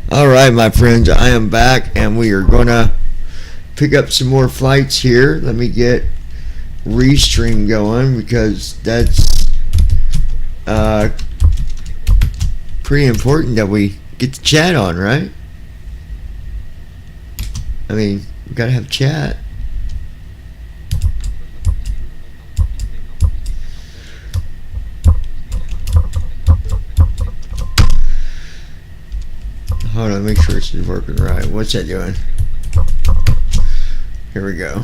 All right, my friends, I am back, and we are gonna pick up some more flights here. Let me get Restream going because that's pretty important that we get the chat on, right? I mean, we gotta have chat. Hold on, make sure it's working right. What's that doing? Here we go.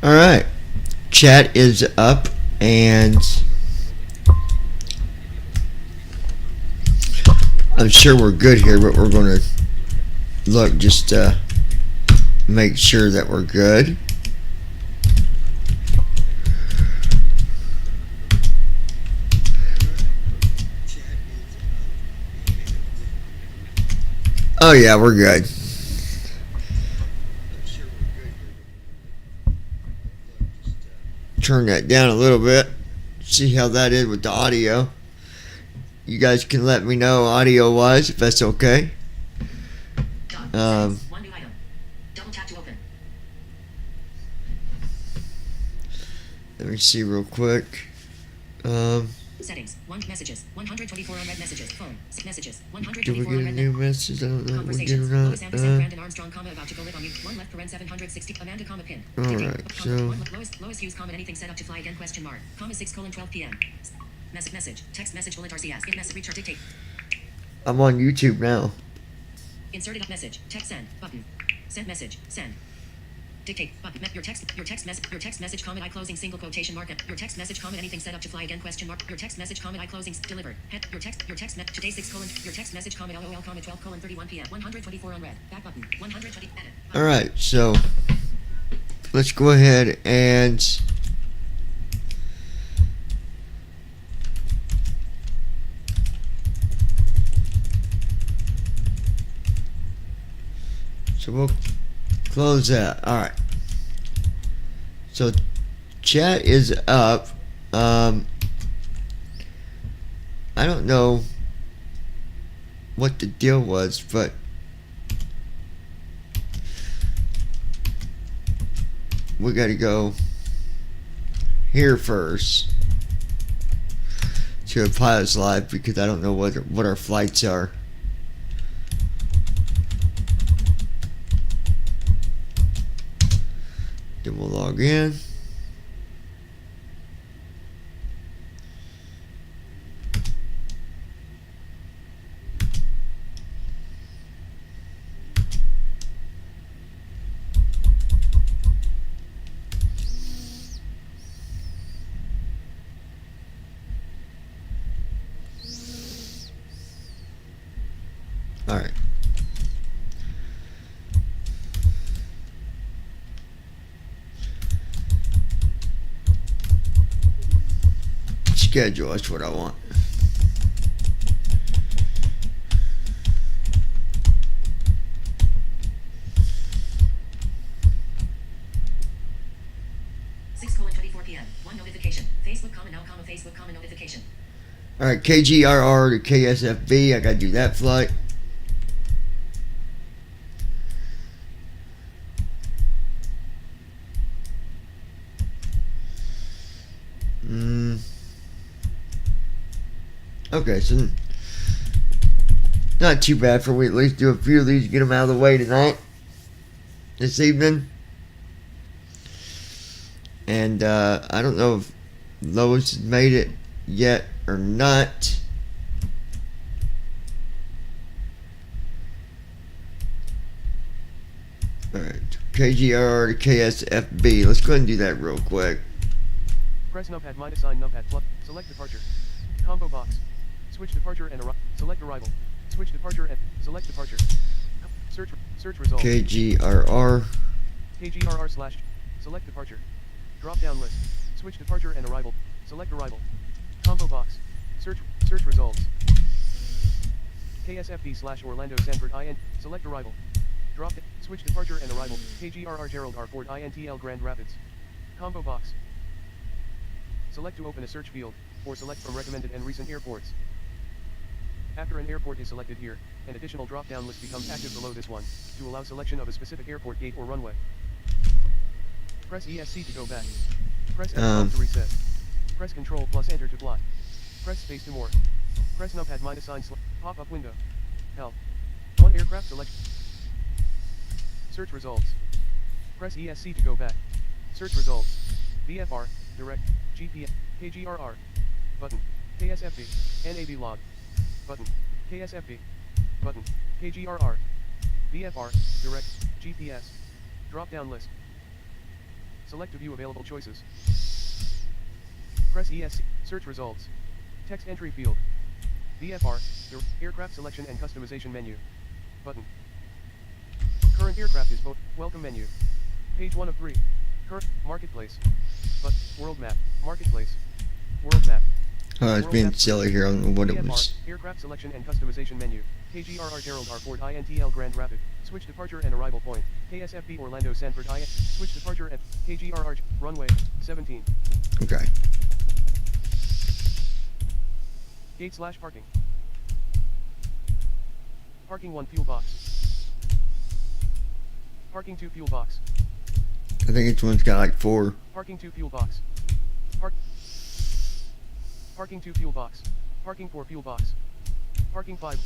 All right, chat is up, and I'm sure we're good here, but we're going to look just to make sure that we're good. Oh yeah, we're good. Turn that down a little bit. See how that is with the audio. You guys can let me know audio wise if that's okay. One new item. Double tap to open. Let me see real quick. Settings. Messages. 124 unread messages. Phone. Messages. Did we get a new message? I don't know if we did or not. Lois Anderson, Brandon Armstrong, about to go live on you. One left, paren 760. Amanda, pin. Alright, so. Lois Hughes, anything set up to fly again, ? 6:12 p.m. Message. Text message, bullet RCS. Give message, reach or dictate. I'm on YouTube now. Inserted message. Text send. Button. Send message. Send. Dictate button. Your text message I closing single quotation mark. Your text message anything set up to fly again ? Your text message I closing delivered. Your text today 6 : your text message LOL 12:31 p.m. 124 unread. Back button. 120 edit. All right, so let's go ahead and so we'll close that. All right. So chat is up. I don't know what the deal was, but we got to go here first to a pilot's live because I don't know what our flights are. Then we'll log in. All right. Schedule, that's what I want. p.m. One notification. Facebook comment now, Facebook comment notification. All right, KGRR to KSFB. I gotta do that flight. Okay, so not too bad for we at least do a few of these, get them out of the way tonight, this evening. And I don't know if Lois has made it yet or not. Alright, KGR to KSFB. Let's go ahead and do that real quick. Press numpad -sign numpad plus. Select departure. Combo box. Switch departure and select arrival. Switch departure and select departure. Search results. KGRR. KGRR/ select departure. Drop down list. Switch departure and arrival. Select arrival. Combo box. Search results. KSFB/Orlando Sanford IN. Select arrival. Drop. Switch departure and arrival. KGRR Gerald R. Ford INTL Grand Rapids. Combo box. Select to open a search field, or select from recommended and recent airports. After an airport is selected here, an additional drop-down list becomes active below this one, to allow selection of a specific airport gate or runway. Press ESC to go back. Press F12 to reset. Press Ctrl plus Enter to fly. Press space to more. Press numpad minus sign pop-up window. Help. 1 aircraft selection. Search results. Press ESC to go back. Search results. VFR, direct, GPS, KGRR. Button. KSFB, NAV log. Button. KSFB. Button. KGRR. VFR, direct, GPS. Drop-down list. Select to view available choices. Press ESC. Search results. Text entry field. VFR, aircraft selection and customization menu. Button. Current aircraft is both. Welcome menu. Page 1 of 3. Current marketplace. But world map. Marketplace. World map. Oh, it's being silly here. I don't know what it VFR, was. aircraft selection and customization menu. KGRR Gerald R. Ford INTL Grand Rapid. Switch departure and arrival point. KSFB Orlando Sanford Switch departure at KGRR runway 17. Okay. Gate/parking. Parking 1 fuel box. Parking 2 fuel box. I think each one's got like 4. Parking 2 fuel box. Parking 2 fuel box. Parking 4 fuel box. Parking 5.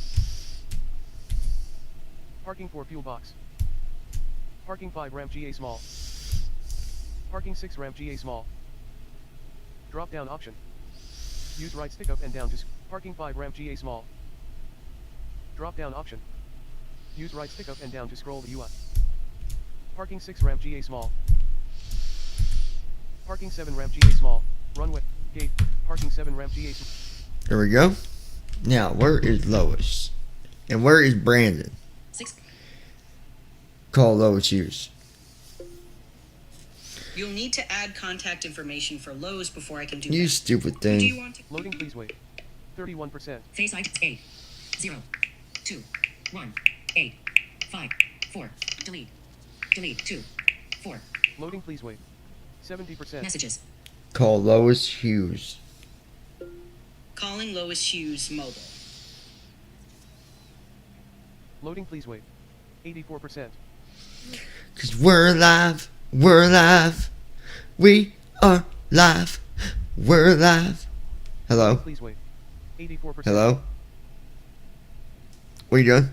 Parking 4 fuel box. Parking 5 ramp GA small. Parking 6 ramp GA small. Drop down option. Use right stick up and down to parking 5 ramp GA small. Drop down option. Use right stick up and down to scroll the UI. Parking 6 ramp GA small. Parking 7 ramp GA small. Runway. Gate. Parking 7 ramp GA small. There we go. Now, where is Lois? And where is Brandon? 6. Call Lois Hughes. You'll need to add contact information for Lowe's before I can do You that. stupid Do you thing. want to? Loading, please wait. 31%. Face ID 8 0 2 1 8 5 4. Delete. Delete 2 4. Loading, please wait. 70%. Messages. Call Lois Hughes. Calling Lois Hughes mobile. Loading, please wait. 84%. Cause we're alive. We're alive. We are live. We're alive. Hello? Please wait. 84%. Hello? What are you doing?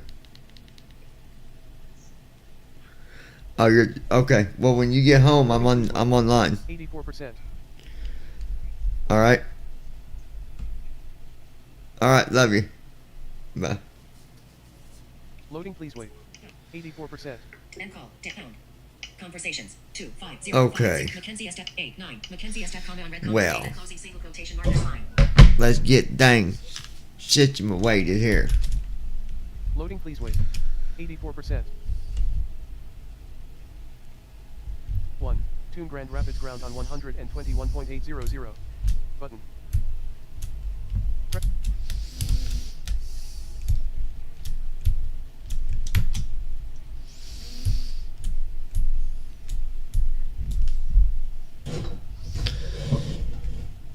Oh, you're okay. Well, when you get home, I'm online. 84%. All right. All right. Love you. Bye. Loading, please wait. 84%. End call. Down. Conversations. 2 5 0. Okay. 5, 6. Mackenzie S. 8 9. Mackenzie S. Comment on red. Well. Comment, closing single quotation mark is fine. Let's get dang situated here. Loading, please wait. 84%. 1. Tune Grand Rapids ground on 121.800. Button. Press.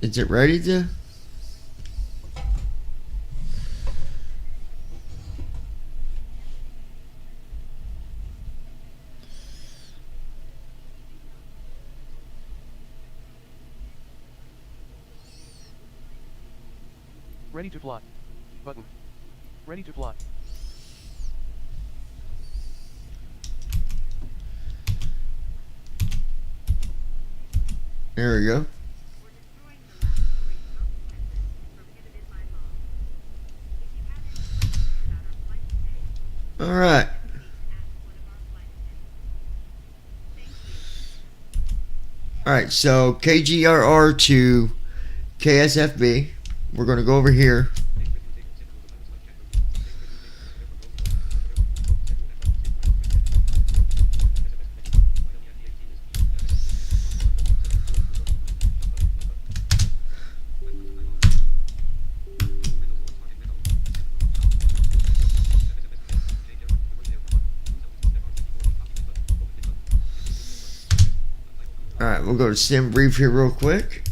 Is it ready to? Ready to fly. Button. Ready to fly. There we go. All right. All right. So KGRR to KSFB. We're going to go over here. All right, we'll go to sim brief here real quick.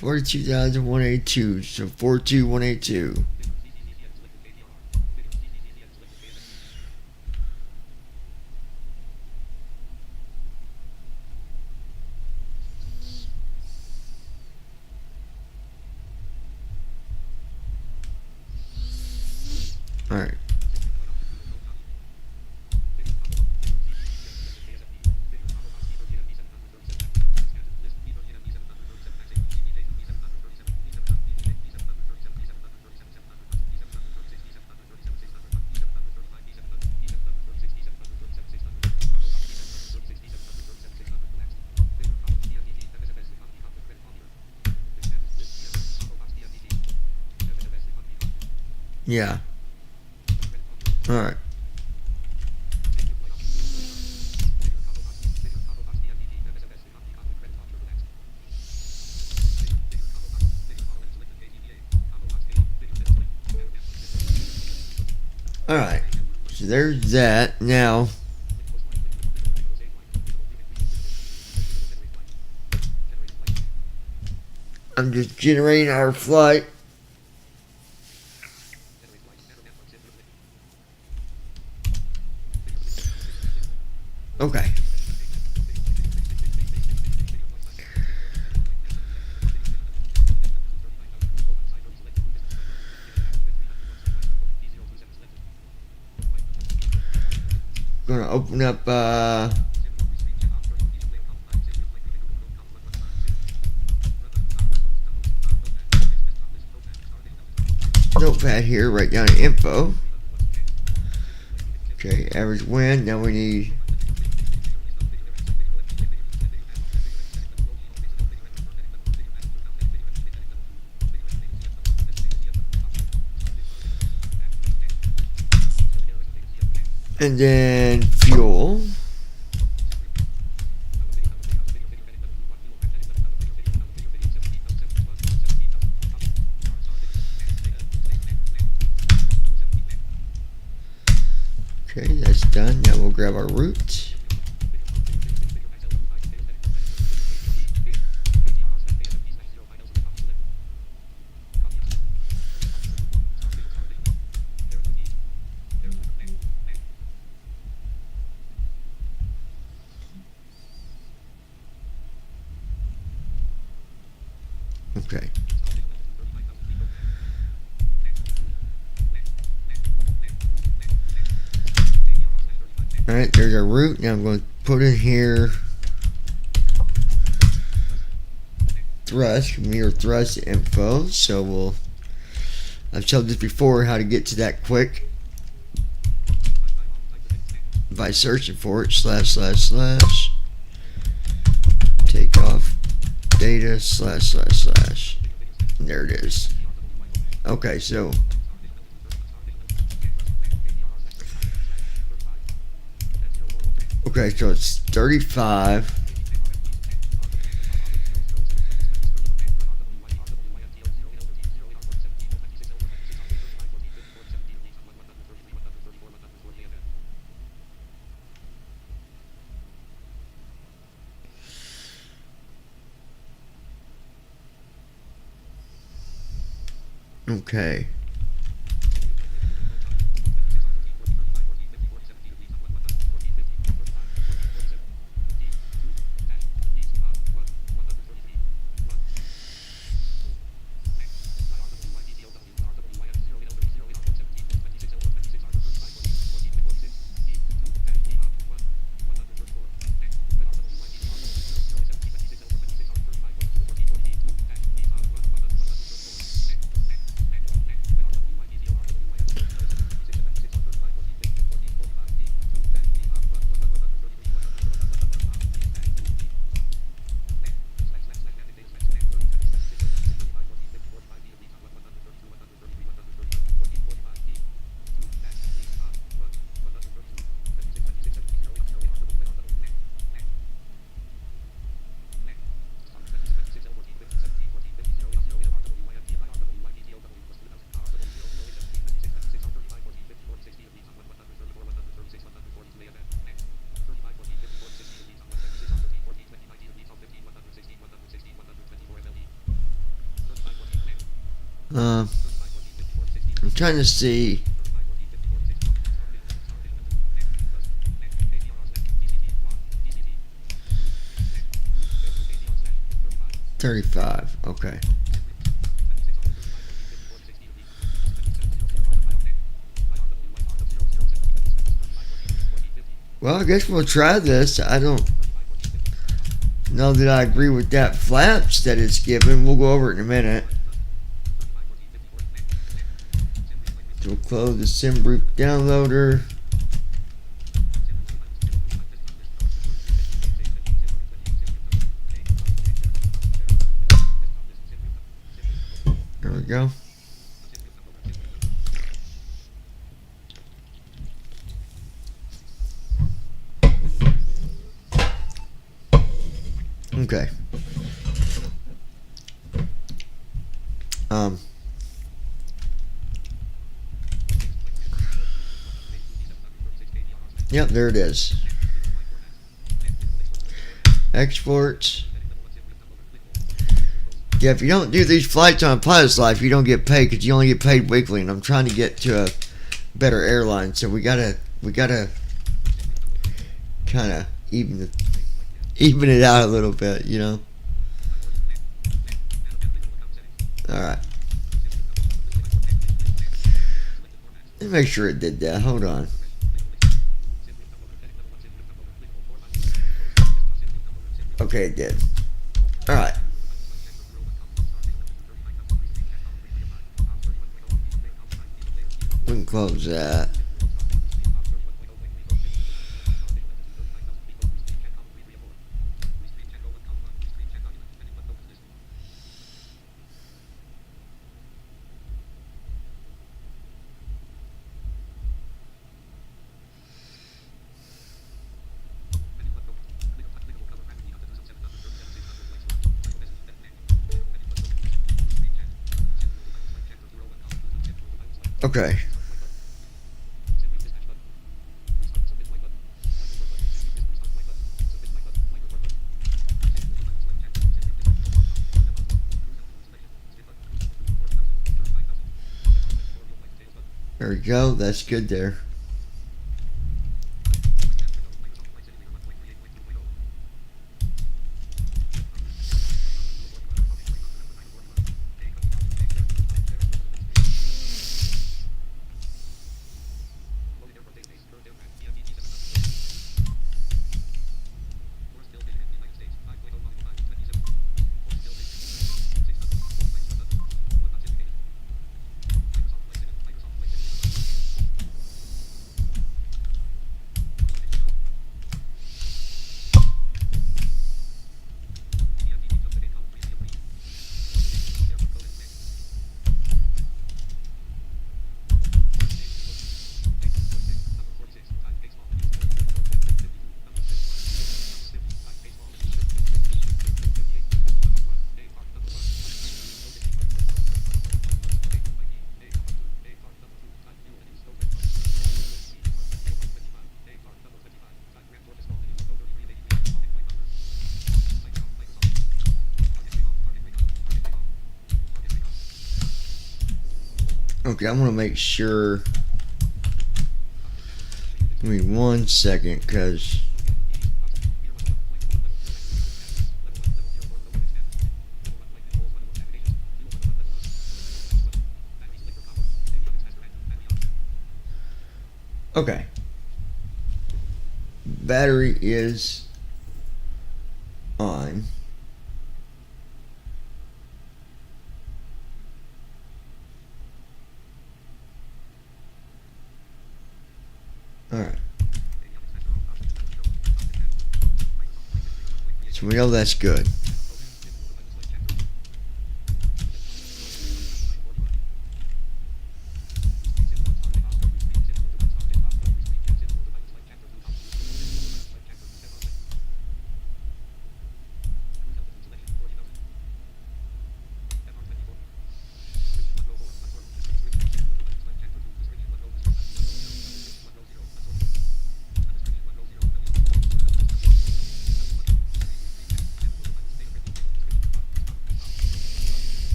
42,182. So 42182. Alright. Yeah. Alright. Alright. So there's that. Now, I'm just generating our flight. Okay. Gonna open up notepad here, write down the info. Okay, average wind. Now we need and then fuel. Okay, that's done. Now we'll grab our route. Okay. Alright, there's our route. Now I'm going to put in here thrust, mirror thrust info. So I've showed this before how to get to that quick by searching for it, // takeoff data // and there it is. Okay, so it's 35. Okay. I'm trying to see. $35. Okay. Well, I guess we'll try this. I don't know that I agree with that flaps that it's given. We'll go over it in a minute. So we'll close the SimBrook downloader. There we go. Okay. Yep, there it is. Exports. Yeah, if you don't do these flights on Pilot's Life, you don't get paid because you only get paid weekly. And I'm trying to get to a better airline, so we gotta kind of even it out a little bit, you know. All right. Let me make sure it did that. Hold on. Okay, it did. All right. We can close that. Okay. There we go. That's good there. Okay, I'm gonna make sure. Give me 1 second, cause okay. Battery is on. Alright. So we know that's good.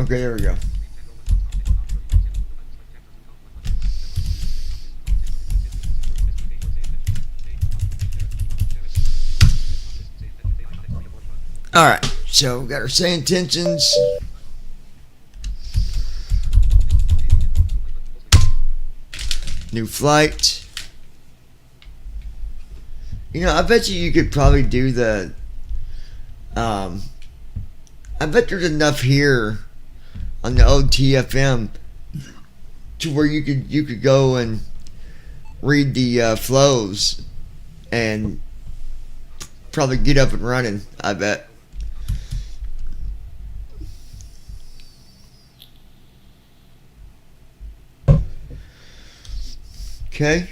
Okay, there we go. Alright, so we got our same intentions. New flight. You know, I bet you could probably do the I bet there's enough here on the old TFM to where you could go and read the flows and probably get up and running, I bet. Okay.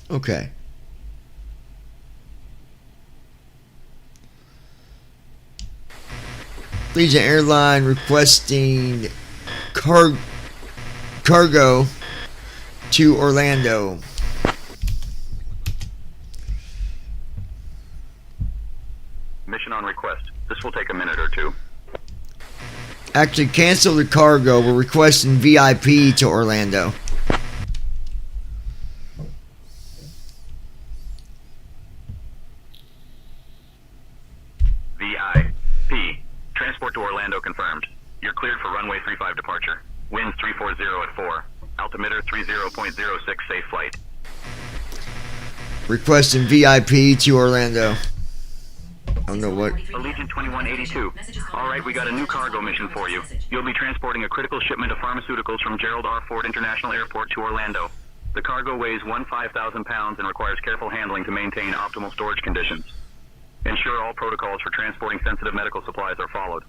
Okay. Legion Airline requesting cargo to Orlando. Mission on request. This will take a minute or two. Actually, cancel the cargo. We're requesting VIP to Orlando. VIP. Transport to Orlando confirmed. You're cleared for runway 35 departure. Winds 340 at 4. Altimeter 30.06 safe flight. Requesting VIP to Orlando. I don't know what. Allegiant 2182. Alright, we got a new cargo mission for you. You'll be transporting a critical shipment of pharmaceuticals from Gerald R. Ford International Airport to Orlando. The cargo weighs 15,000 pounds and requires careful handling to maintain optimal storage conditions. Ensure all protocols for transporting sensitive medical supplies are followed.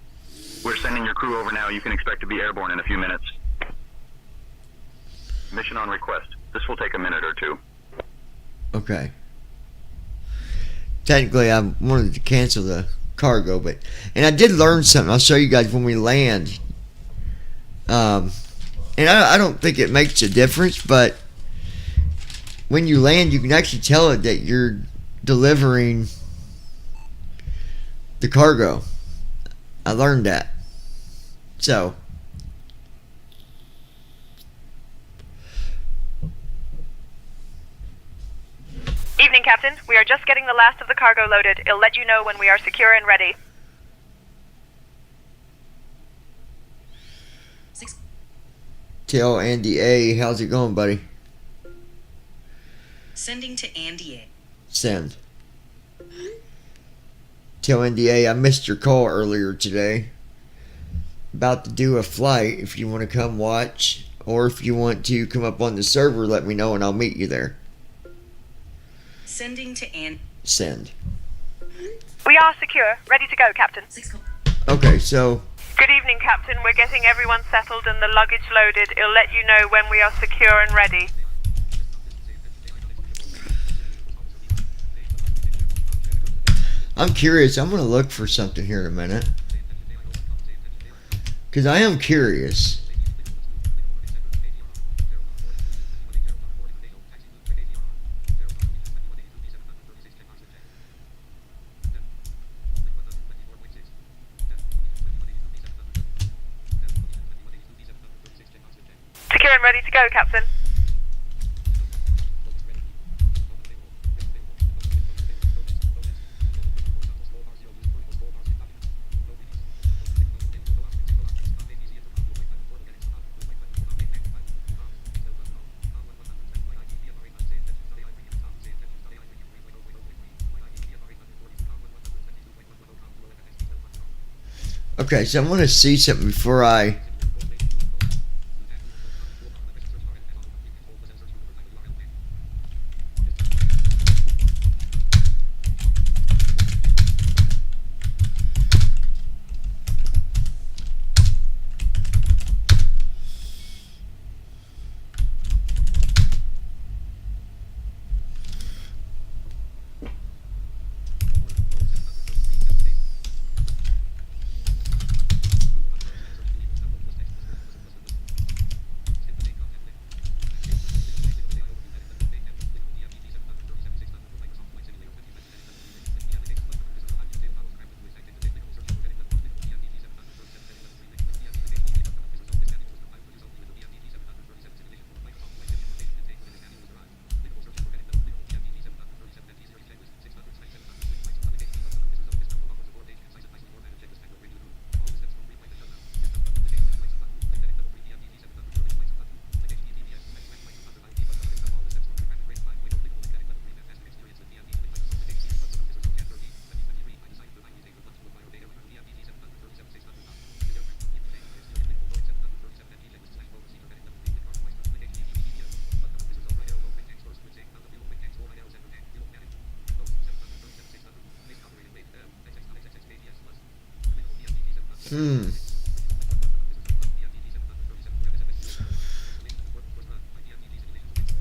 We're sending your crew over now. You can expect to be airborne in a few minutes. Mission on request. This will take a minute or two. Okay. Technically, I wanted to cancel the cargo, and I did learn something. I'll show you guys when we land. And I don't think it makes a difference, but when you land, you can actually tell it that you're delivering the cargo. I learned that. So. Evening, Captain. We are just getting the last of the cargo loaded. It'll let you know when we are secure and ready. Tell Andy A, how's it going, buddy? Sending to Andy A. Send. Tell Andy A, I missed your call earlier today. About to do a flight. If you want to come watch, or if you want to come up on the server, let me know and I'll meet you there. Sending to Andy. Send. We are secure. Ready to go, Captain. Okay, so Good evening, Captain. We're getting everyone settled and the luggage loaded. It'll let you know when we are secure and ready. I'm curious. I'm going to look for something here in a minute. Because I am curious. Secure and ready to go, Captain. Okay, so I'm going to see something before I...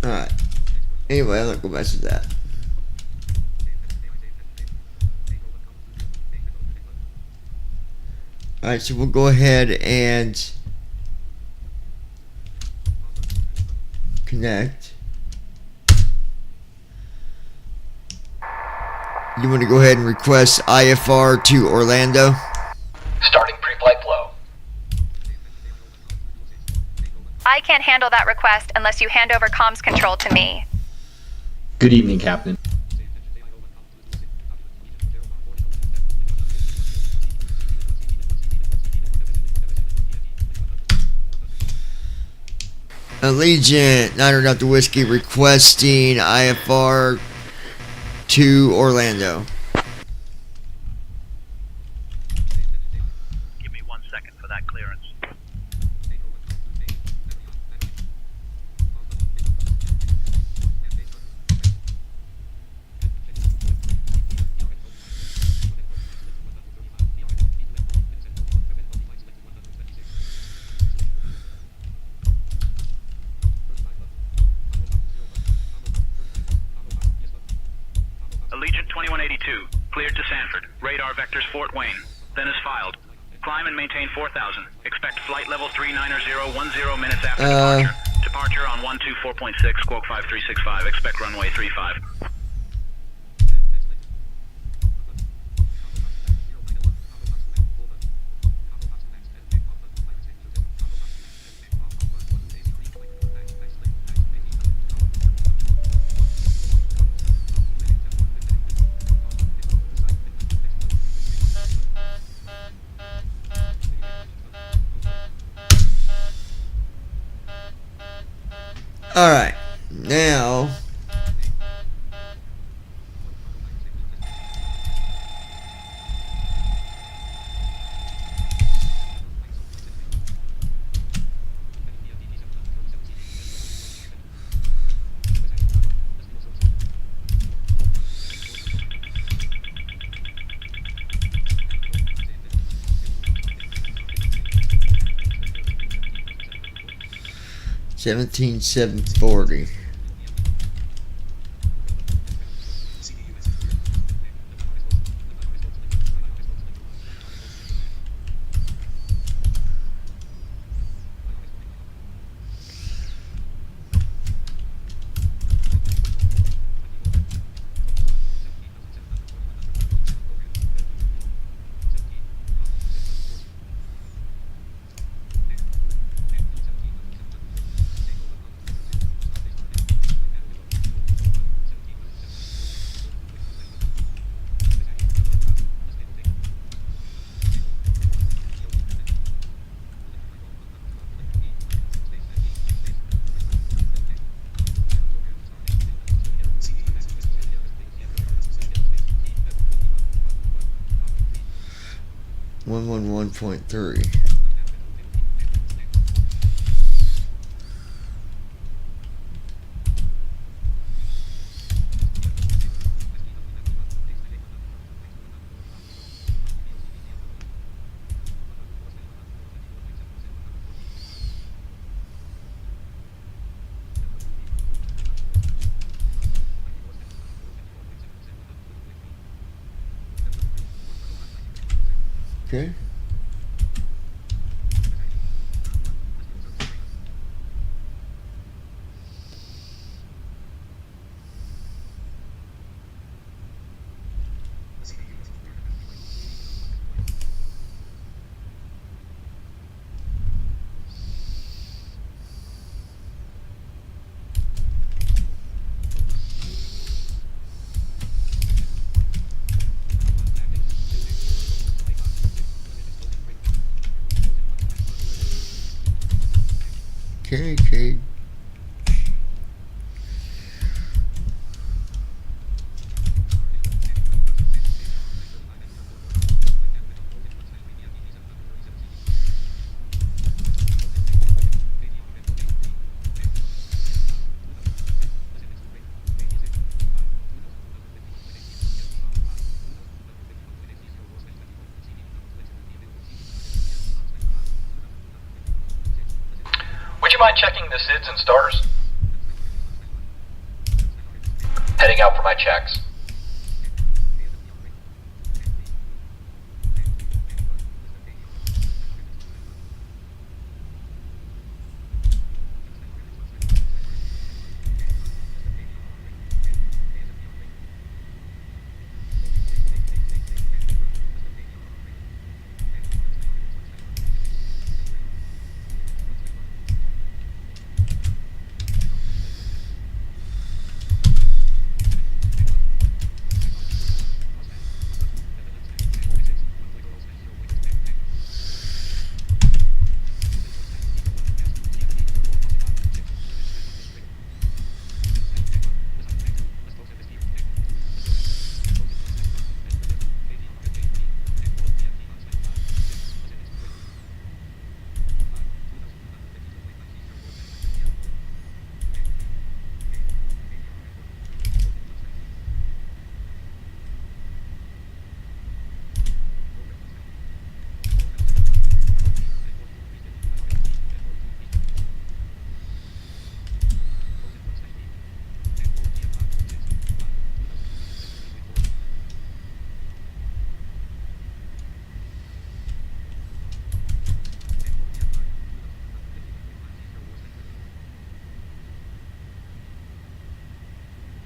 Alright. Anyway, I'm not going to mess with that. Alright, so we'll go ahead and connect. You want to go ahead and request IFR to Orlando? Starting pre-flight flow. I can't handle that request unless you hand over comms control to me. Good evening, Captain. Allegiant, Niner Delta Whiskey requesting IFR to Orlando. Give me 1 second for that clearance. Allegiant 2182, cleared to Sanford. Radar vectors Fort Wayne. Then is filed. Climb and maintain 4,000. Expect flight level 39010 minutes after departure. Departure on 124.6, squawk 5365. Expect runway 35. Alright, now $17,740. $111.3. Okay. mind checking the SIDS and stars? Heading out for my checks.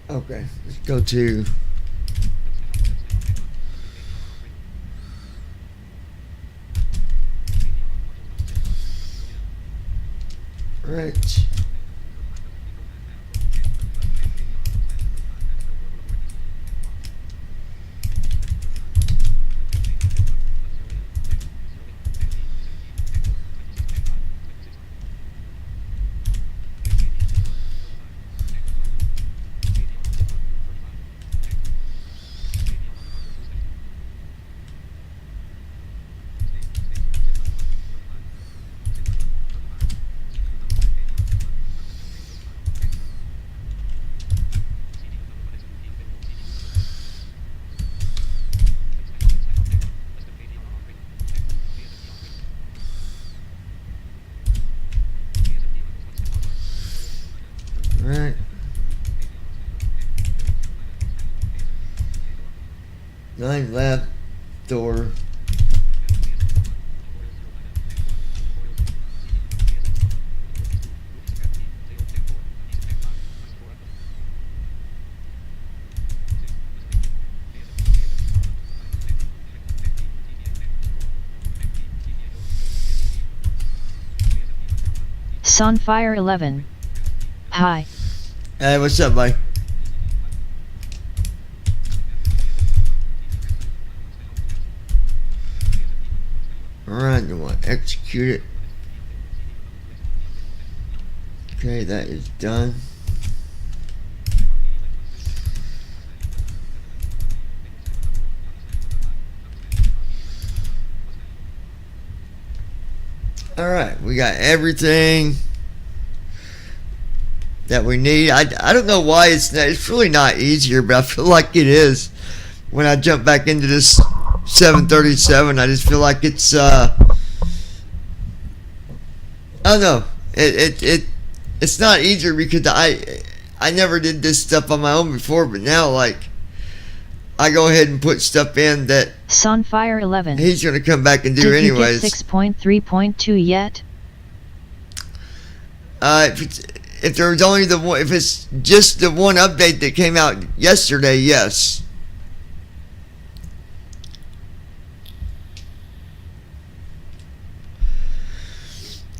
Okay, let's go to right. Right. Nine left door. Sunfire 11. Hi. Hey, what's up, buddy? Alright, you want to execute it. Okay, that is done. Alright, we got everything that we need. I don't know why it's really not easier, but I feel like it is. When I jump back into this 737, I just feel like it's I don't know. It's not easier because I never did this stuff on my own before, but now like I go ahead and put stuff in that Sunfire 11. he's gonna come back and do Did anyways. you get 6.3.2 yet? If there was only the one, if it's just the one update that came out yesterday, yes.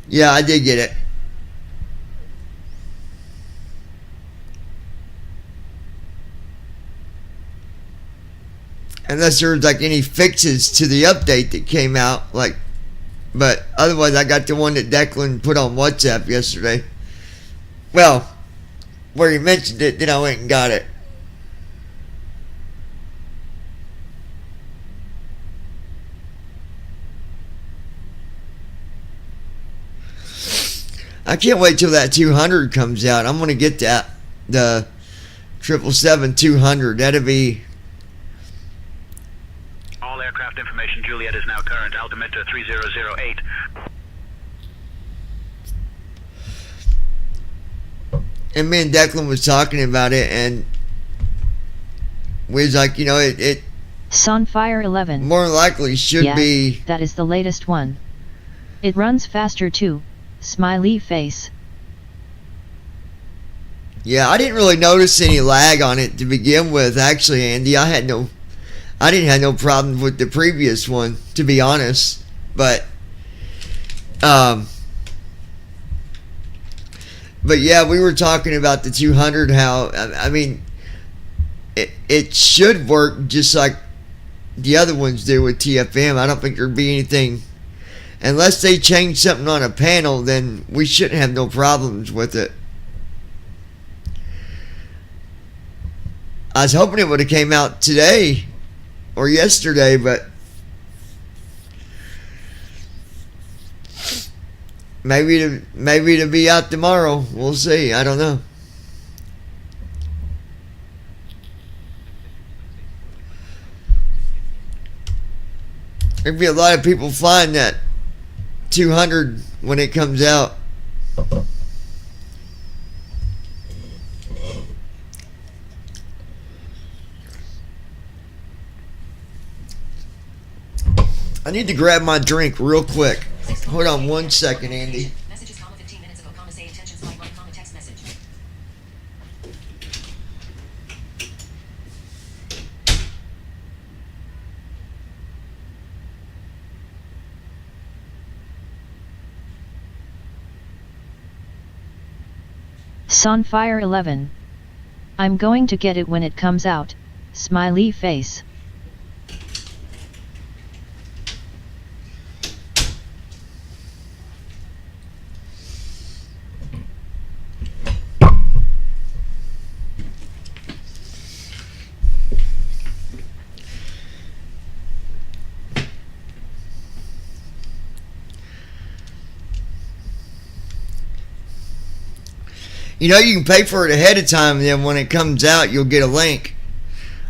Yeah, I did get it. Unless there was like any fixes to the update that came out, like, but otherwise I got the one that Declan put on WhatsApp yesterday. Well, where he mentioned it, then I went and got it. I can't wait till that 200 comes out. I'm gonna get that, the 777-200. That'll be. All aircraft information, Juliet is now current. Altimeter 3008. And me and Declan was talking about it, and we was like, it Sunfire 11. more likely should Yeah, be. that is the latest one. It runs faster too. Smiley face. Yeah, I didn't really notice any lag on it to begin with. Actually, Andy, I didn't have no problem with the previous one, to be honest. But yeah, we were talking about the 200. How I mean, it should work just like the other ones do with TFM. I don't think there'd be anything, unless they change something on a panel. Then we shouldn't have no problems with it. I was hoping it would have came out today or yesterday, but maybe to be out tomorrow. We'll see. I don't know. There'd be a lot of people flying that 200 when it comes out. I need to grab my drink real quick. Hold on 1 second, Andy. Messages, 15 minutes ago, say attention slide 1, text message. Sunfire 11. I'm going to get it when it comes out. Smiley face. You can pay for it ahead of time, and then when it comes out, you'll get a link.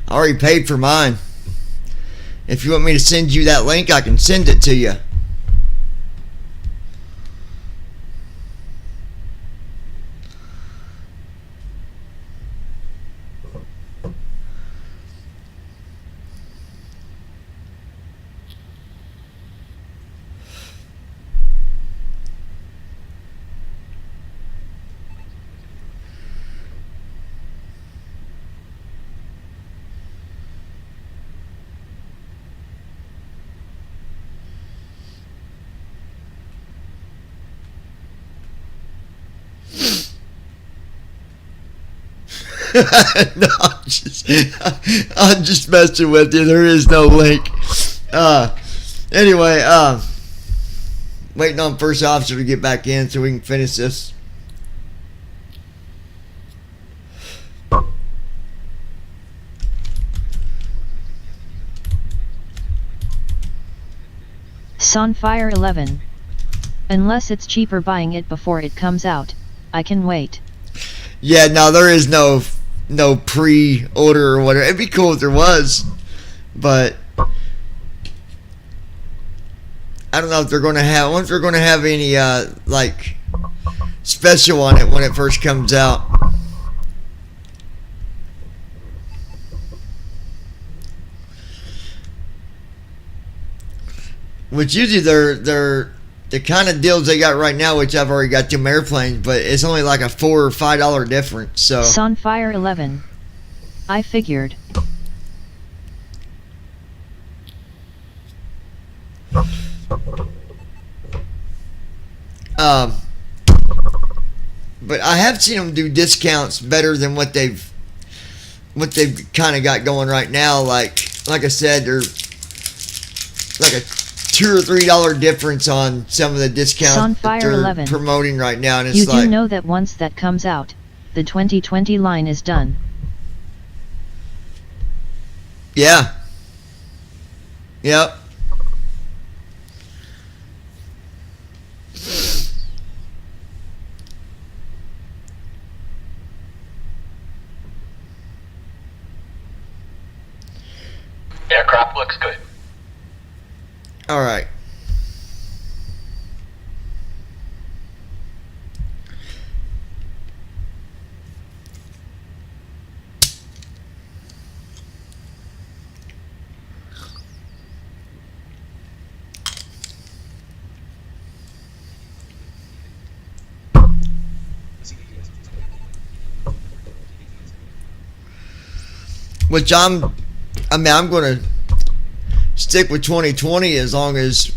I already paid for mine. If you want me to send you that link, I can send it to you. No, I'm just messing with you. There is no link. Anyway, waiting on first officer to get back in so we can finish this. Sunfire 11. Unless it's cheaper buying it before it comes out, I can wait. Yeah, no, there is no pre-order or whatever. It'd be cool if there was, but I don't know if they're going to have. I wonder if they're going to have any like special on it when it first comes out. Which usually they're the kind of deals they got right now, which I've already got them airplanes, but it's only like a $4 or $5 difference. So Sunfire 11. I figured. But I have seen them do discounts better than what they've kind of got going right now. Like I said, they're like a $2 or $3 difference on some of the discounts that they're 11. promoting right now, and it's You like, do know that once that comes out, the 2020 line is done. yeah, yep. Aircraft looks good. All right. which I'm going to stick with 2020 as long as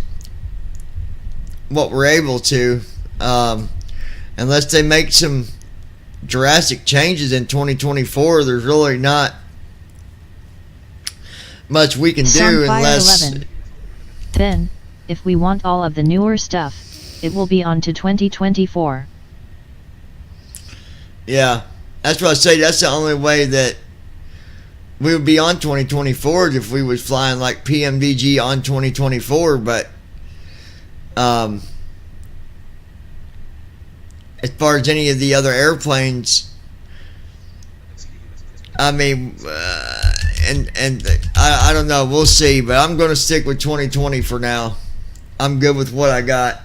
what we're able to, unless they make some drastic changes in 2024. There's really not much we can do Sunfire unless 11. Then, if we want all of the newer stuff, it will be on to 2024. Yeah, that's what I say. That's the only way that we would be on 2024 is if we was flying like PMDG on 2024. But as far as any of the other airplanes, I mean, and I don't know. We'll see. But I'm going to stick with 2020 for now. I'm good with what I got.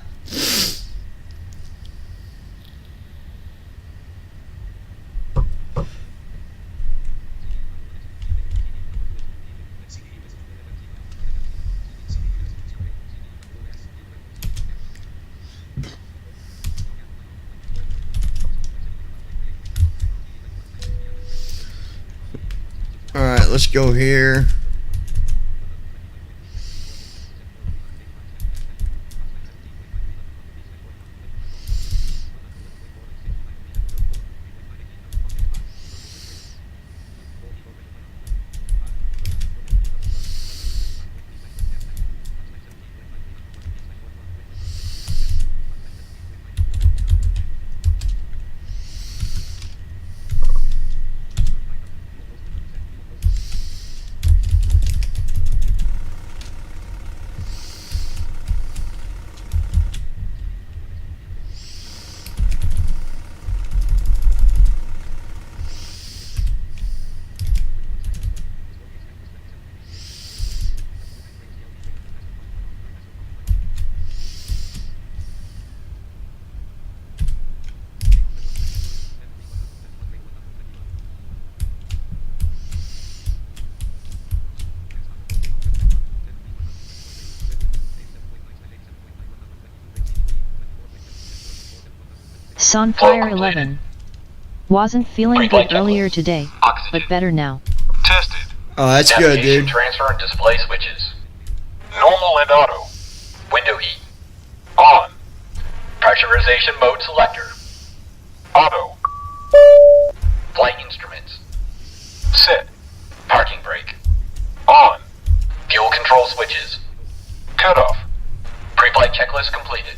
Alright, let's go here. Sunfire 11. Wasn't feeling good earlier today, but better now. Tested. Oh, that's good, Navigation, dude. transfer and display switches. Normal and auto. Window heat. On. Pressurization mode selector. Auto. Flight instruments. Set. Parking brake. On. Fuel control switches. Cutoff. Pre-flight checklist completed.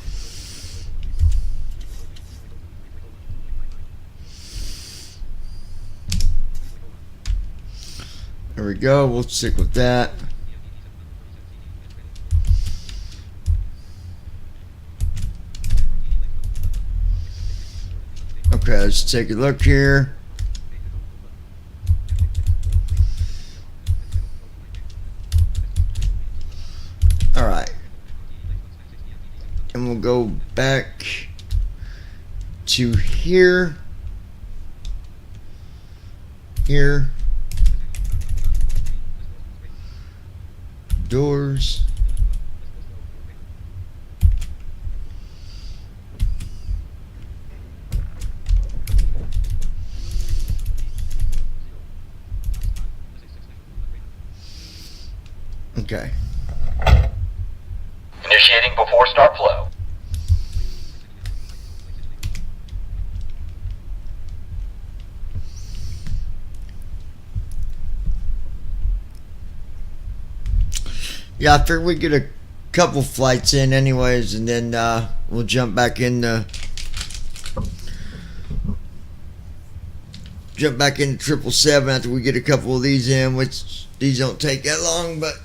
There we go. We'll stick with that. Okay, let's take a look here. Alright. And we'll go back to here. Here. Doors. Okay. Initiating before start flow. Yeah, I figured we'd get a couple flights in anyways, and then we'll jump back into 777 after we get a couple of these in, which these don't take that long, but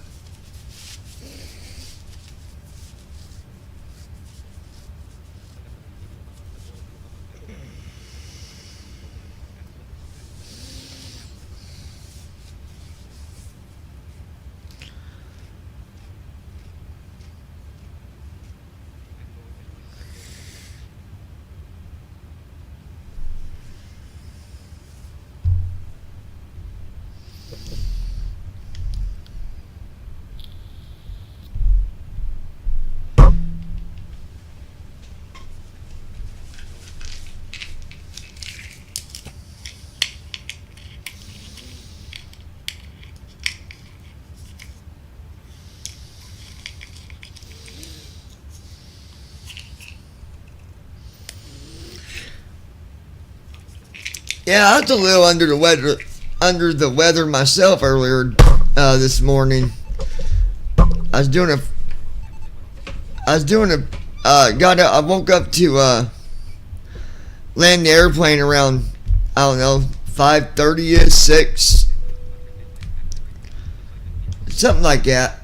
Yeah, I was a little under the weather myself earlier this morning. I woke up to land the airplane around, I don't know, 5:30ish, 6, something like that.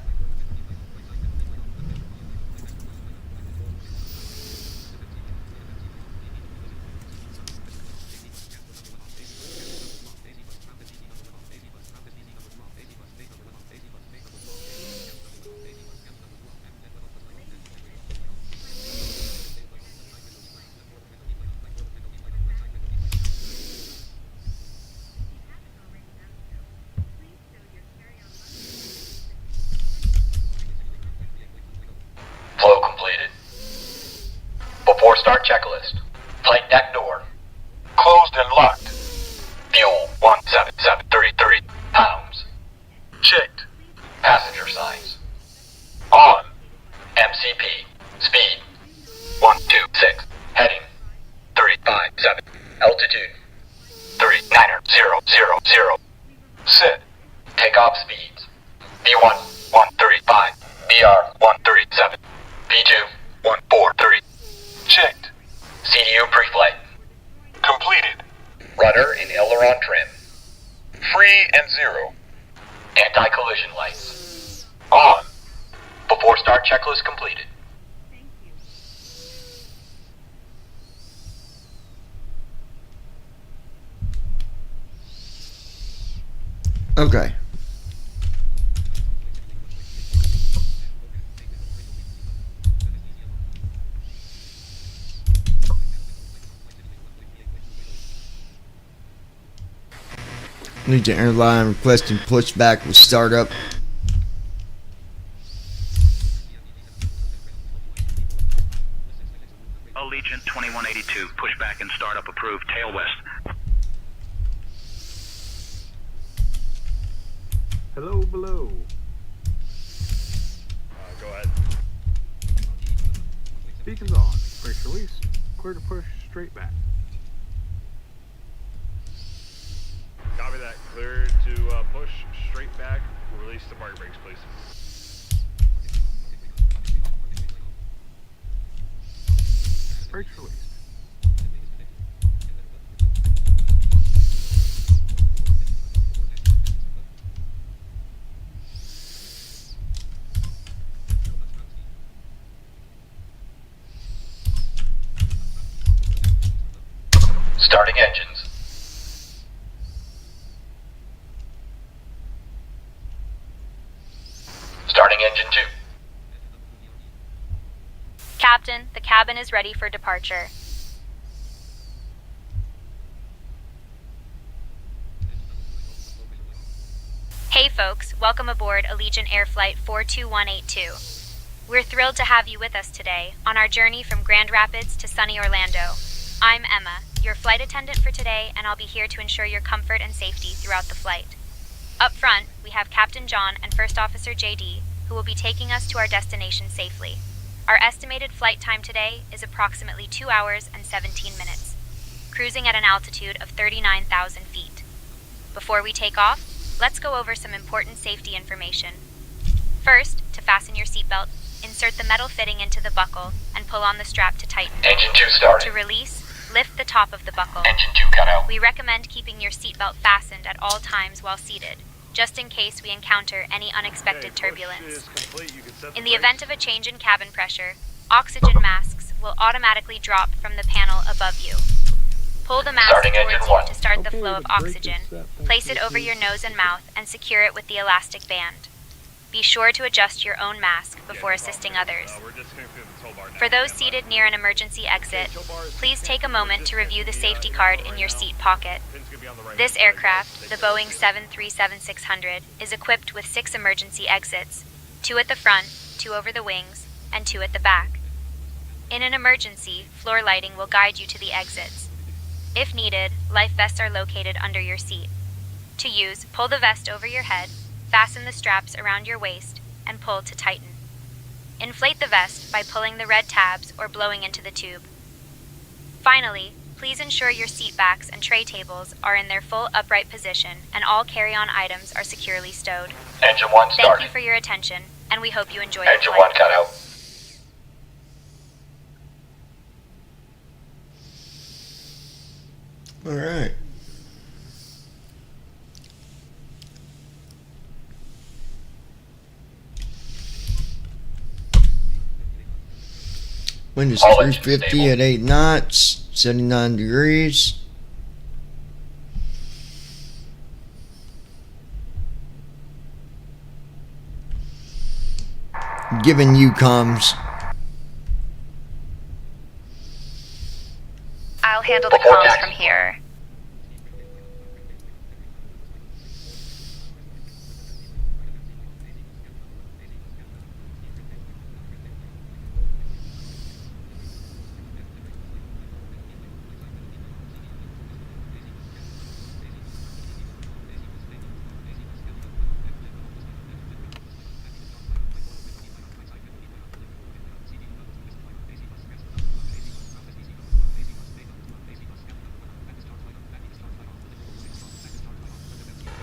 Flow completed. Before start checklist. Flight deck door. Closed and locked. Fuel 17733 pounds. Checked. Passenger size. On. MCP. Speed 126. Heading 357. Altitude 39000. Sit. Takeoff speeds. B1 135. BR 137. B2 143. Checked. CDU pre-flight. Completed. Rudder and aileron trim. Free and zero. Anti-collision lights. On. Before start checklist completed. Okay. Legion Airline requesting pushback with startup. Allegiant 2182, pushback and startup approved, tail west. Hello, below. Go ahead. Beacons on. Brace release. Clear to push straight back. Copy that. Clear to push straight back. Release the park brakes, please. Brakes released. Starting engines. Starting engine 2. Captain, the cabin is ready for departure. Hey folks, welcome aboard Allegiant Air Flight 42182. We're thrilled to have you with us today on our journey from Grand Rapids to sunny Orlando. I'm Emma, your flight attendant for today, and I'll be here to ensure your comfort and safety throughout the flight. Up front, we have Captain John and First Officer JD, who will be taking us to our destination safely. Our estimated flight time today is approximately 2 hours and 17 minutes, cruising at an altitude of 39,000 feet. Before we take off, let's go over some important safety information. First, to fasten your seatbelt, insert the metal fitting into the buckle and pull on the strap to tighten. Engine 2 started. To release, lift the top of the buckle. Engine 2 cut out. We recommend keeping your seatbelt fastened at all times while seated, just in case we encounter any unexpected turbulence. In the event of a change in cabin pressure, oxygen masks will automatically drop from the panel above you. Pull the mask Starting towards engine you 1. to start the flow of oxygen. Place it over your nose and mouth and secure it with the elastic band. Be sure to adjust your own mask before assisting others. For those seated near an emergency exit, please take a moment to review the safety card in your seat pocket. This aircraft, the Boeing 737-600, is equipped with 6 emergency exits, 2 at the front, 2 over the wings, and 2 at the back. In an emergency, floor lighting will guide you to the exits. If needed, life vests are located under your seat. To use, pull the vest over your head, fasten the straps around your waist, and pull to tighten. Inflate the vest by pulling the red tabs or blowing into the tube. Finally, Please ensure your seat backs and tray tables are in their full upright position and all carry-on items are securely stowed. Engine 1 Thank started. you for your attention, and we hope you enjoy the Engine flight. 1 cut out. All right. Wind is All engines 350 stable. at 8 knots, 79 degrees. Giving you comms. I'll handle the Before comms taxi. from here.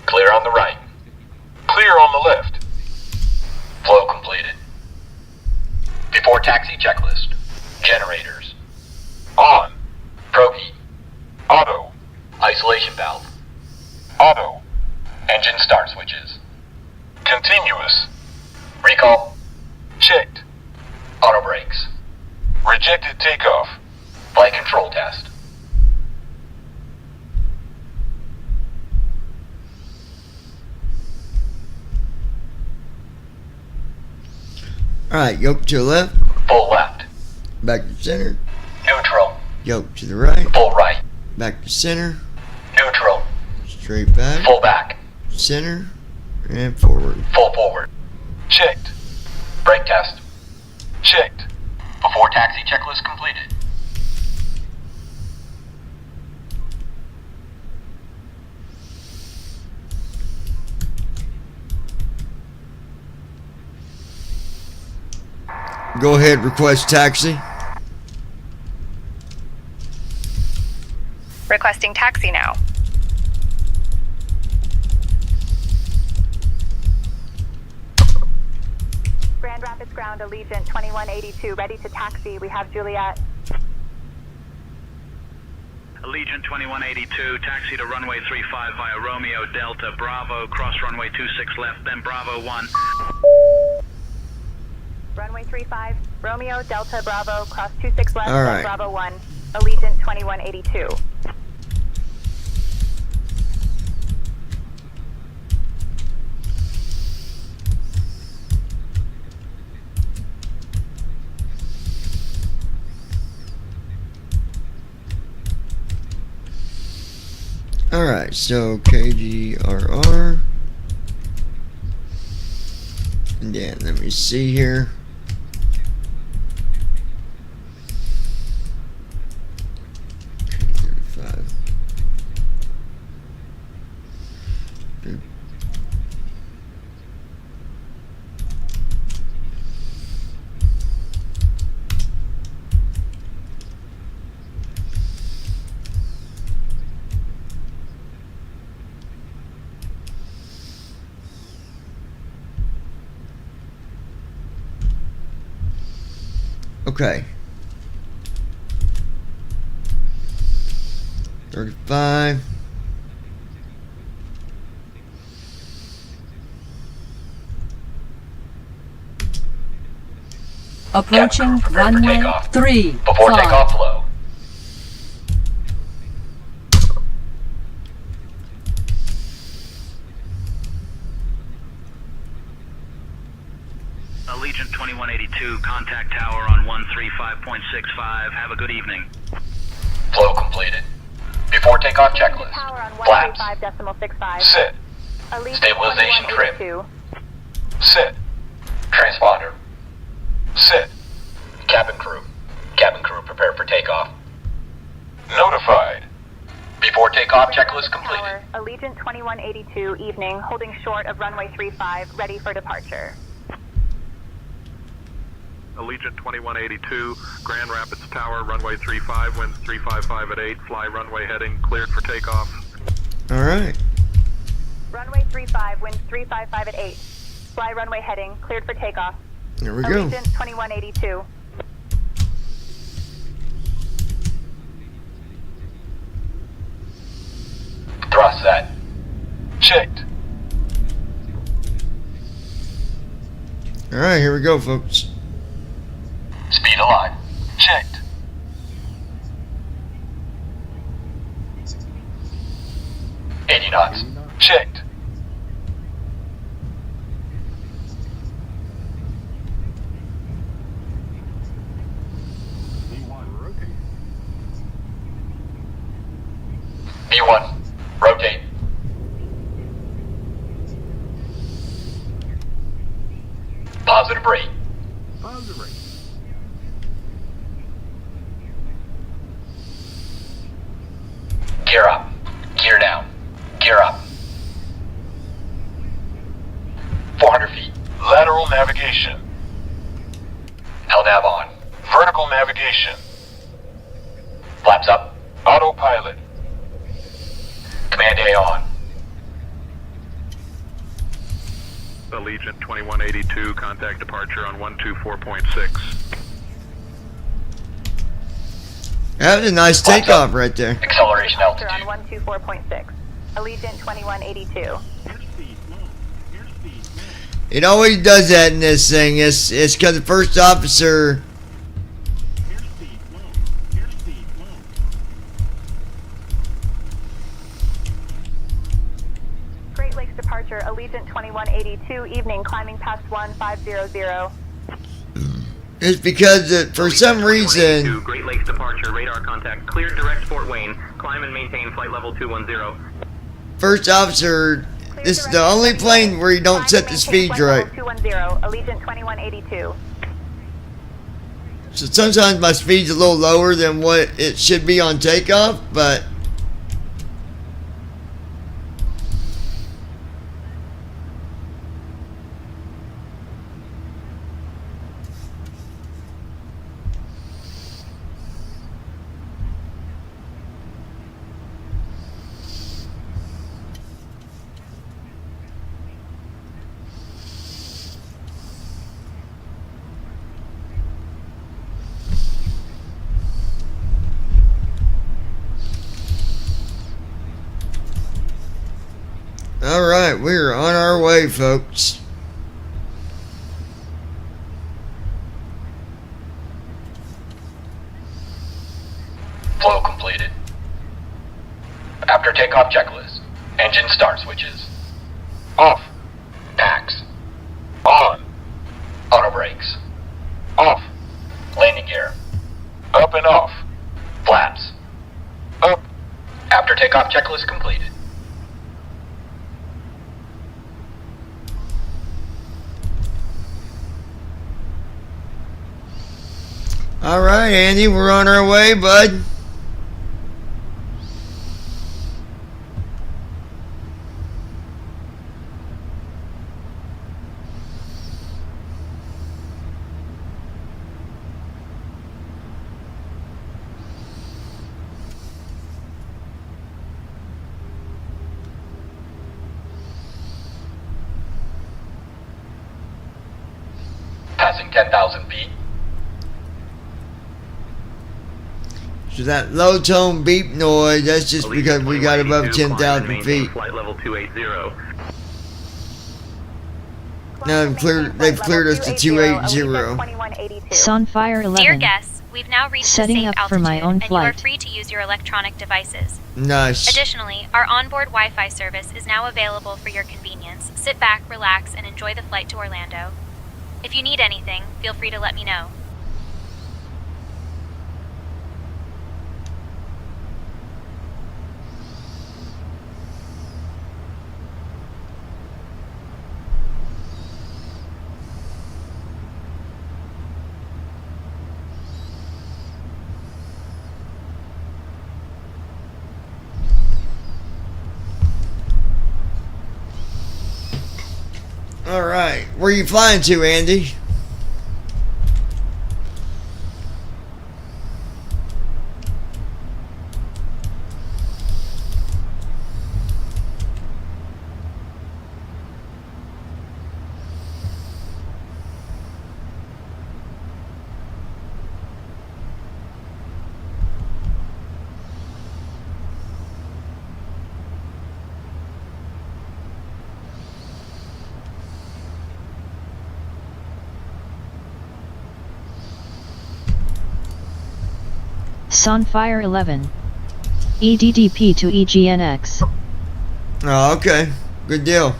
Clear on the right. Clear on the left. Flow completed. Before taxi checklist. Generators. On. Probe heat. Auto. Isolation valve. Auto. Engine start switches. Continuous. Recall. Checked. Auto brakes. Rejected takeoff. Flight control test. Alright, yoke to the left, Full left. back to center, Neutral. yoke to the right, Full right. back to center, Neutral. straight back, Full back. center, and forward. Full forward. Checked. Brake test. Checked. Before taxi checklist completed. Go ahead, request taxi. Requesting taxi now. Grand Rapids Ground, Allegiant 2182, ready to taxi. We have Juliet. Allegiant 2182, taxi to runway 35 via Romeo Delta Bravo, cross runway 26 left, then Bravo 1. Runway 35, Romeo Delta Bravo, cross 26 left, All then right. Bravo 1. Allegiant 2182. Alright, so KGRR. And then let me see here. K35. Okay. 35. Approaching runway takeoff. 3. Before takeoff flow. Allegiant 2182, contact tower on 135.65. Have a good evening. Flow completed. Before takeoff checklist. Tower on Flaps. 135.65. Sit. Allegiant Stabilization trim. 2182. Sit. Transponder. Sit. Cabin crew. Cabin crew prepare for takeoff. Notified. Before takeoff checklist completed. Tower, Allegiant 2182, evening, holding short of runway 35, ready for departure. Allegiant 2182, Grand Rapids Tower, runway 35, winds 355 at 8, fly runway heading, cleared for takeoff. All right. Runway 35, winds 355 at 8. Fly runway heading, cleared for takeoff. There we go. Allegiant 2182. Thrust set. Checked. All right, here we go, folks. Speed alive. Checked. $80 knots. Checked. B1, rotate. Positive rate. Positive rate. Gear up. Gear down. Gear up. 400 feet. Lateral navigation. LNAV on. Vertical navigation. Flaps up. Autopilot. Command A on. Allegiant 2182, contact departure on 124.6. That was a nice takeoff right there. Acceleration Departure altitude. on 124.6. Allegiant 2182. It always does that in this thing. It's because the first officer. Great Lakes departure, Allegiant 2182, evening, climbing past 1500. It's because for some reason. Great Lakes departure, radar contact, cleared direct Fort Wayne, climb and maintain flight level 210. First officer, this is the only plane where you don't set the speeds right. 210, Allegiant 2182. So sometimes my speed's a little lower than what it should be on takeoff, but alright, we're on our way, folks. Flow completed. After takeoff checklist. Engine start switches. Off. Packs. On. Auto brakes. Off. Landing gear. Up and off. Flaps. Up. After takeoff checklist completed. Alright, Andy, we're on our way, bud. Passing 10,000 feet. So that low tone beep noise, that's just because we got above 10,000 feet. Flight level 280. Now they've cleared us to 280. Sunfire 11. Dear guests, we've now reached Setting a safe up altitude, for my own and you flight. are free to use your electronic devices. Nice. Additionally, our onboard Wi-Fi service is now available for your convenience. Sit back, relax, and enjoy the flight to Orlando. If you need anything, feel free to let me know. Alright, where are you flying to, Andy? Sunfire 11. EDDP to EGNX. Oh, okay. Good deal.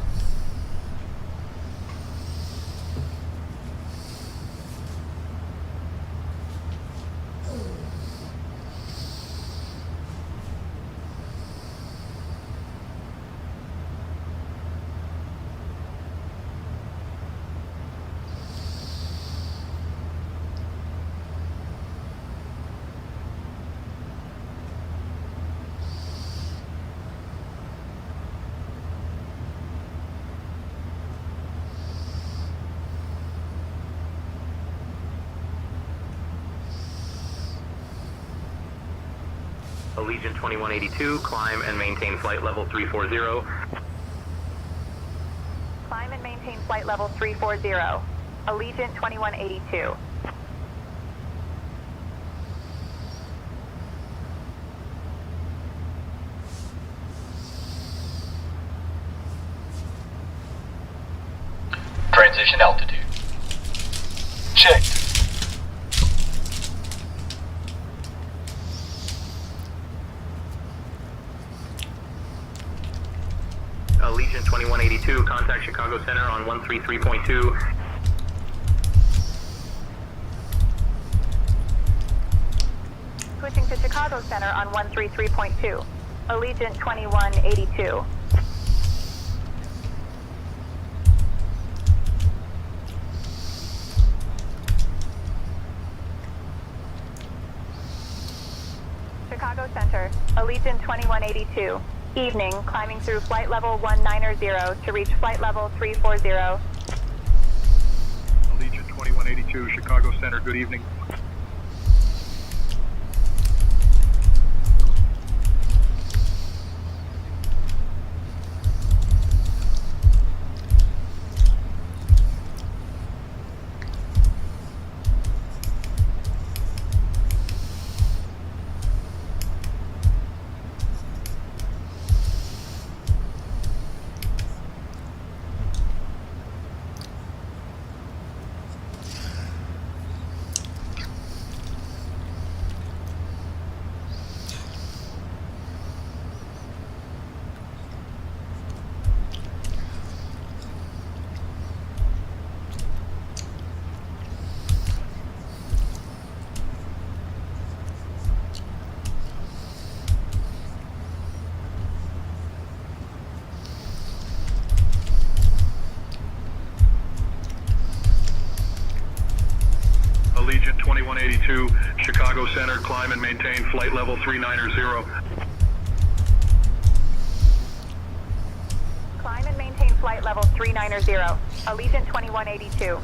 Allegiant 2182, climb and maintain flight level 340. Climb and maintain flight level 340. Allegiant 2182. Transition altitude. Checked. Allegiant 2182, contact Chicago Center on 133.2. Switching to Chicago Center on 133.2. Allegiant 2182. Chicago Center, Allegiant 2182. Evening, climbing through flight level 190 to reach flight level 340. Allegiant 2182, Chicago Center, good evening. Allegiant 2182, Chicago Center, climb and maintain flight level 390. Climb and maintain flight level 390. Allegiant 2182.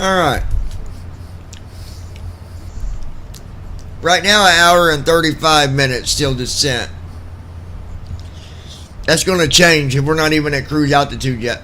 Alright. Right now, an hour and 35 minutes till descent. That's going to change if we're not even at cruise altitude yet.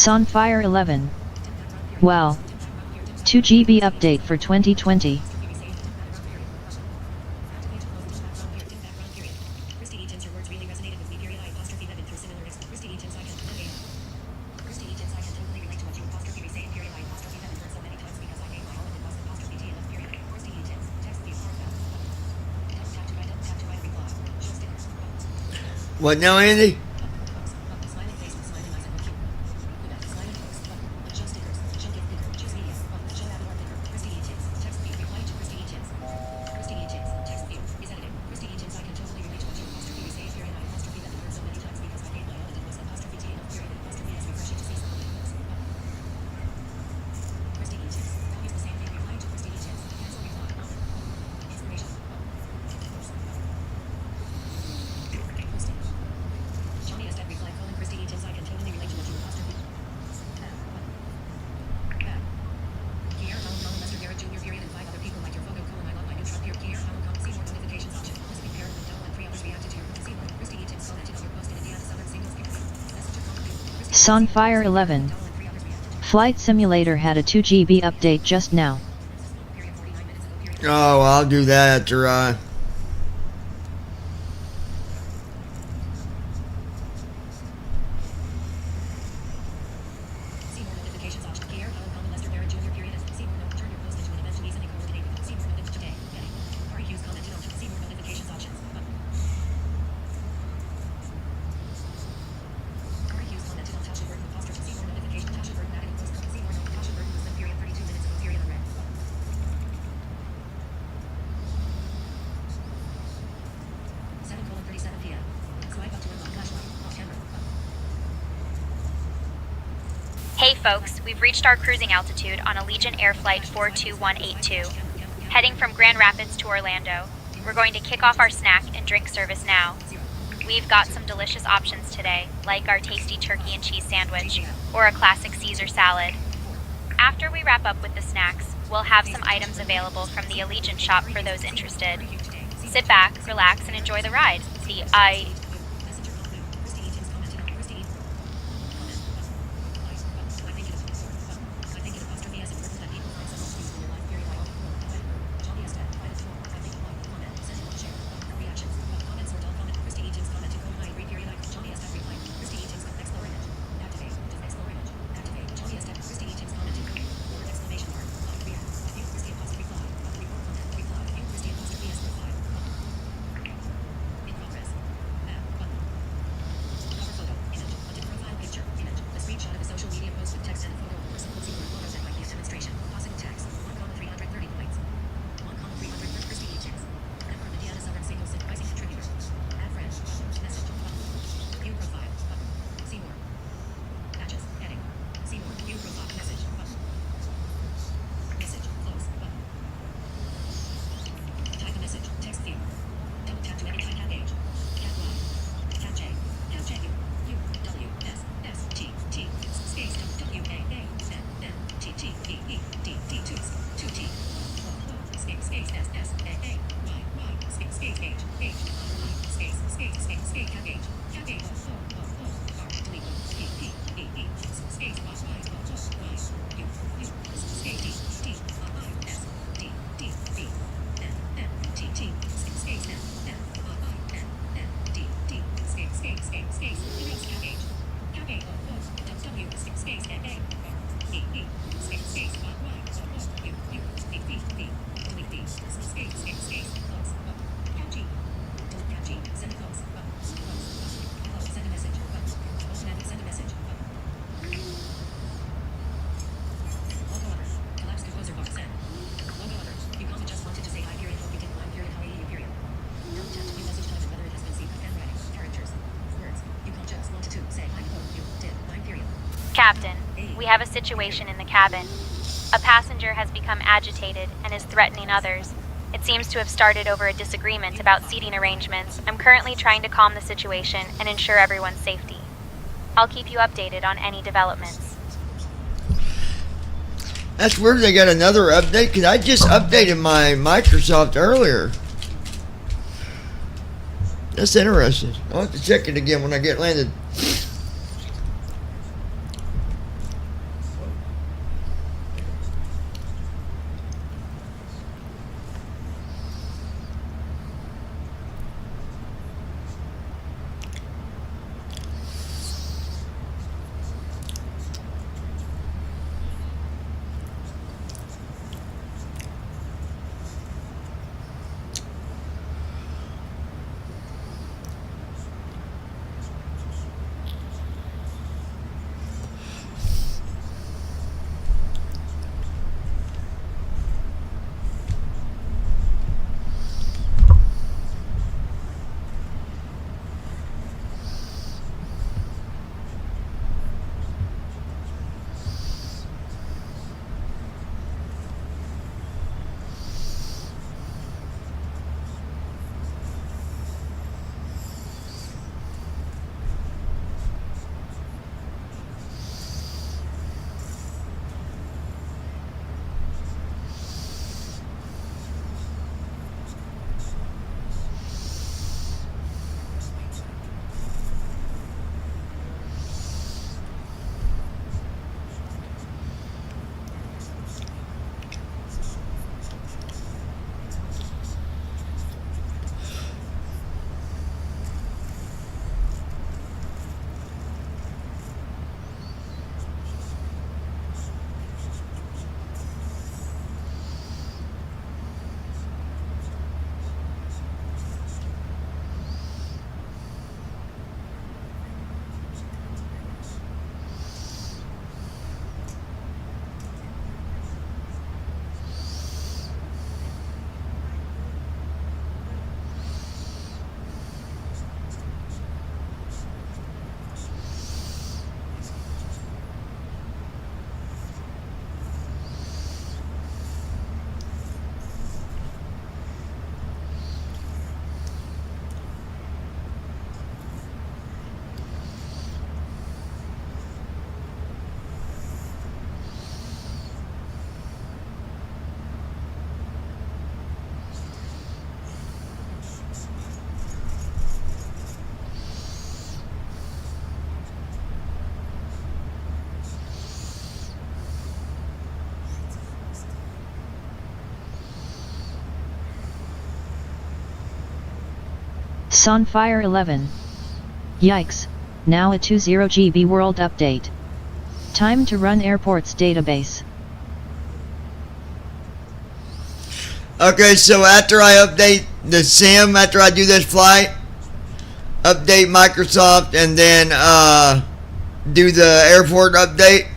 Sunfire 11. Wow. 2 GB update for 2020. What now, Andy? Sunfire 11. Flight Simulator had a 2 GB update just now. Oh, I'll do that after Hey folks, we've reached our cruising altitude on Allegiant Air Flight 42182, heading from Grand Rapids to Orlando. We're going to kick off our snack and drink service now. We've got some delicious options today, like our tasty turkey and cheese sandwich, or a classic Caesar salad. After we wrap up with the snacks, we'll have some items available from the Allegiant shop for those interested. Sit back, relax, and enjoy the ride. Captain, we have a situation in the cabin. A passenger has become agitated and is threatening others. It seems to have started over a disagreement about seating arrangements. I'm currently trying to calm the situation and ensure everyone's safety. I'll keep you updated on any developments. That's weird they got another update, because I just updated my Microsoft earlier. That's interesting. I'll have to check it again when I get landed. Sunfire 11. Yikes, now a 20 GB world update. Time to run airports database. Okay, so after I update the sim, after I do this flight, update Microsoft, and then do the airport update.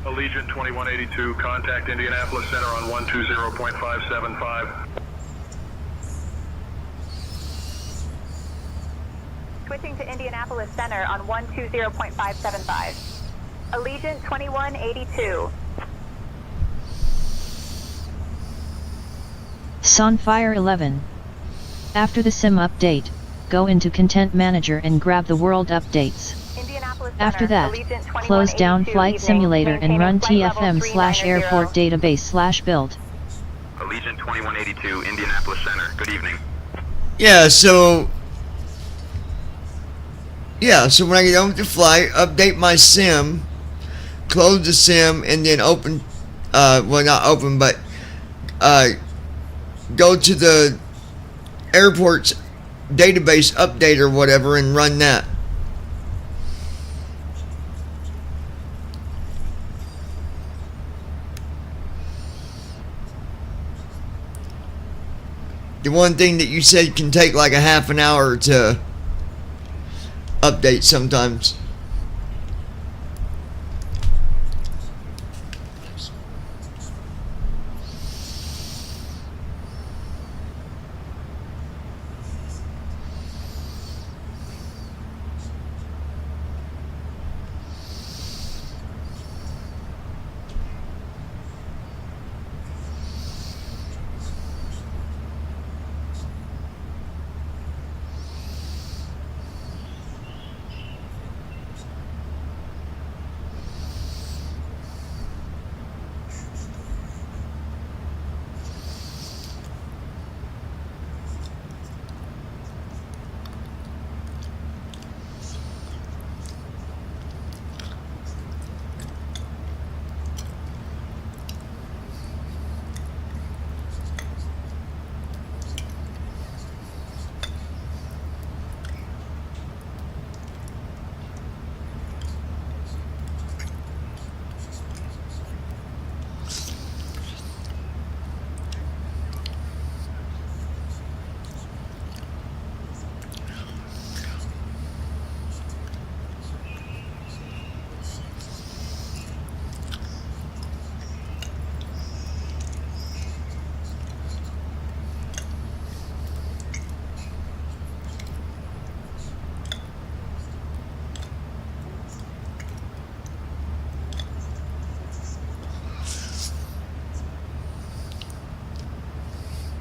Allegiant 2182, contact Indianapolis Center on 120.575. Switching to Indianapolis Center on 120.575. Allegiant 2182. Sunfire 11. After the sim update, go into Content Manager and grab the world updates. After that, close down Flight Simulator and run TFM/airport database/build. Allegiant 2182, Indianapolis Center. Good evening. Yeah, so when I get on with the flight, update my sim, close the sim, and then open, well, not open, but go to the airport's database update or whatever and run that. The one thing that you said can take like a half an hour to update sometimes.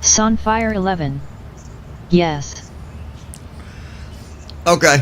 Sunfire 11. Yes. Okay.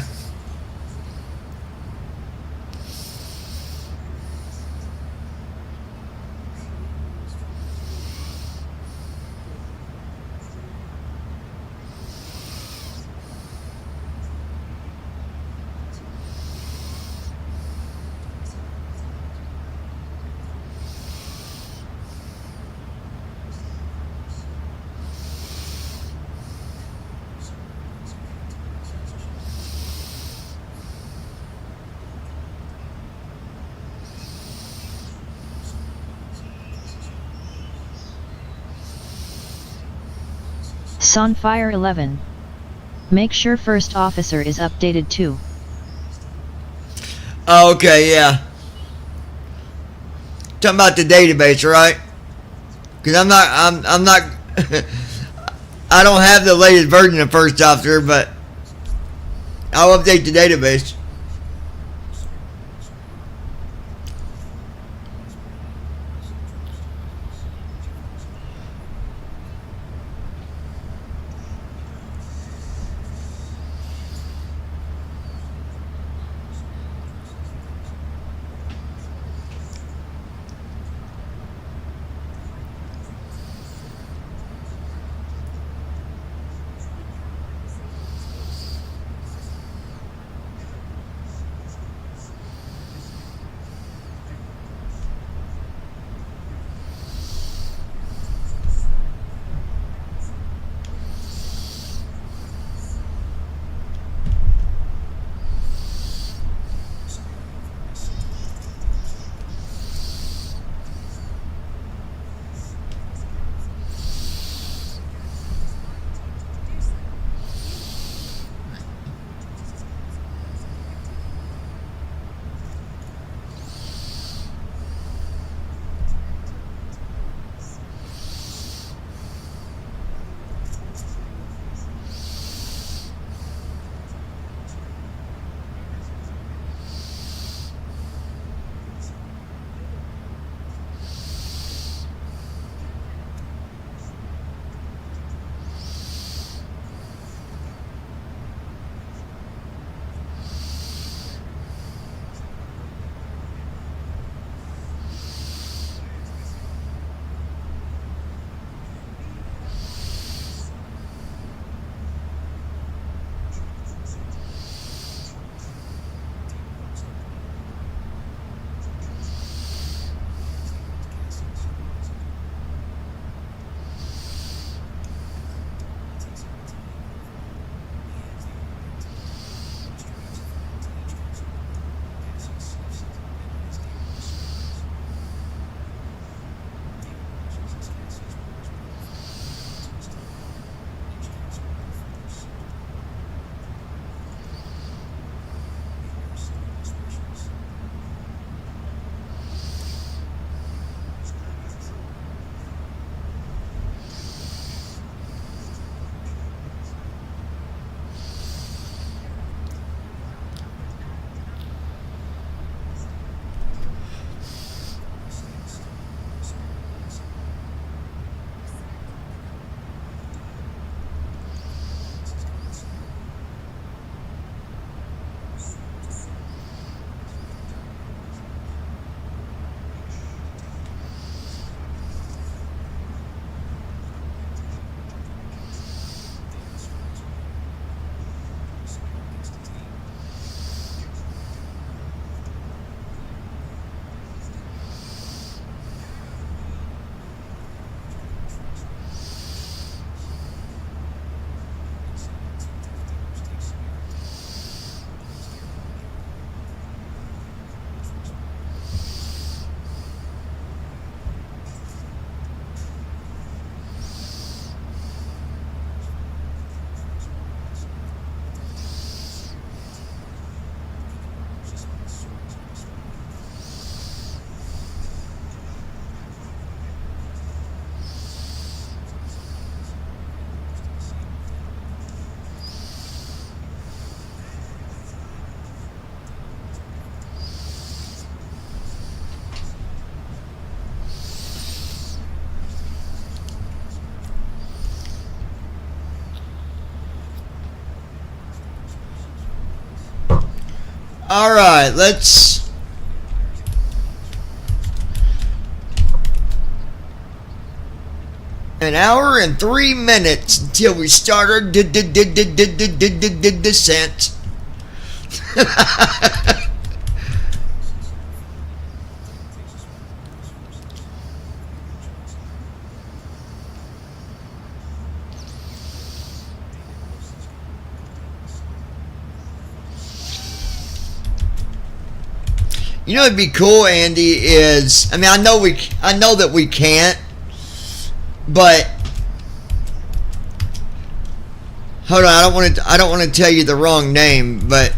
Sunfire 11. Make sure first officer is updated too. Oh, okay, yeah. Talking about the database, right? Because I'm not, I don't have the latest version of first officer, but I'll update the database. All right, let's. An hour and 3 minutes until we start our descent. You know, it'd be cool, Andy. Is I mean, I know that we can't, but hold on, I don't want to tell you the wrong name, but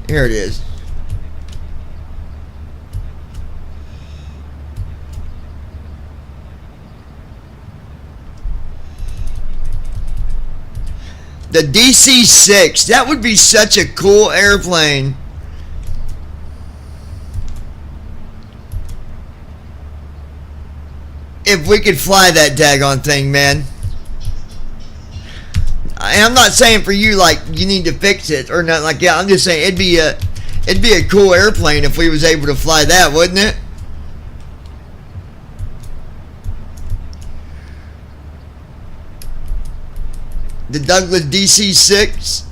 here it is. The DC-6, that would be such a cool airplane. If we could fly that daggone thing, man. I'm not saying for you like you need to fix it or nothing like that. I'm just saying it'd be a cool airplane if we was able to fly that, wouldn't it? The Douglas DC-6.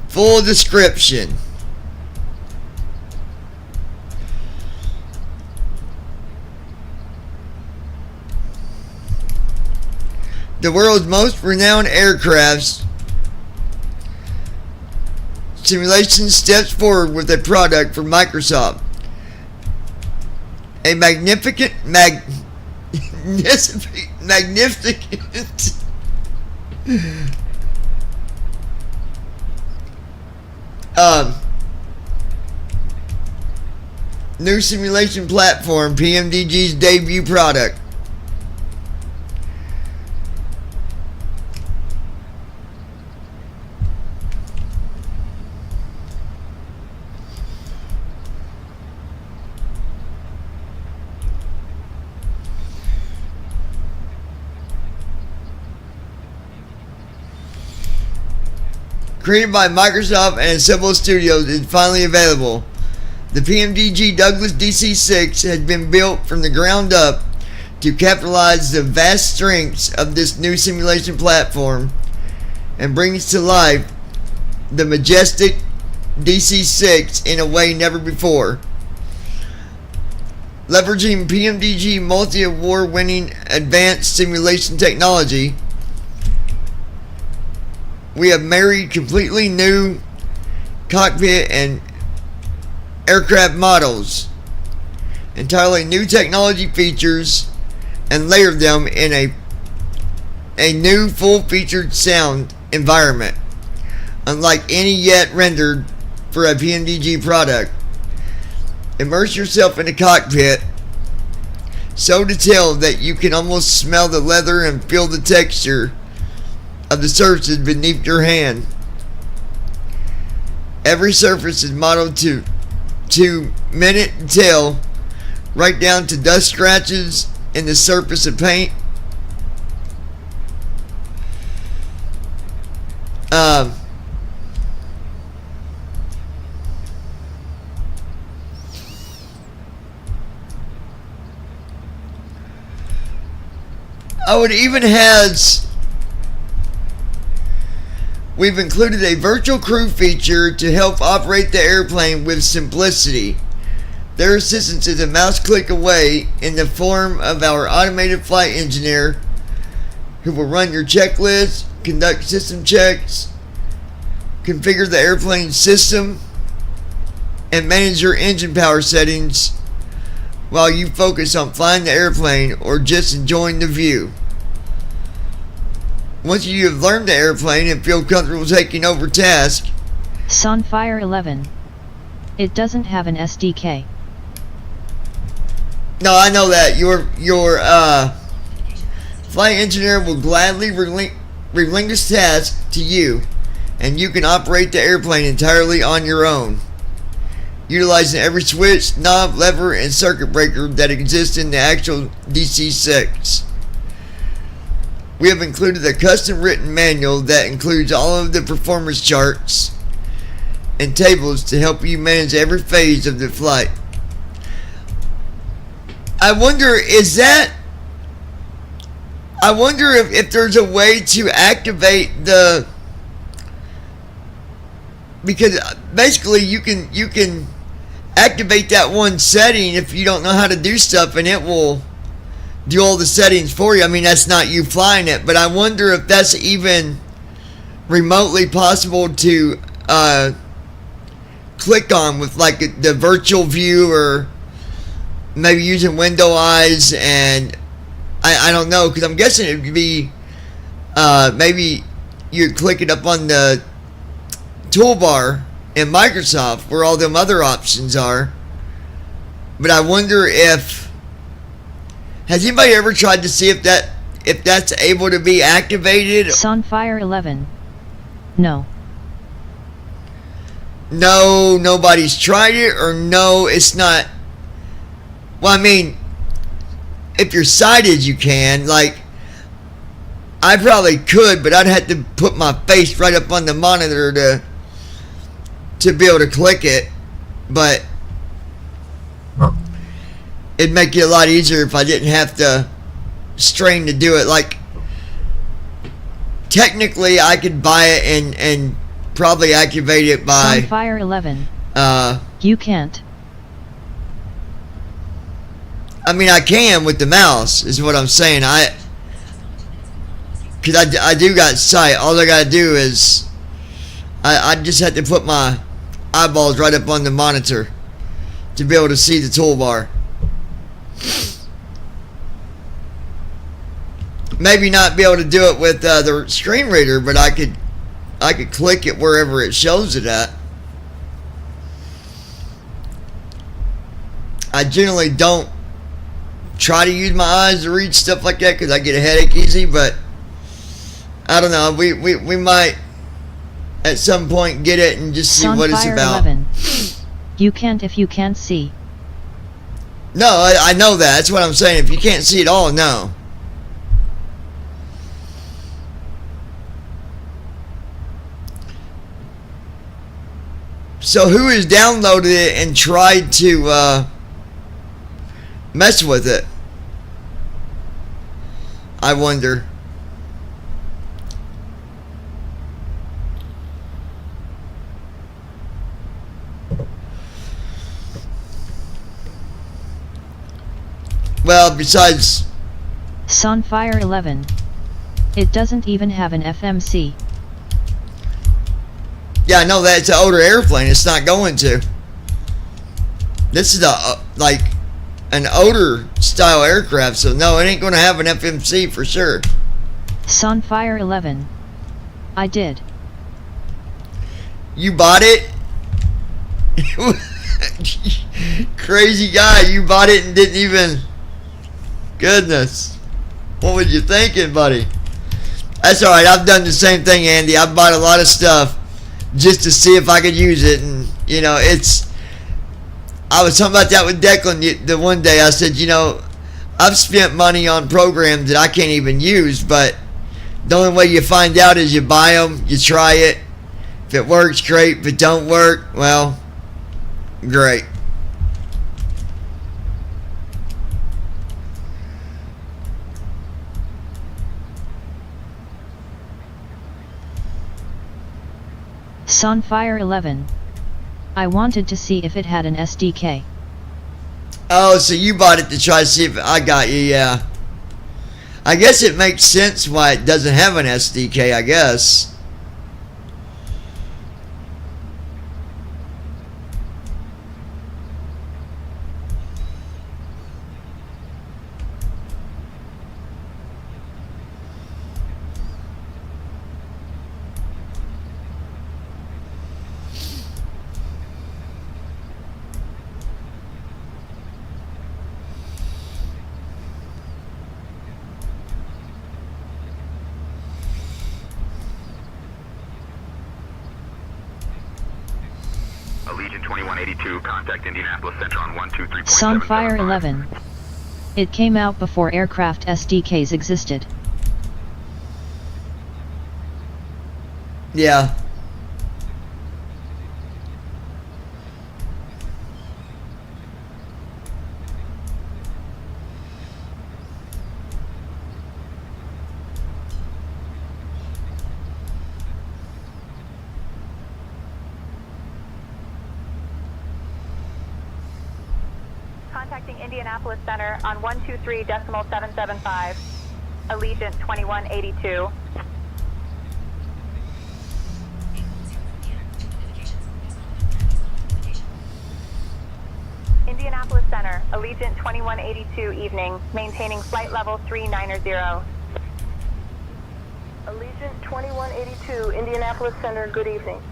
Full description. The world's most renowned aircrafts simulation steps forward with a product for Microsoft. A magnificent new simulation platform, PMDG's debut product. Created by Microsoft and Civil Studios, is finally available. The PMDG Douglas DC-6 has been built from the ground up to capitalize the vast strengths of this new simulation platform and brings to life the majestic DC-6 in a way never before. Leveraging PMDG multi-award winning advanced simulation technology, we have married completely new cockpit and aircraft models, entirely new technology features, and layered them in a new full-featured sound environment, unlike any yet rendered for a PMDG product. Immerse yourself in the cockpit, so detailed that you can almost smell the leather and feel the texture of the surfaces beneath your hand. Every surface is modeled to minute detail, right down to dust scratches in the surface of paint. Oh, it even has. We've included a virtual crew feature to help operate the airplane with simplicity. Their assistance is a mouse click away in the form of our automated flight engineer, who will run your checklist, conduct system checks, configure the airplane system, and manage your engine power settings while you focus on flying the airplane or just enjoying the view. Once you have learned the airplane and feel comfortable taking over tasks. Sunfire 11. It doesn't have an SDK. No, I know that. Your flight engineer will gladly relinquish tasks to you, and you can operate the airplane entirely on your own, utilizing every switch, knob, lever, and circuit breaker that exists in the actual DC-6. We have included a custom written manual that includes all of the performance charts and tables to help you manage every phase of the flight. I wonder, is that... I wonder if there's a way to activate the, because basically you can activate that one setting if you don't know how to do stuff, and it will do all the settings for you. I mean, that's not you flying it, but I wonder if that's even remotely possible to click on with like the virtual view, or maybe using window eyes. And I don't know, because I'm guessing it would be maybe you click it up on the toolbar in Microsoft where all them other options are. But I wonder if, has anybody ever tried to see if that's able to be activated? Sunfire 11. No. No, nobody's tried it, or no, it's not. Well, I mean, if you're sighted, you can. Like, I probably could, but I'd have to put my face right up on the monitor to be able to click it. But it'd make it a lot easier if I didn't have to strain to do it. Like, technically, I could buy it and probably activate it by Sunfire 11. You can't. I mean, I can with the mouse, is what I'm saying. Because I do got sight. All I gotta do is I just have to put my eyeballs right up on the monitor to be able to see the toolbar. Maybe not be able to do it with the screen reader, but I could click it wherever it shows it at. I generally don't try to use my eyes to read stuff like that because I get a headache easy, but I don't know. We might at some point get it and just see what it's about. 11. You can't if you can't see. No, I know that. That's what I'm saying. If you can't see it all, no. So who has downloaded it and tried to mess with it? I wonder. Well, besides Sunfire 11. It doesn't even have an FMC. Yeah, I know that. It's an older airplane. It's not going to. This is like an older style aircraft, so no, it ain't going to have an FMC for sure. Sunfire 11. I did. You bought it? Crazy guy. You bought it and didn't even... Goodness. What was you thinking, buddy? That's alright. I've done the same thing, Andy. I've bought a lot of stuff just to see if I could use it, and you know, I was talking about that with Declan the one day. I said, you know, I've spent money on programs that I can't even use, but the only way you find out is you buy them, you try it. If it works, great. If it don't work, well, great. Sunfire 11. I wanted to see if it had an SDK. Oh, so you bought it to try to see if... I got you, yeah. I guess it makes sense why it doesn't have an SDK, I guess. Allegiant 2182, contact Indianapolis Center on 123.7. Sunfire 11. It came out before aircraft SDKs existed. Yeah. Contacting Indianapolis Center on 123.775. Allegiant 2182. Indianapolis Center, Allegiant 2182 evening, maintaining flight level 390. Allegiant 2182, Indianapolis Center, good evening.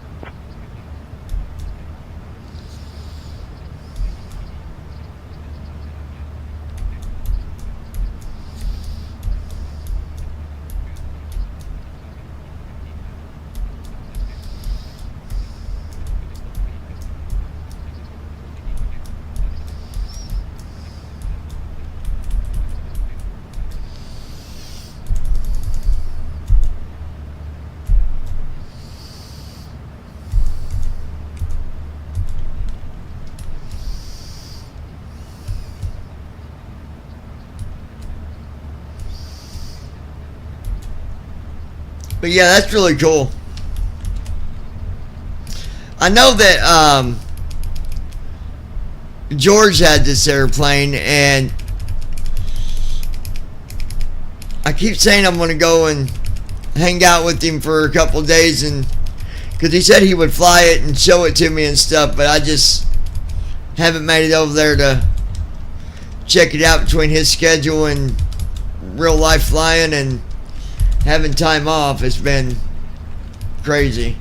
But yeah, that's really cool. I know that George had this airplane, and I keep saying I'm going to go and hang out with him for a couple days, and because he said he would fly it and show it to me and stuff, but I just haven't made it over there to check it out between his schedule and real life flying and having time off. It's been crazy.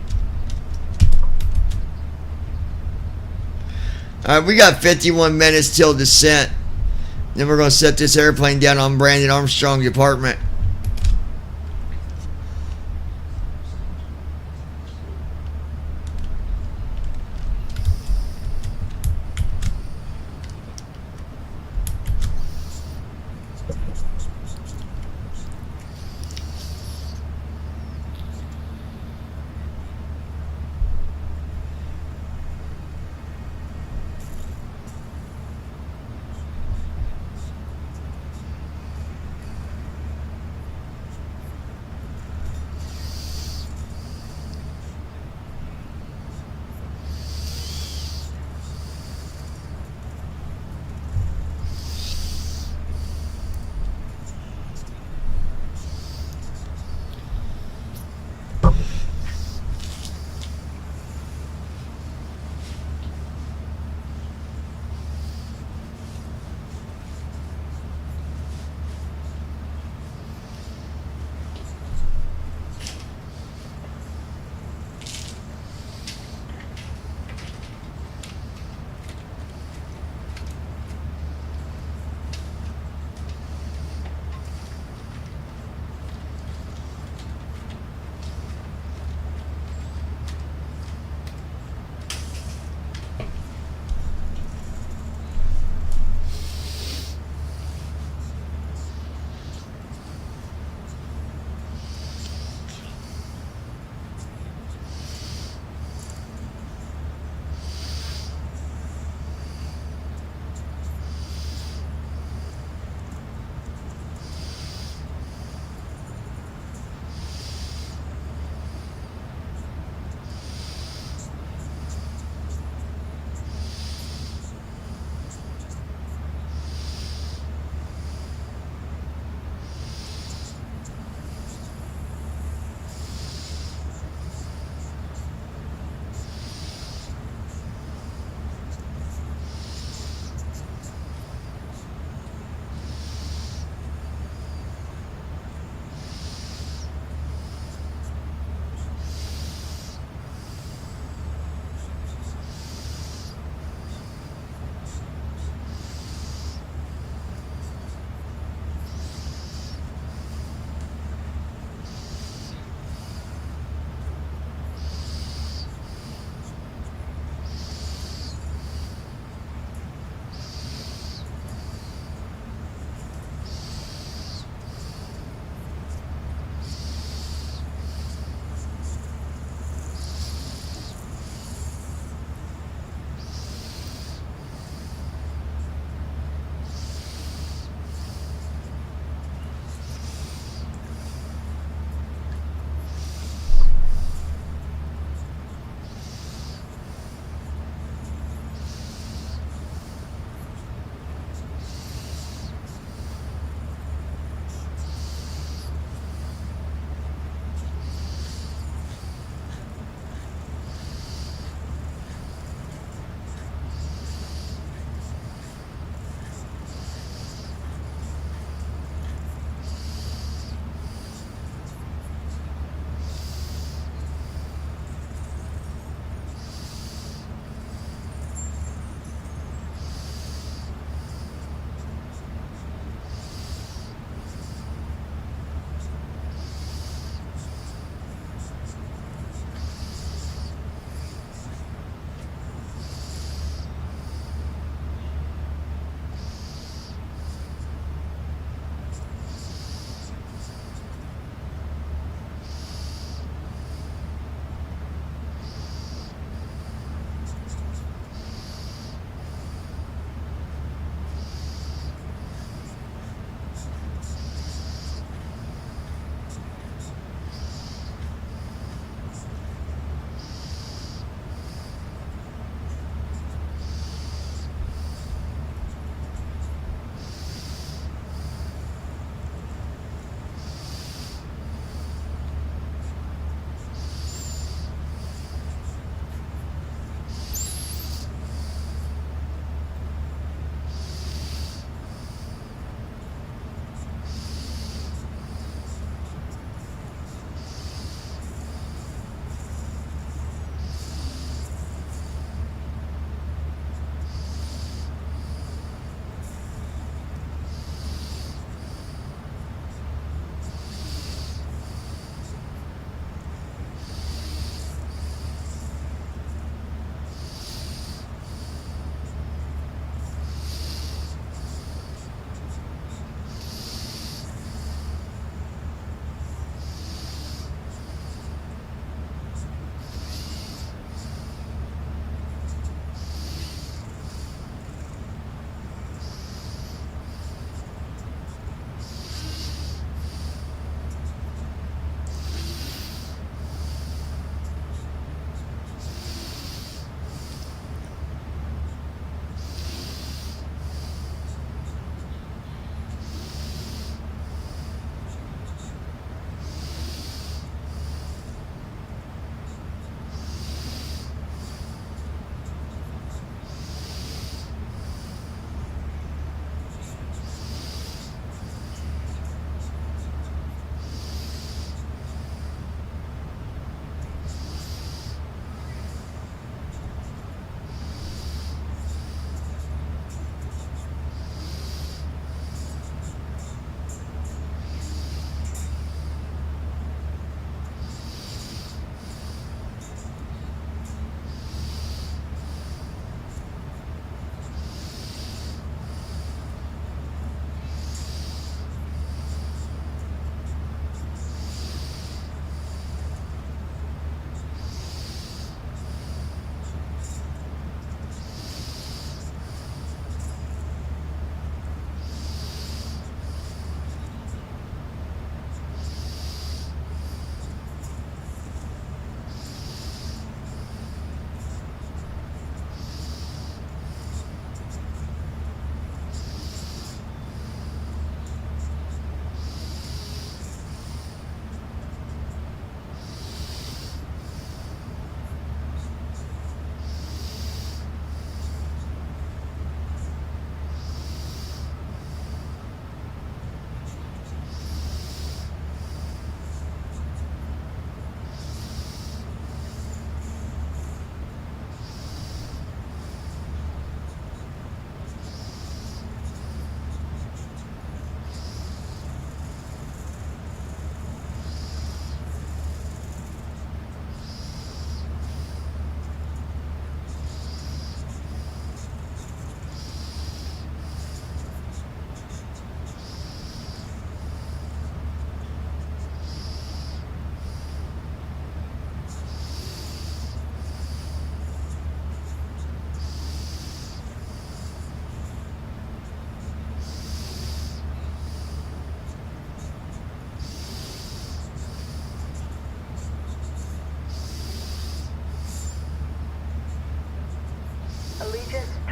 Alright, we got 51 minutes till descent. Then we're going to set this airplane down on Brandon Armstrong's apartment.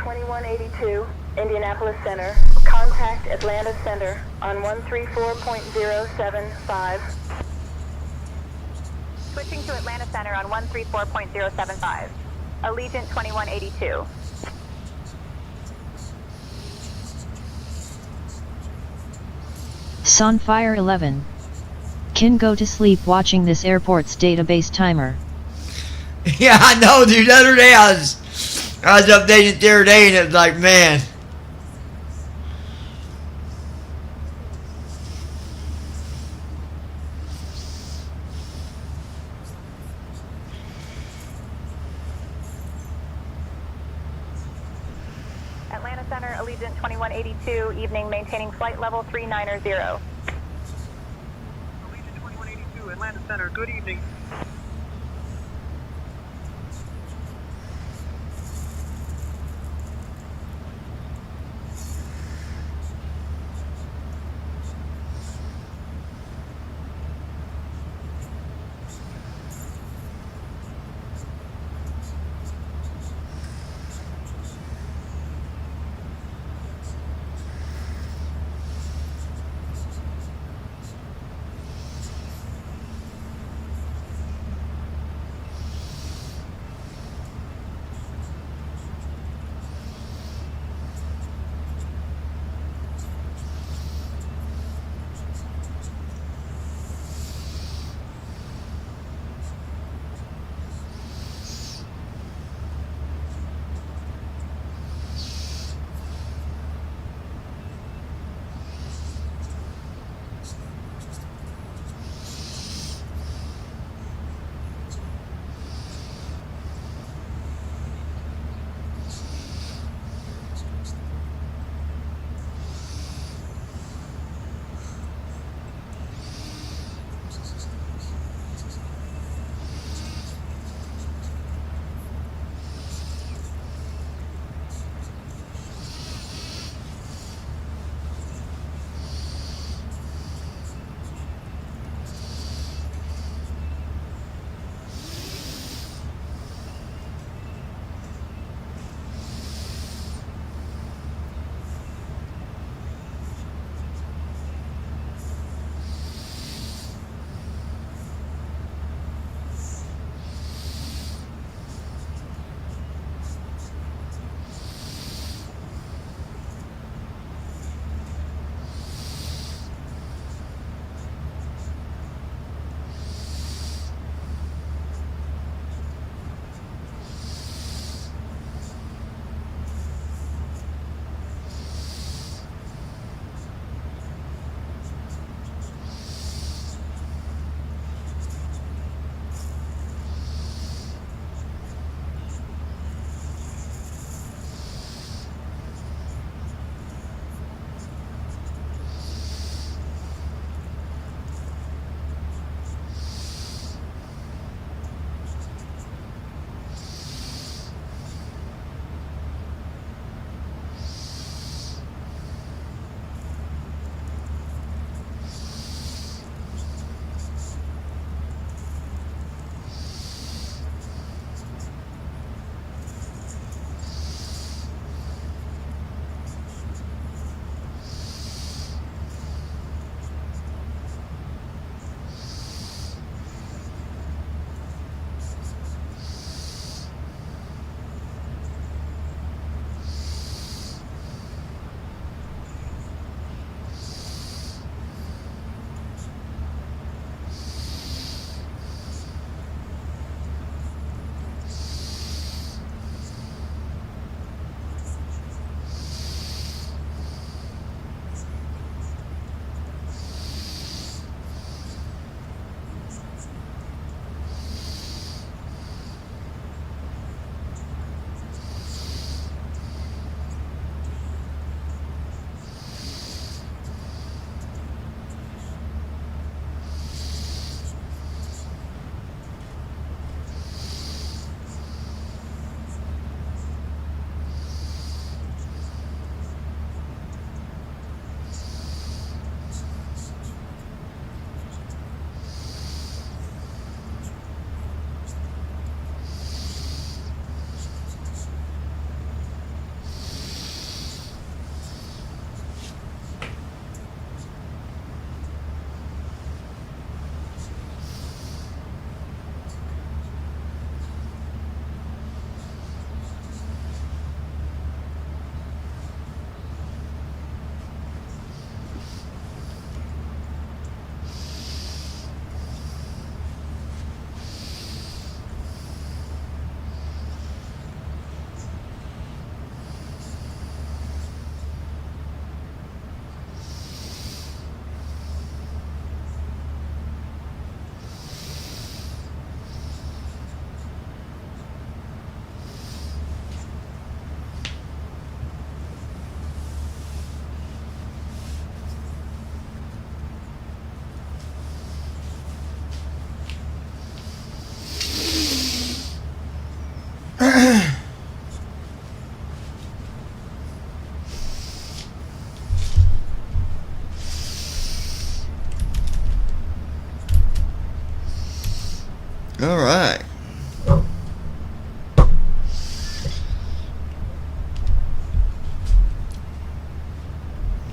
2182, Indianapolis Center. Contact Atlanta Center on 134.075. Switching to Atlanta Center on 134.075. Allegiant 2182. Sunfire 11. Can go to sleep watching this airport's database timer. Yeah, I know, dude. The other day I was updating it the other day and it was like, man. Atlanta Center, Allegiant 2182, evening, maintaining flight level 390. Allegiant 2182, Atlanta Center, good evening.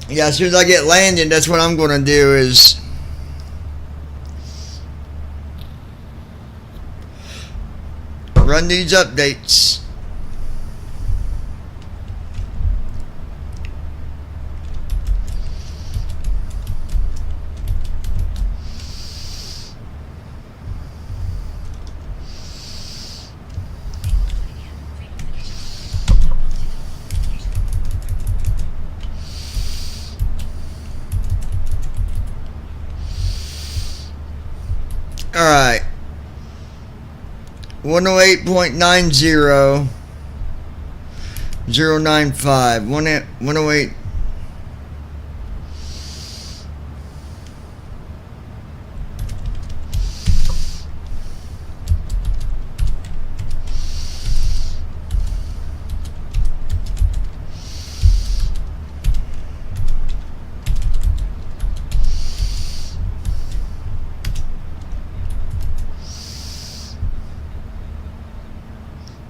Yeah, as soon as I get landed, that's what I'm going to do is run these updates. Alright. 108.90 095 108.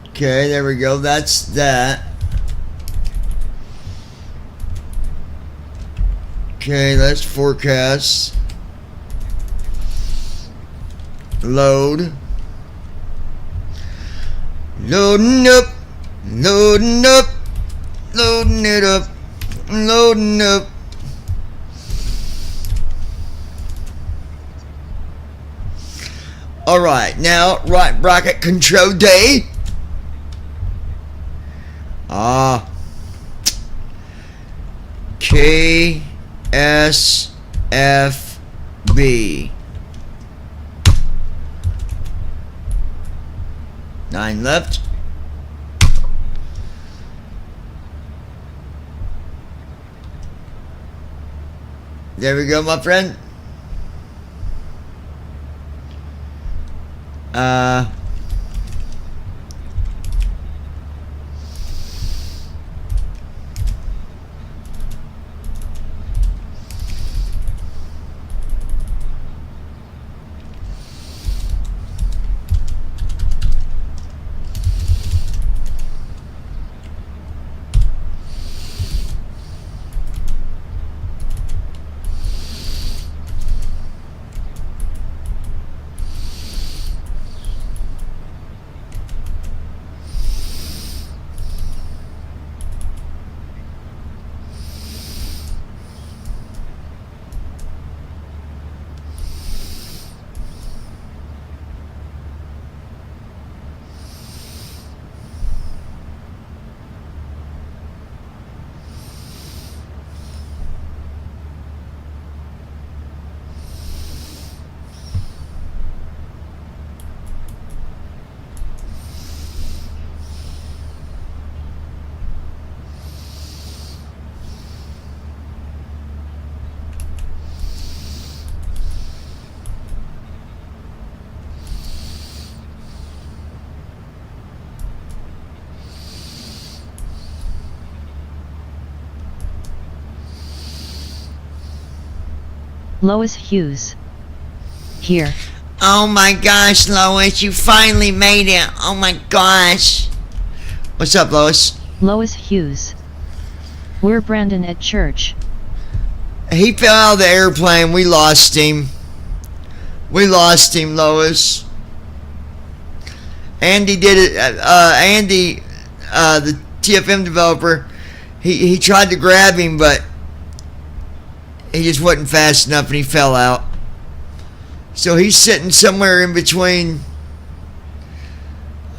Okay, there we go. That's that. Okay, let's forecast. Load. Loading up. Loading up. Loading it up. Loading up. Alright, now right bracket control day. KSFB 9 left. There we go, my friend. Lois Hughes. Here. Oh my gosh, Lois, you finally made it. Oh my gosh. What's up, Lois? Lois Hughes. We're Brandon at church. He fell out of the airplane. We lost him. We lost him, Lois. Andy did it. Andy, the TFM developer, he tried to grab him, but he just wasn't fast enough and he fell out. So he's sitting somewhere in between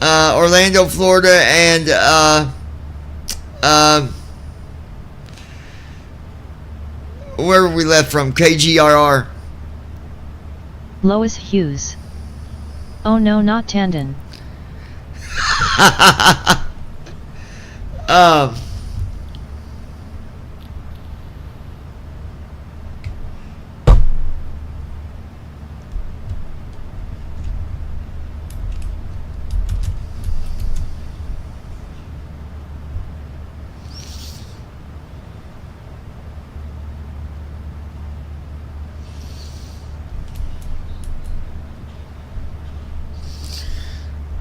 Orlando, Florida and where we left from, KGRR. Lois Hughes. Oh no, not Tandon.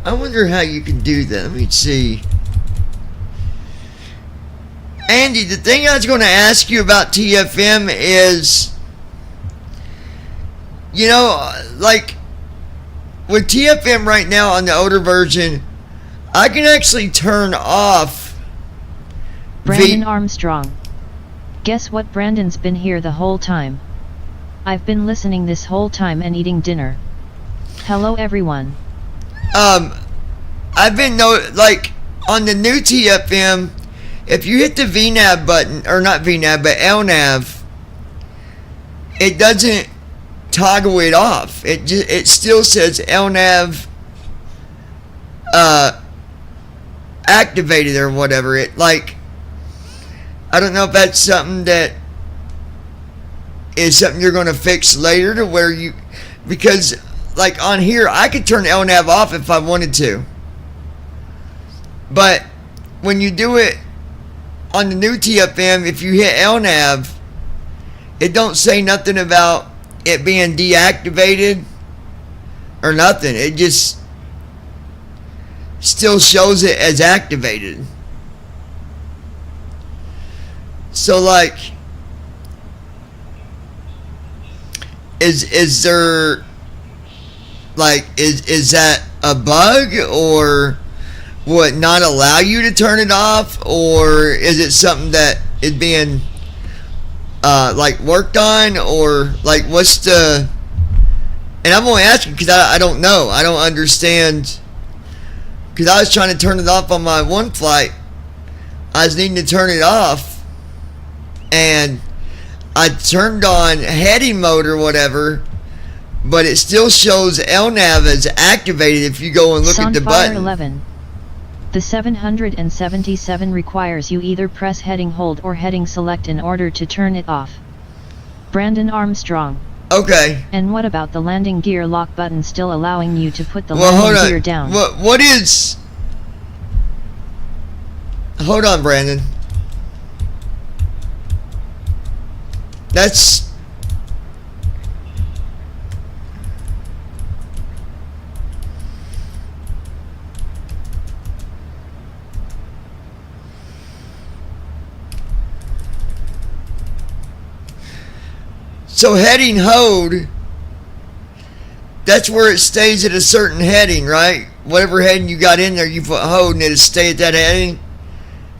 I wonder how you can do that. Let me see. Andy, the thing I was going to ask you about TFM is, you know, like with TFM right now on the older version, I can actually turn off Brandon Armstrong. Guess what? Brandon's been here the whole time. I've been listening this whole time and eating dinner. Hello everyone. I've been like on the new TFM, if you hit the VNAV button, or not VNAV, but LNAV, it doesn't toggle it off. It still says LNAV activated or whatever. It like, I don't know if that's something that is something you're going to fix later to where you, because like on here I could turn LNAV off if I wanted to, but when you do it on the new TFM, if you hit LNAV, it don't say nothing about it being deactivated or nothing. It just still shows it as activated. So like, is there like, is that a bug, or will it not allow you to turn it off, or is it something that is being like worked on, or like what's the, and I'm only asking because I don't know, I don't understand, because I was trying to turn it off on my one flight. I was needing to turn it off, and I turned on heading mode or whatever, but it still shows LNAV as activated if you go and look at the button. 11. The 777 requires you either press heading hold or heading select in order to turn it off. Brandon Armstrong. Okay. And what about the landing gear lock button still allowing you to put the landing gear down? What is... Hold on, Brandon. That's... So heading hold, that's where it stays at a certain heading, right? Whatever heading you got in there, you put hold and it'll stay at that heading.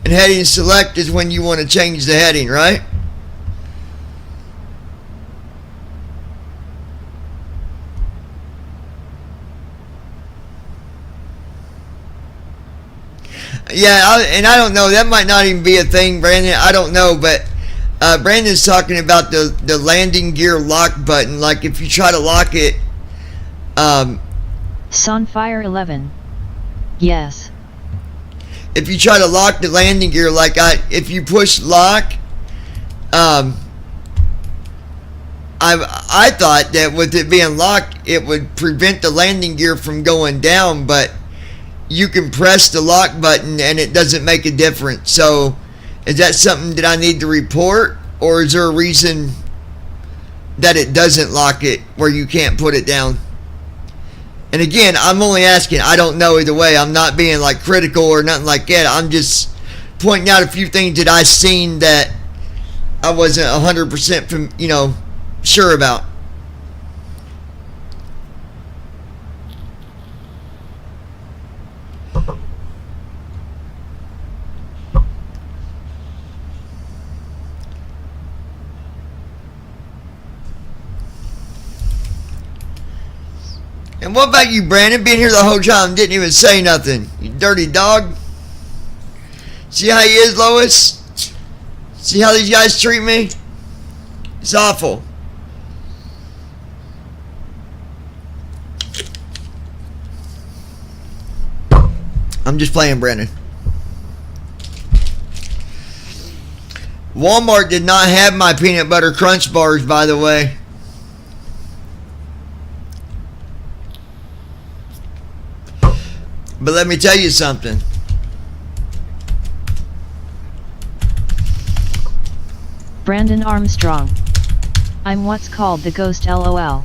And heading select is when you want to change the heading, right? Yeah, and I don't know, that might not even be a thing, Brandon. I don't know, but Brandon's talking about the landing gear lock button. Like if you try to lock it, Sunfire 11. Yes. If you try to lock the landing gear, like if you push lock, I thought that with it being locked, it would prevent the landing gear from going down, but you can press the lock button and it doesn't make a difference. So is that something that I need to report, or is there a reason that it doesn't lock it where you can't put it down? And again, I'm only asking. I don't know either way. I'm not being like critical or nothing like that. I'm just pointing out a few things that I seen that I wasn't 100% sure about. And what about you, Brandon? Being here the whole time, didn't even say nothing. You dirty dog. See how he is, Lois? See how these guys treat me? It's awful. I'm just playing, Brandon. Walmart did not have my peanut butter crunch bars, by the way. But let me tell you something. Brandon Armstrong. I'm what's called the ghost, LOL.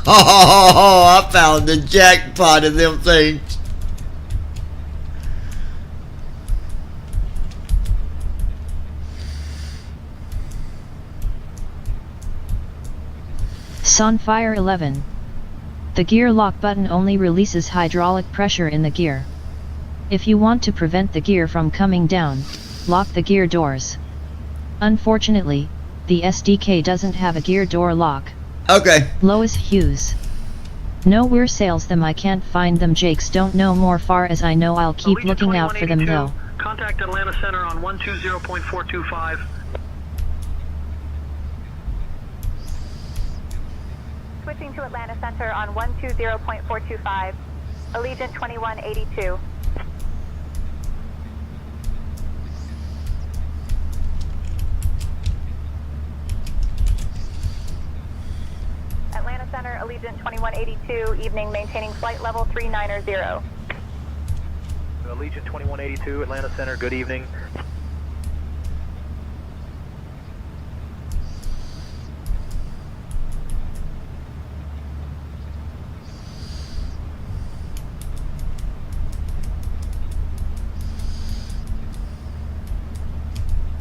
Oh, I found the jackpot of them things. Sunfire 11. The gear lock button only releases hydraulic pressure in the gear. If you want to prevent the gear from coming down, lock the gear doors. Unfortunately, the SDK doesn't have a gear door lock. Okay. Lois Hughes. Nowhere sales them, I can't find them. Jakes don't know more far as I know. I'll keep looking out for them though. Contact Atlanta Center on 120.425. Switching to Atlanta Center on 120.425. Allegiant 2182. Atlanta Center, Allegiant 2182, evening, maintaining flight level 390. Allegiant 2182, Atlanta Center, good evening.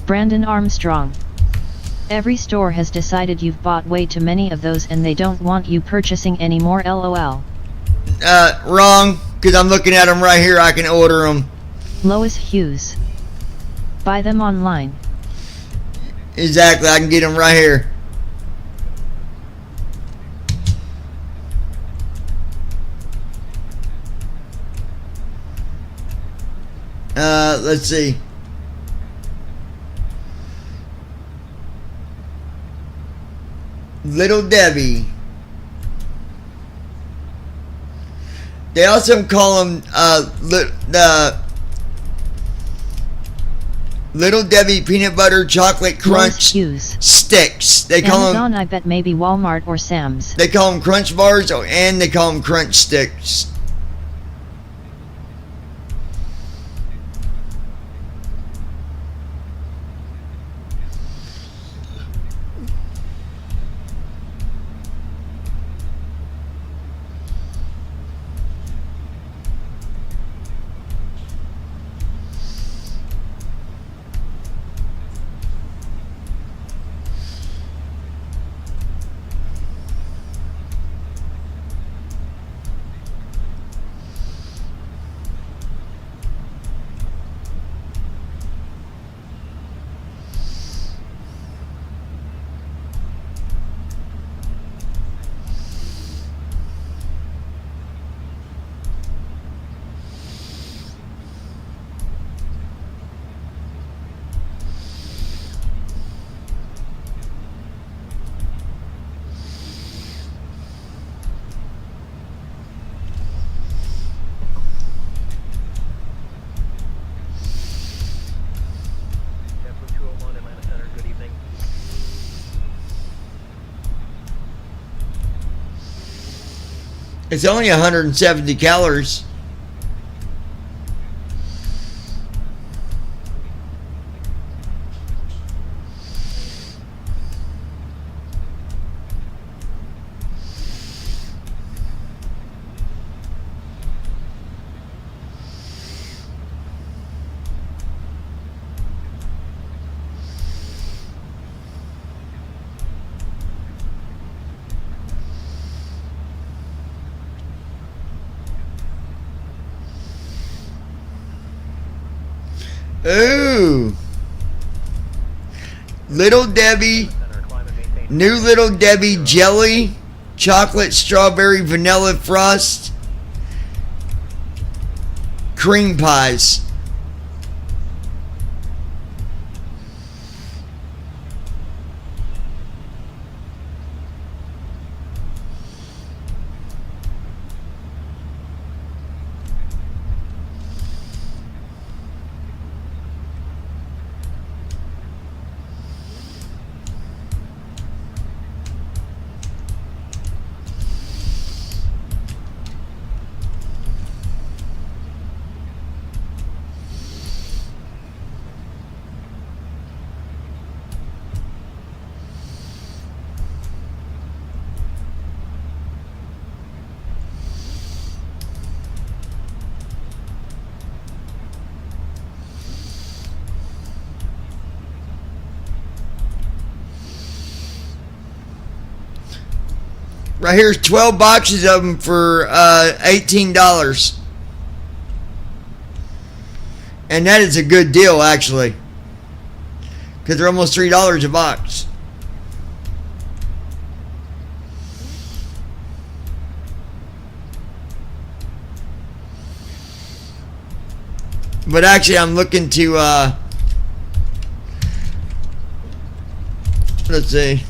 Brandon Armstrong. Every store has decided you've bought way too many of those and they don't want you purchasing any more, LOL. Wrong, because I'm looking at them right here. I can order them. Lois Hughes. Buy them online. Exactly, I can get them right here. Let's see. Little Debbie. They also call them Little Debbie peanut butter chocolate crunch sticks. They call Amazon, them. I bet maybe Walmart or Sam's. They call them crunch bars, and they call them crunch sticks. It's only 170 calories. Ooh. Little Debbie, new Little Debbie jelly, chocolate, strawberry, vanilla frost, cream pies. Right here's 12 boxes of them for $18. And that is a good deal, actually. Because they're almost $3 a box. But actually, I'm looking to, let's see.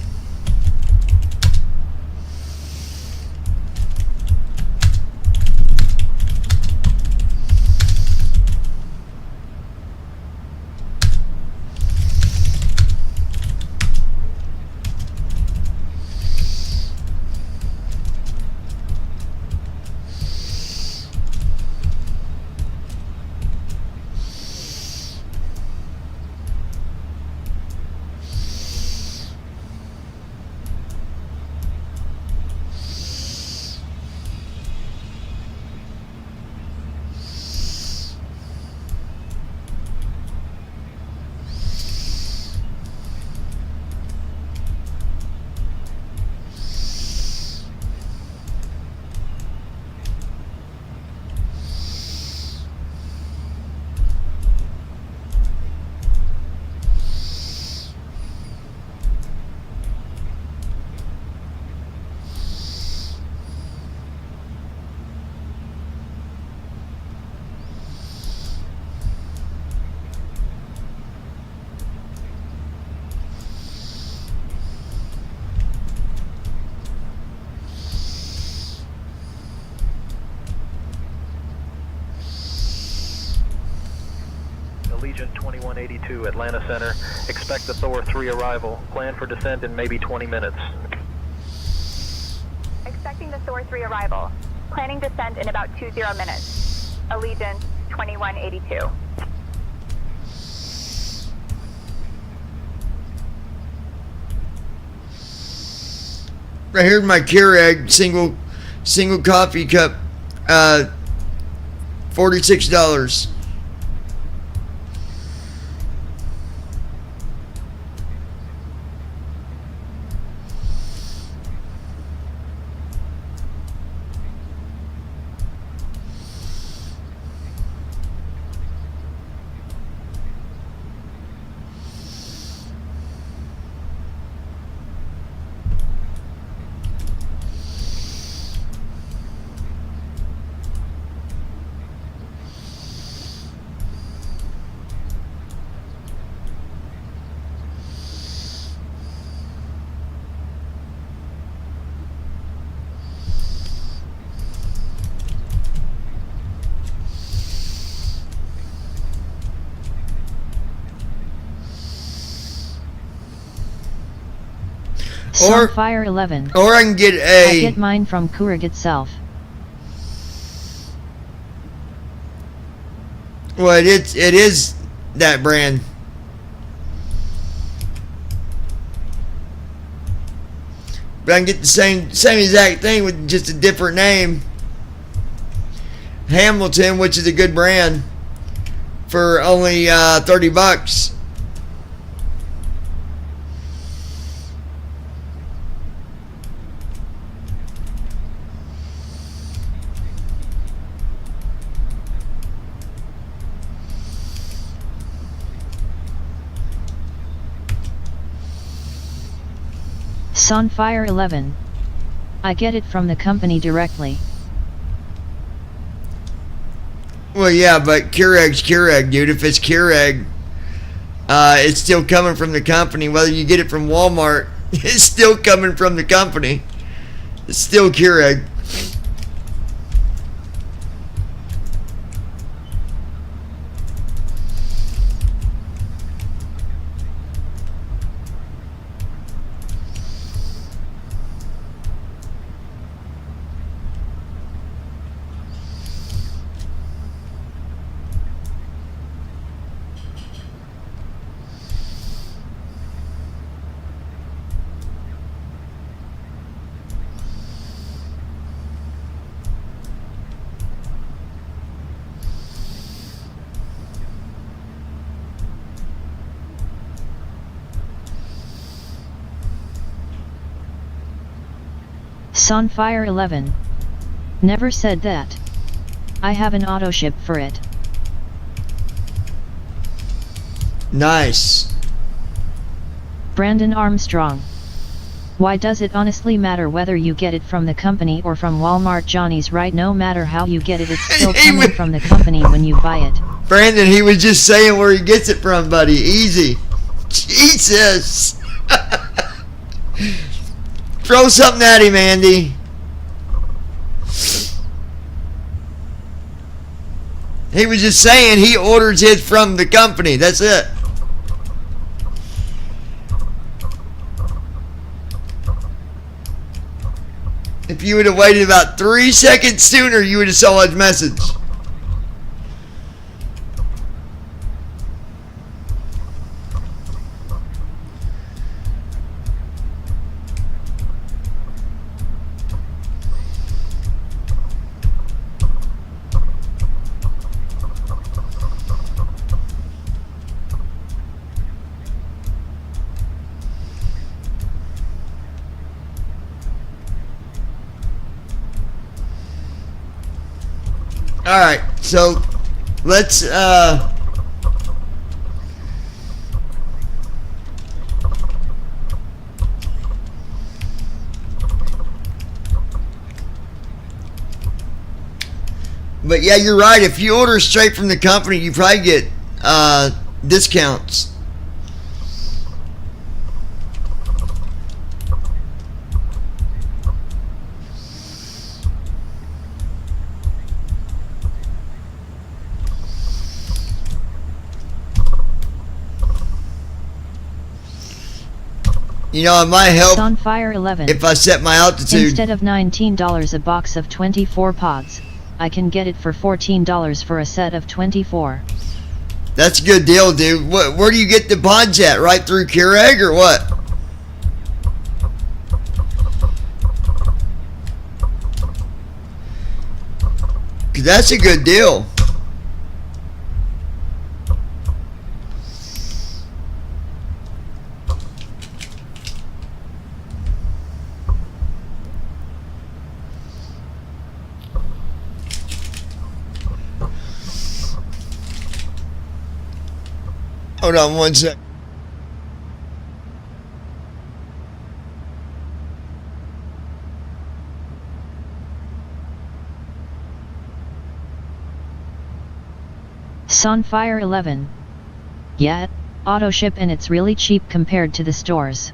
Allegiant 2182, Atlanta Center. Expect the Thor 3 arrival. Plan for descent in maybe 20 minutes. Expecting the Thor 3 arrival. Planning descent in about 20 minutes. Allegiant 2182. Right here's my Keurig single coffee cup, $46. Sunfire 11. Or I can get I get mine from Keurig itself. Well, it is that brand. But I can get the same exact thing with just a different name. Hamilton, which is a good brand, for only $30. Sunfire 11. I get it from the company directly. Well, yeah, but Keurig's Keurig, dude. If it's Keurig, it's still coming from the company. Whether you get it from Walmart, it's still coming from the company. It's still Keurig. Sunfire 11. Never said that. I have an auto ship for it. Nice. Brandon Armstrong. Why does it honestly matter whether you get it from the company or from Walmart? Johnny's right, no matter how you get it, it's still coming from the company when you buy it. Brandon, he was just saying where he gets it from, buddy. Easy. Jesus. Throw something at him, Andy. He was just saying he orders his from the company. That's it. If you would have waited about 3 seconds sooner, you would have saw his message. Alright, so let's but yeah, you're right. If you order straight from the company, you probably get discounts. You know, it might help Sunfire 11. if I set my altitude. Instead of $19 a box of 24 pods, I can get it for $14 for a set of 24. That's a good deal, dude. Where do you get the pods at? Right through Keurig or what? Cause that's a good deal. Hold on one sec. Sunfire 11. Yeah, auto ship and it's really cheap compared to the stores.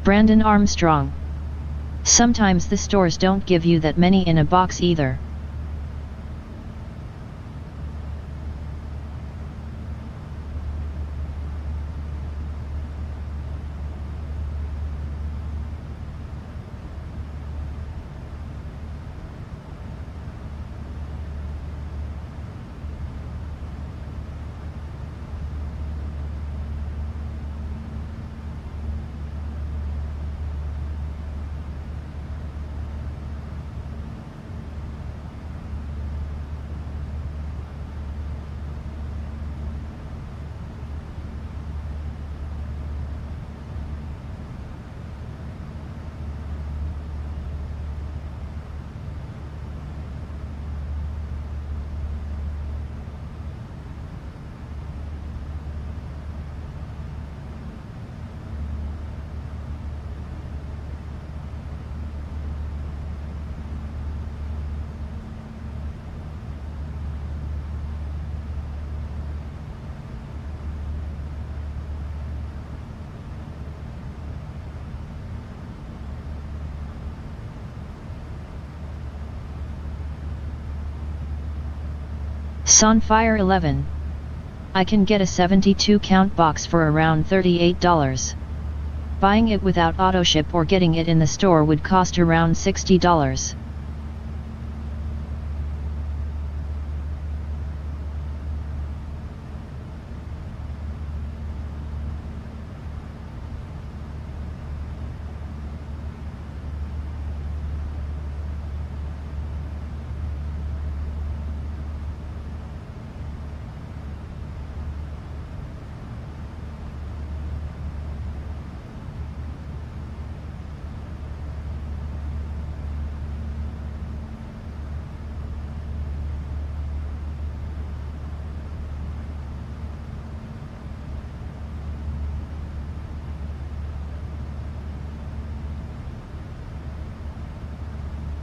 Brandon Armstrong. Sometimes the stores don't give you that many in a box either. Sunfire 11. I can get a 72 count box for around $38. Buying it without autoship or getting it in the store would cost around $60.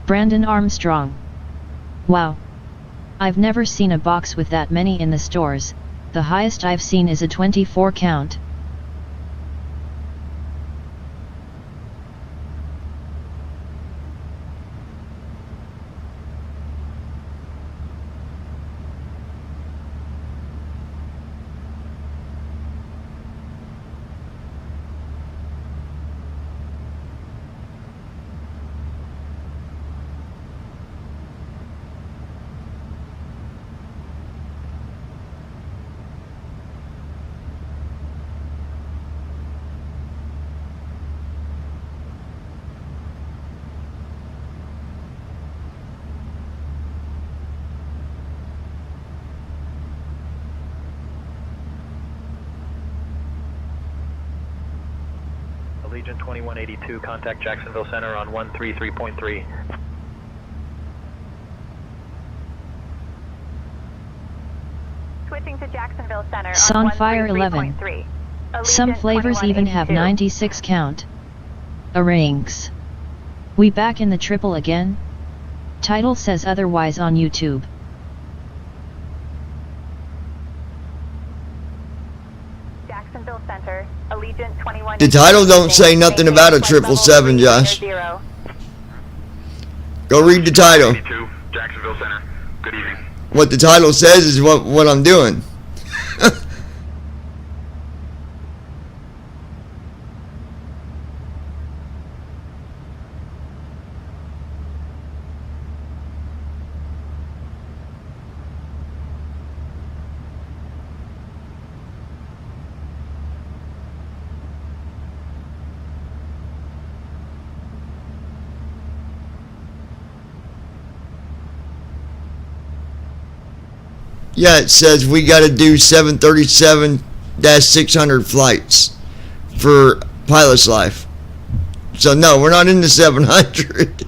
Brandon Armstrong. Wow. I've never seen a box with that many in the stores. The highest I've seen is a 24 count. Allegiant 2182, contact Jacksonville Center on 133.3. Switching to Jacksonville Center on Sunfire 11. 133.3. Some flavors even have 96 count. Rings. We back in the triple again? Title says otherwise on YouTube. Jacksonville Center, Allegiant 21. The title don't say nothing about a 777, Josh. Go read the title. 82, Jacksonville Center. Good evening. What the title says is what I'm doing. Yeah, it says we got to do 737-600 flights for pilot's life. So no, we're not in the 700.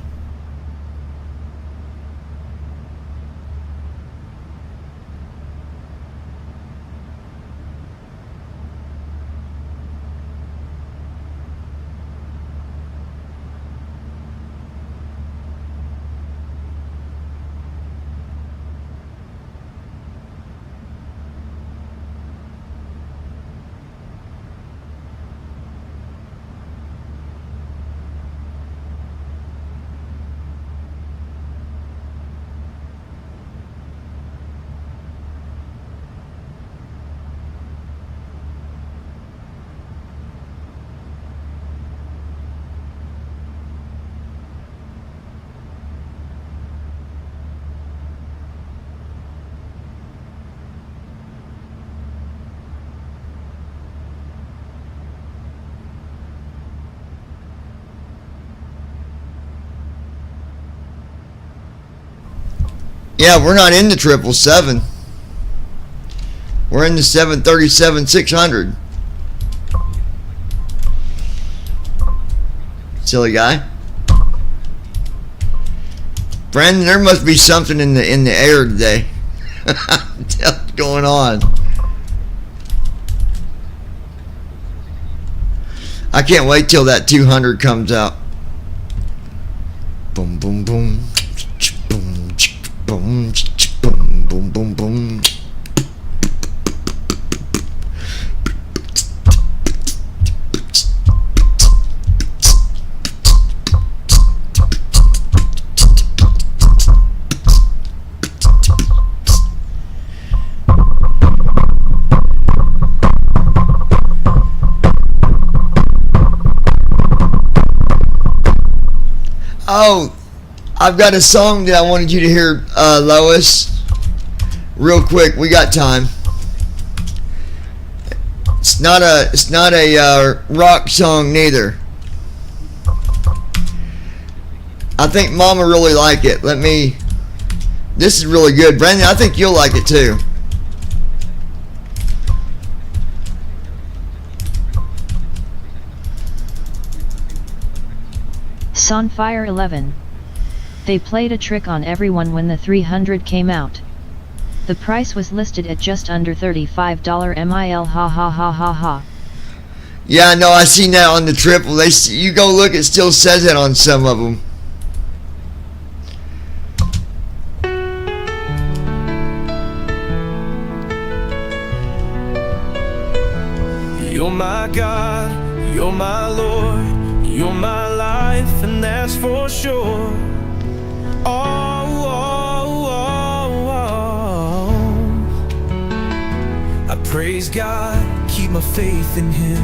Yeah, we're not in the 777. We're in the 737-600. Silly guy. Brandon, there must be something in the air today. What's going on? I can't wait till that 200 comes out. Boom, boom, boom. Boom, boom, boom, boom, boom, boom. Oh, I've got a song that I wanted you to hear, Lois. Real quick, we got time. It's not a rock song neither. I think Mama really like it. This is really good. Brandon, I think you'll like it too. Sonfire 11. They played a trick on everyone when the 300 came out. The price was listed at just under $35 mil. Ha ha ha ha ha. Yeah, I know. I seen that on the triple. You go look. It still says it on some of them. You're my God, you're my Lord, you're my life, and that's for sure. I praise God, keep my faith in Him,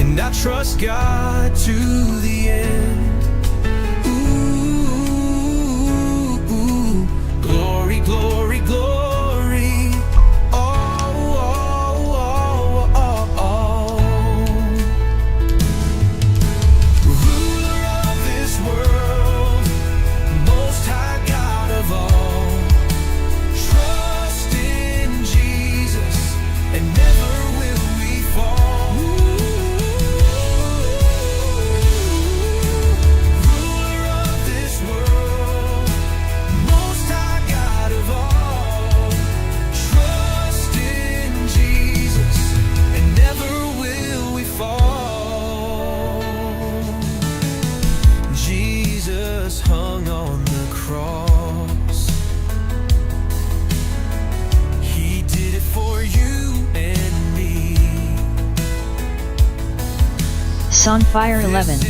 and I trust God to the end. Ooh, glory, glory, glory. Sonfire 11.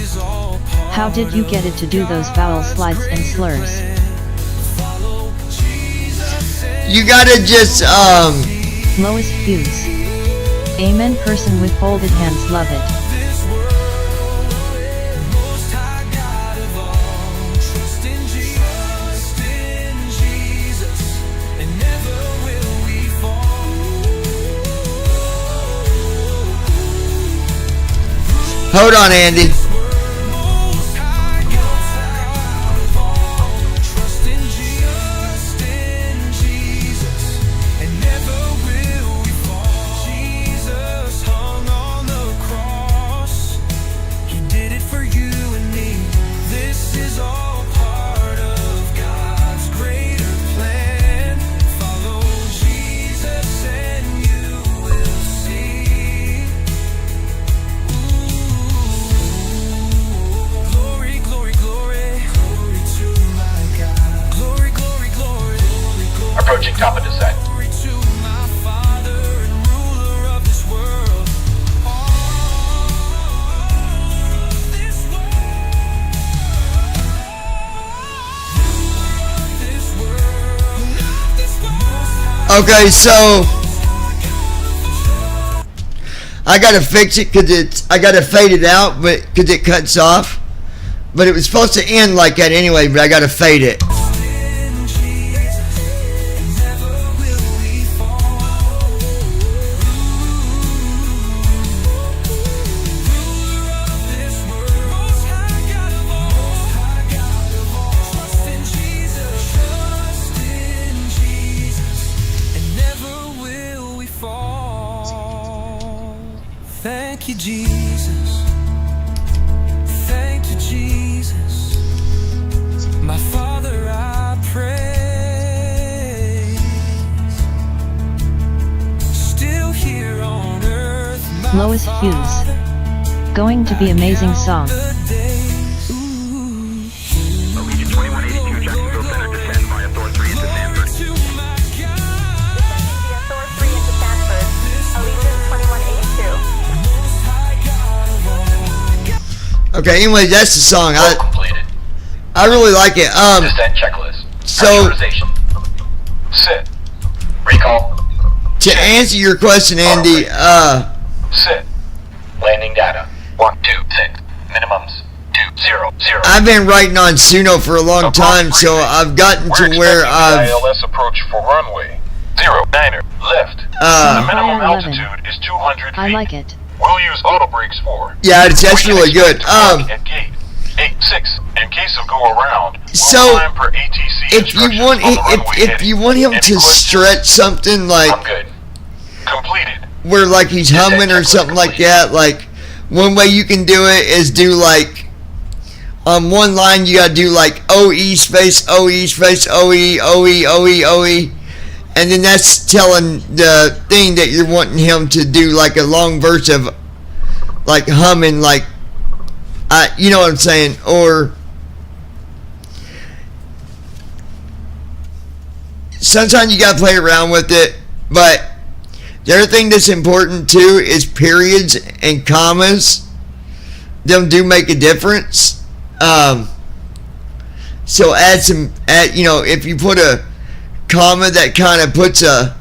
How did you get it to do those vowel slides and slurs? You gotta just, Lois Hughes. Amen. Person with folded hands, love it. Hold on, Andy. Approaching top of descent. Okay, so I gotta fix it because I gotta fade it out, but because it cuts off. But it was supposed to end like that anyway, but I gotta fade it. Thank you, Jesus. Thank you, Jesus. My Father, I praise. Still here on earth, my Lois Hughes. Going to be amazing song. Allegiant 2182, Jacksonville Center, descend via Thor 3 into Sanford. Descending via Thor 3 into Sanford. Allegiant 2182. Okay, anyway, that's the song. I really like it. Descent checklist. So Pressurization. Sit. Recall. to answer your question, Andy, Sit. Landing data. 126. Minimums. 2 I've been writing on Suno for a long time, so I've gotten to where I've... ILS approach for runway 09er left. The minimum altitude is 200 feet. I like it. We'll use auto brakes for. Yeah, that's really good. At gate 86. In case of go around, So, we'll climb per ATC if you want him to stretch something like... I'm good. Completed. Where like he's humming or something like that, like one way you can do it is do like on one line you gotta do like OE space OE space OE OE OE OE, and then that's telling the thing that you're wanting him to do like a long verse of like humming, like you know what I'm saying. Or sometimes you gotta play around with it, but the other thing that's important too is periods and commas. Them do make a difference. So if you put a comma that kind of puts a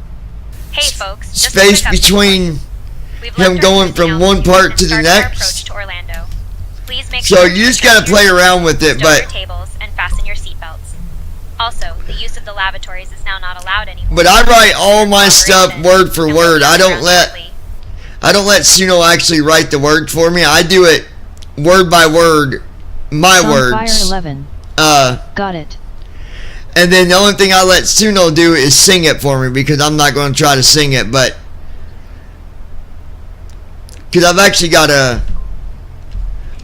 space between him going from one part to the next. So you just got to play around with it, but fasten your seatbelts. Also, the use of the lavatories is now not allowed anymore. But I write all my stuff word for word. I don't let Suno actually write the words for me. I do it word by word, my words. Fire 11. Got it. And then the only thing I let Suno do is sing it for me, because I'm not going to try to sing it, but because I've actually got a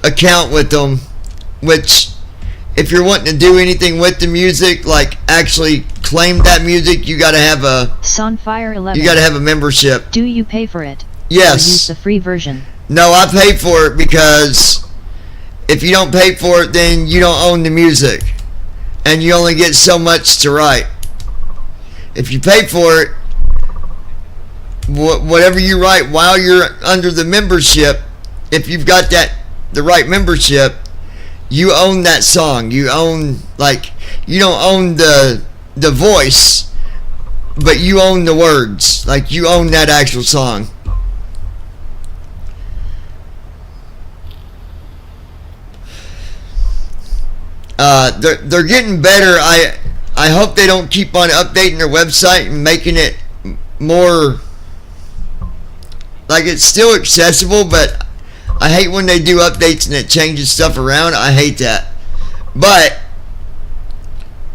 account with them, which if you're wanting to do anything with the music, like actually claim that music, you got to have a Sunfire 11. You got to have a membership. Do you pay for it? Yes. Or use the free version? No, I pay for it, because if you don't pay for it, then you don't own the music, and you only get so much to write. If you pay for it, whatever you write while you're under the membership, if you've got the right membership, you own that song. You own, like, you don't own the voice, but you own the words. Like, you own that actual song. They're getting better. I hope they don't keep on updating their website and making it more, like, it's still accessible, but I hate when they do updates and it changes stuff around. I hate that. But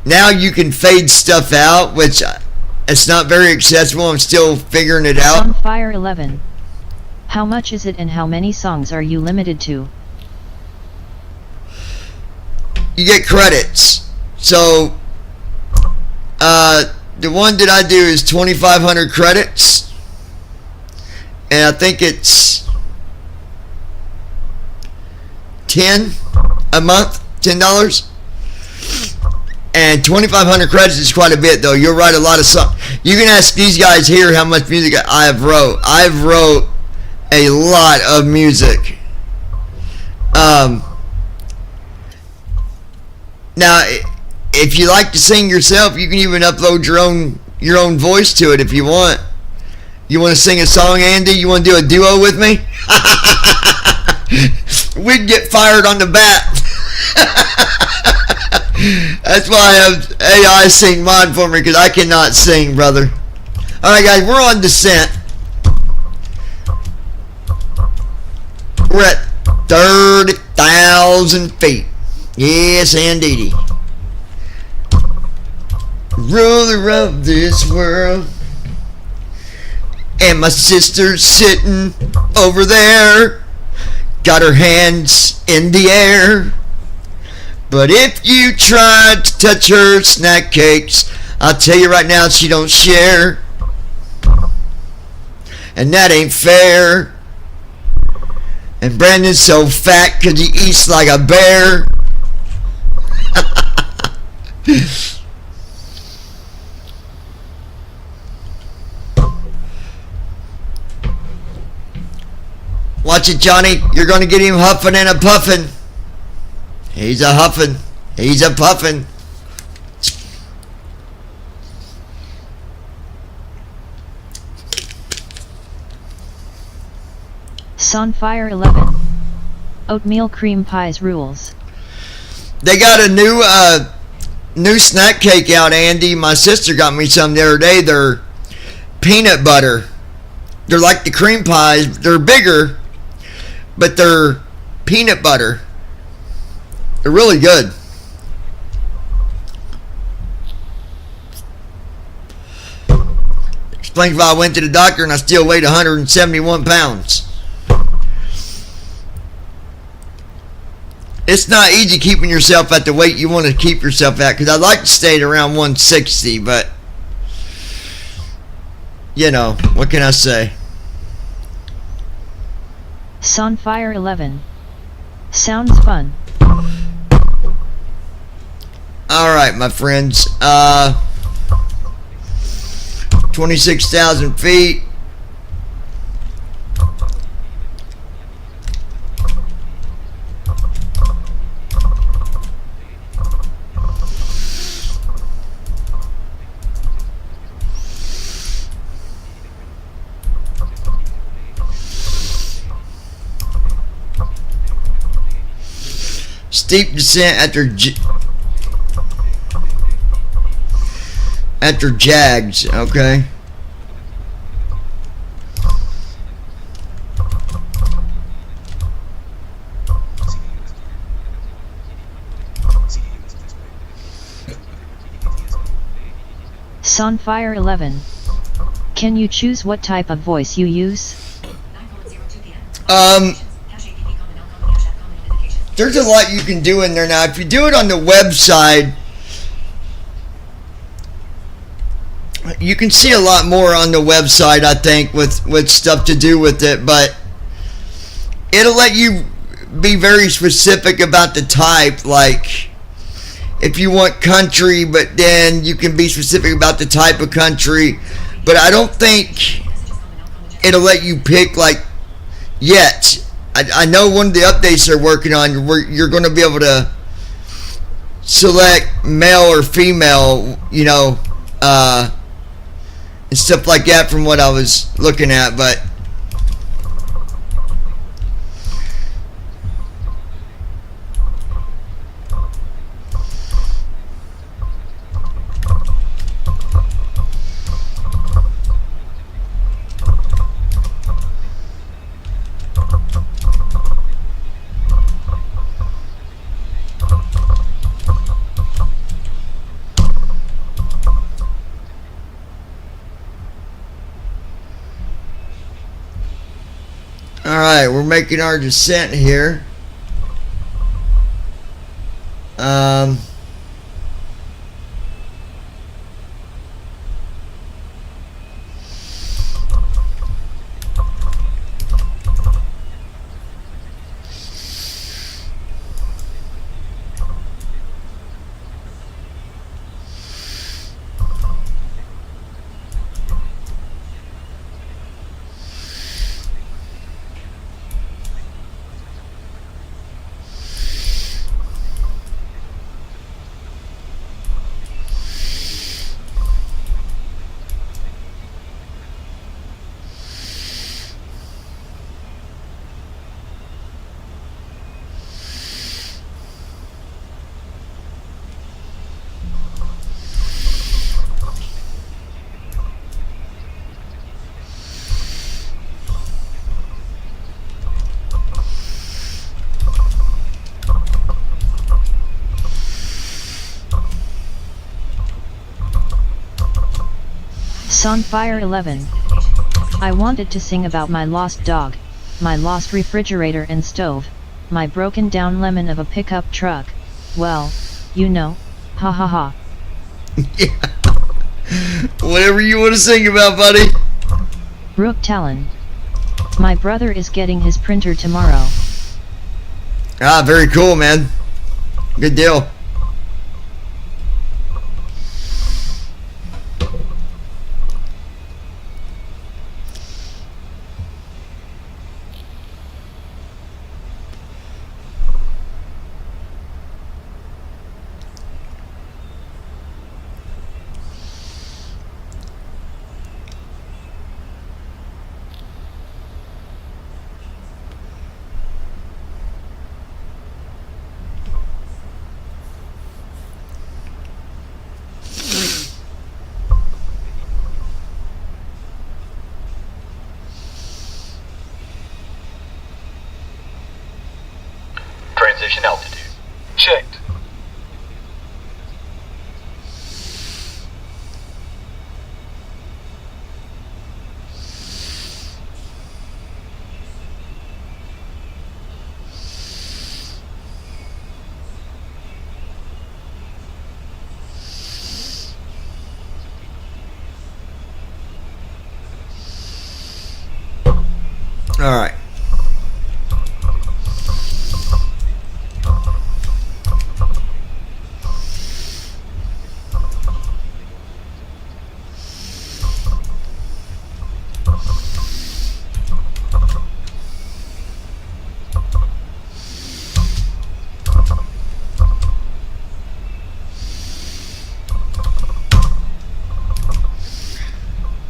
now you can fade stuff out, which it's not very accessible. I'm still figuring it out. Sunfire 11. How much is it, and how many songs are you limited to? You get credits. So the one that I do is 2,500 credits, and I think it's 10 a month, $10, and 2,500 credits is quite a bit, though. You'll write a lot of songs. You can ask these guys here how much music I have wrote. I've wrote a lot of music. Now, if you like to sing yourself, you can even upload your own voice to it if you want. You want to sing a song, Andy? You want to do a duo with me? We'd get fired on the bat. That's why I have AI sing mine for me, because I cannot sing, brother. Alright, guys, we're on descent. We're at 30,000 feet. Yes, indeedy. Ruler of this world. And my sister's sitting over there, got her hands in the air. But if you try to touch her snack cakes, I'll tell you right now, she don't share. And that ain't fair. And Brandon's so fat 'cause he eats like a bear. Watch it, Johnny. You're going to get him huffing and a puffing. He's a huffing. He's a puffing. Sunfire 11. Oatmeal cream pies rules. They got a new snack cake out, Andy. My sister got me some the other day. They're peanut butter. They're like the cream pies. They're bigger, but they're peanut butter. They're really good. Explains why I went to the doctor and I still weighed 171 pounds. It's not easy keeping yourself at the weight you want to keep yourself at, because I'd like to stay at around 160, but you know, what can I say? Sunfire 11. Sounds fun. Alright, my friends. 26,000 feet. Steep descent after Jags, okay. Sunfire 11. Can you choose what type of voice you use? There's a lot you can do in there now. If you do it on the website, you can see a lot more on the website, I think, with stuff to do with it, but it'll let you be very specific about the type, like if you want country, but then you can be specific about the type of country. But I don't think it'll let you pick, like, yet. I know one of the updates they're working on, you're going to be able to select male or female, you know, and stuff like that from what I was looking at, but alright, we're making our descent here. Sunfire 11. I wanted to sing about my lost dog, my lost refrigerator and stove, my broken down lemon of a pickup truck. Well, you know, ha ha ha. Yeah. Whatever you want to sing about, buddy. Rook Talon. My brother is getting his printer tomorrow. Ah, very cool, man. Good deal. destination altitude. Checked. All right.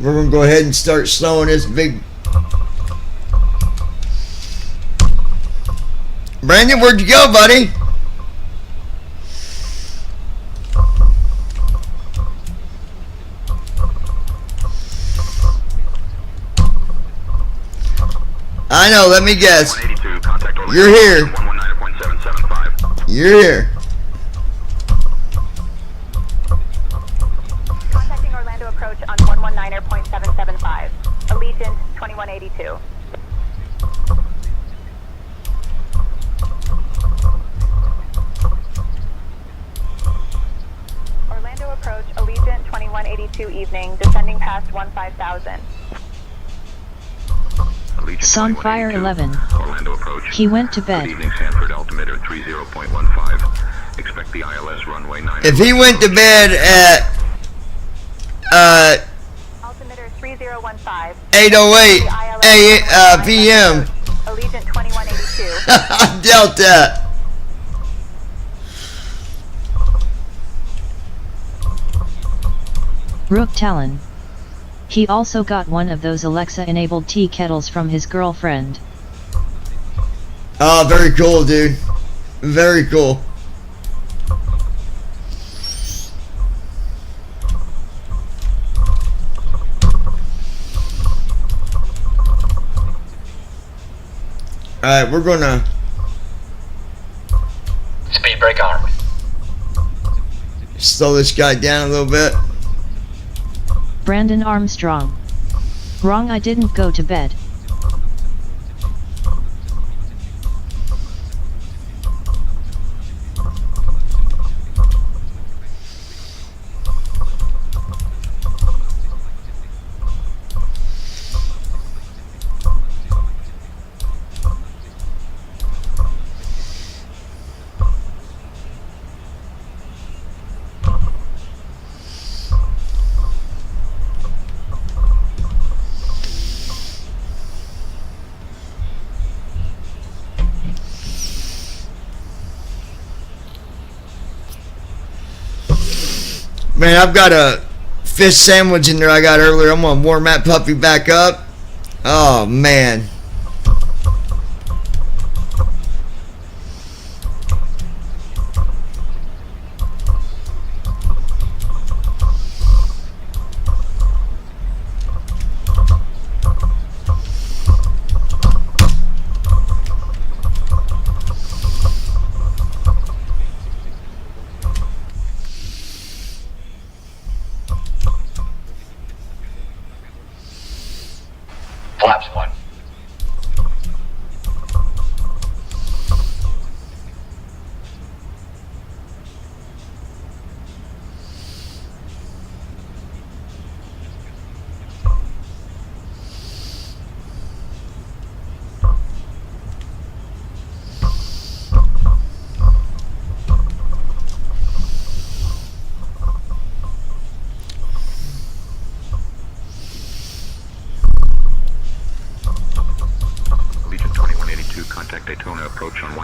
We're going to go ahead and start slowing this big... Brandon, where'd you go, buddy? I know, let me guess. You're here. You're here. Contacting Orlando approach on 119.775. Allegiant 2182. Orlando approach, Allegiant 2182 evening, descending past 15,000. Sonfire 11. Orlando approach. He went to bed. Good evening, Sanford. Altimeter 30.15. Expect the ILS runway 9. If he went to bed at Altimeter 3015. 8:08 p.m. Allegiant 2182. I dealt that. Rook Talon. He also got one of those Alexa-enabled tea kettles from his girlfriend. Oh, very cool, dude. Very cool. Alright, we're gonna... Speed brake armed. slow this guy down a little bit. Brandon Armstrong. Wrong, I didn't go to bed. Man, I've got a fish sandwich in there I got earlier. I'm gonna warm that puppy back up. Oh man. Flaps 1.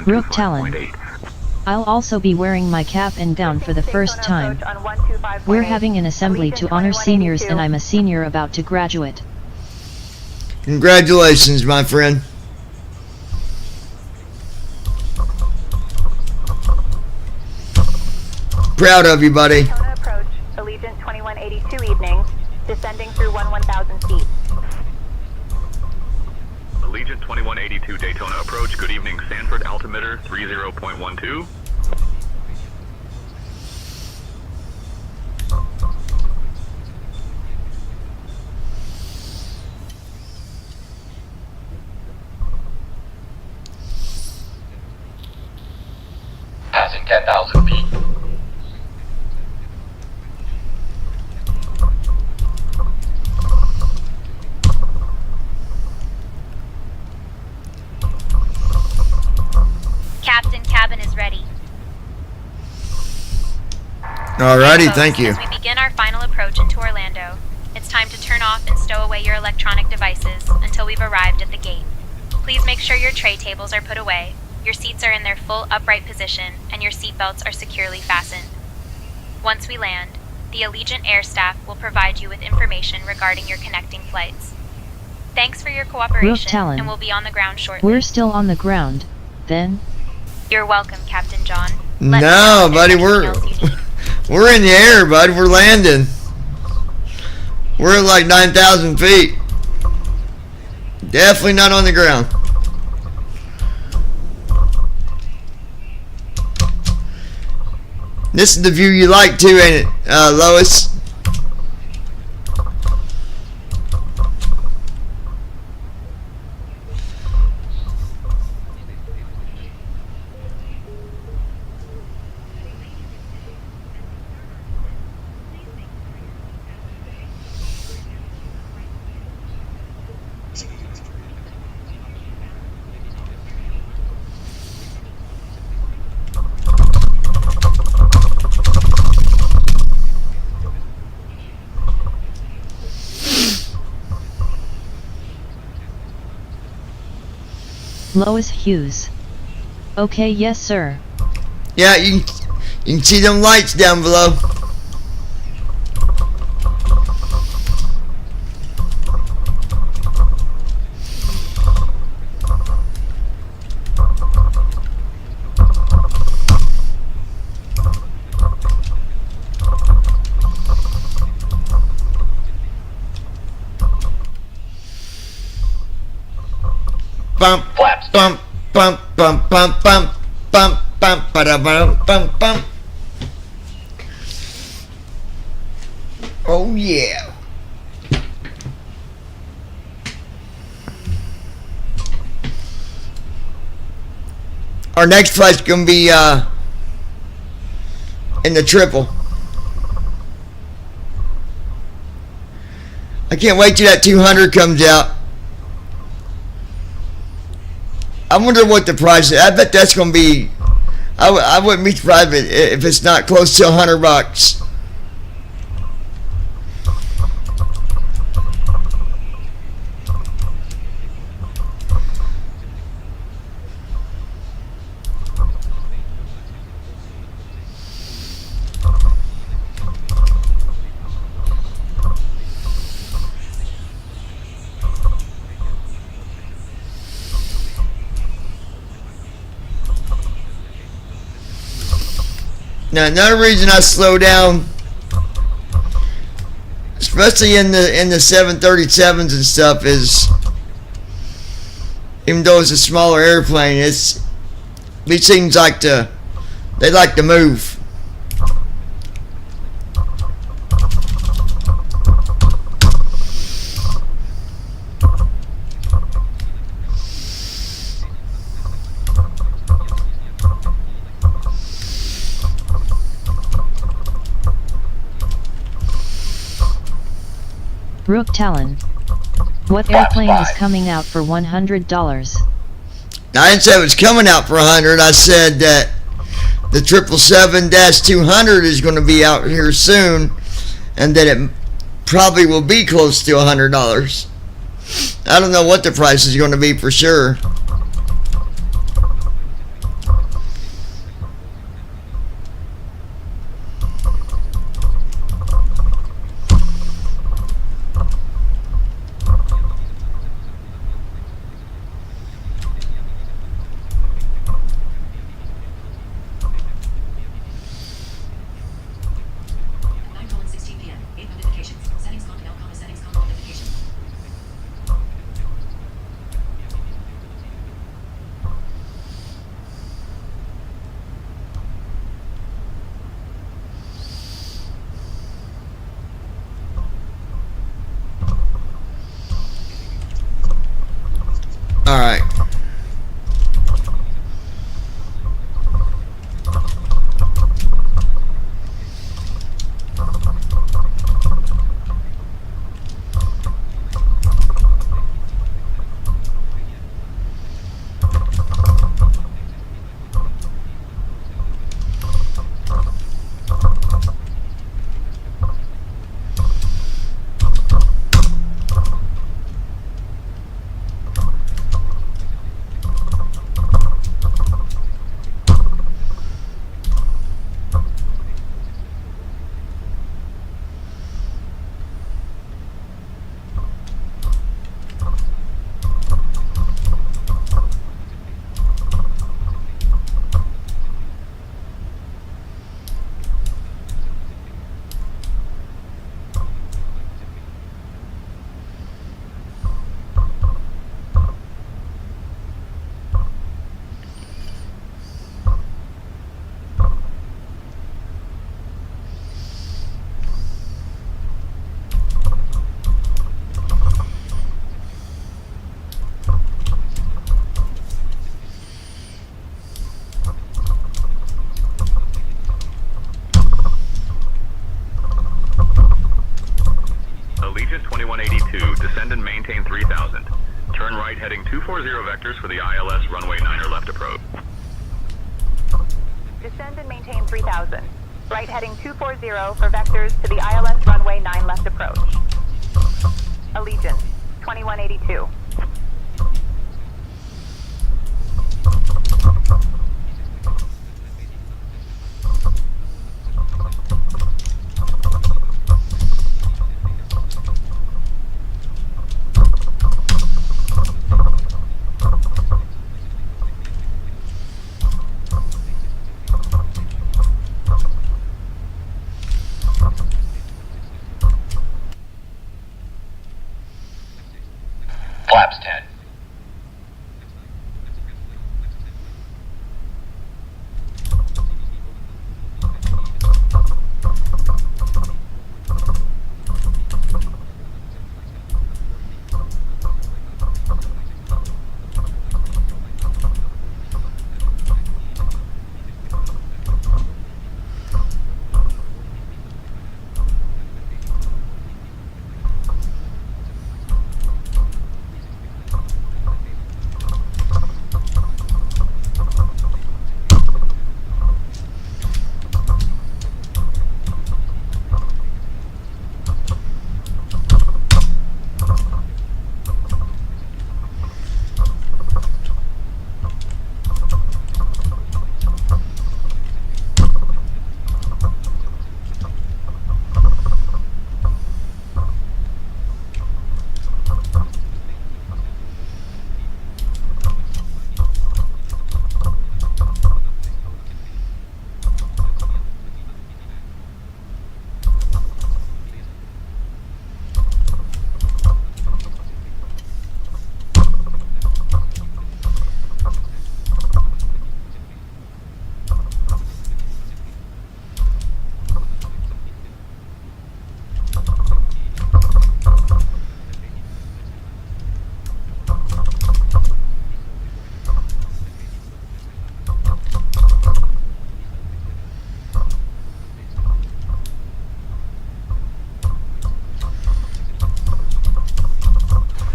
Rook Talon. I'll also be wearing my cap and gown for the first time. We're having an assembly to honor seniors and I'm a senior about to graduate. Congratulations, my friend. Proud of you, buddy. Daytona approach, Allegiant 2182 evening, descending through 11,000 feet. Allegiant Allegiant 2182 Daytona approach. Good evening, Sanford, altimeter 30.12. Passing 10,000 feet. Captain, cabin is ready. Alrighty, Folks, thank you. As we begin our final approach into Orlando, it's time to turn off and stow away your electronic devices until we've arrived at the gate. Please make sure your tray tables are put away, your seats are in their full upright position, and your seatbelts are securely fastened. Once we land, the Allegiant Air staff will provide you with information regarding your connecting flights. Thanks for your cooperation, Talon. and we'll be on the ground shortly. We're still on the ground, then? You're welcome, Captain John. Let me know No, if buddy, there's anything else you need. we're in the air, bud. We're landing. We're at like 9,000 feet. Definitely not on the ground. This is the view you like too, ain't it, Lois? Lois Hughes. Okay, yes sir. Yeah, you can see them lights down below. Bump, bump, bump, bump, bump, bump, bump, bump, ba-da-bum, bump, bump. Oh yeah. Our next flight's gonna be in the triple. I can't wait till that 200 comes out. I wonder what the price is. I bet that's going to be, I wouldn't be surprised if it's not close to $100. Now another reason I slow down, especially in the 737s and stuff, is even though it's a smaller airplane, these things they like to move. Rook Talon. What airplane is coming out for $100? Now, I didn't say it was coming out for 100. I said that the 777-200 is going to be out here soon, and that it probably will be close to $100. I don't know what the price is going to be for sure. Alright. Allegiant 2182, descend and maintain 3000. Turn right heading 240 vectors for the ILS runway 9er left approach. Descend and maintain 3000. Right heading 240 for vectors to the ILS runway 9 left approach. Allegiant 2182. Flaps 10.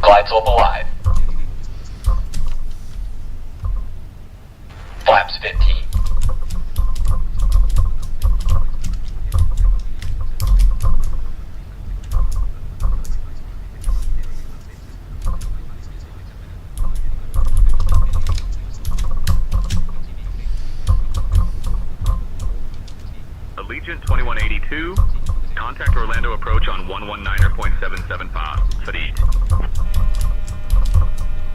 Glide slope alive. Flaps 15. Allegiant 2182, contact Orlando approach on 119.775, Fatigue.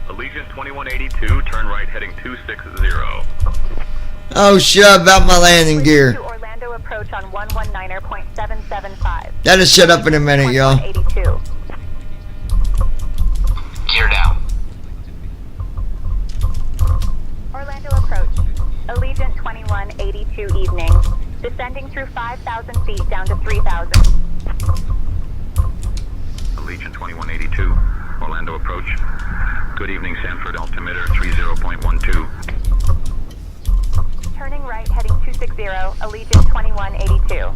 Allegiant 2182, turn right heading 260. Oh, shut about my landing gear. To Orlando approach on 119.775. That'll shut up in a minute, y'all. 8182. Gear down. Orlando approach. Allegiant 2182 evening. Descending through 5,000 feet down to 3,000. Allegiant 2182, Orlando approach. Good evening, Sanford, altimeter 30.12. Turning right, heading 260, Allegiant 2182.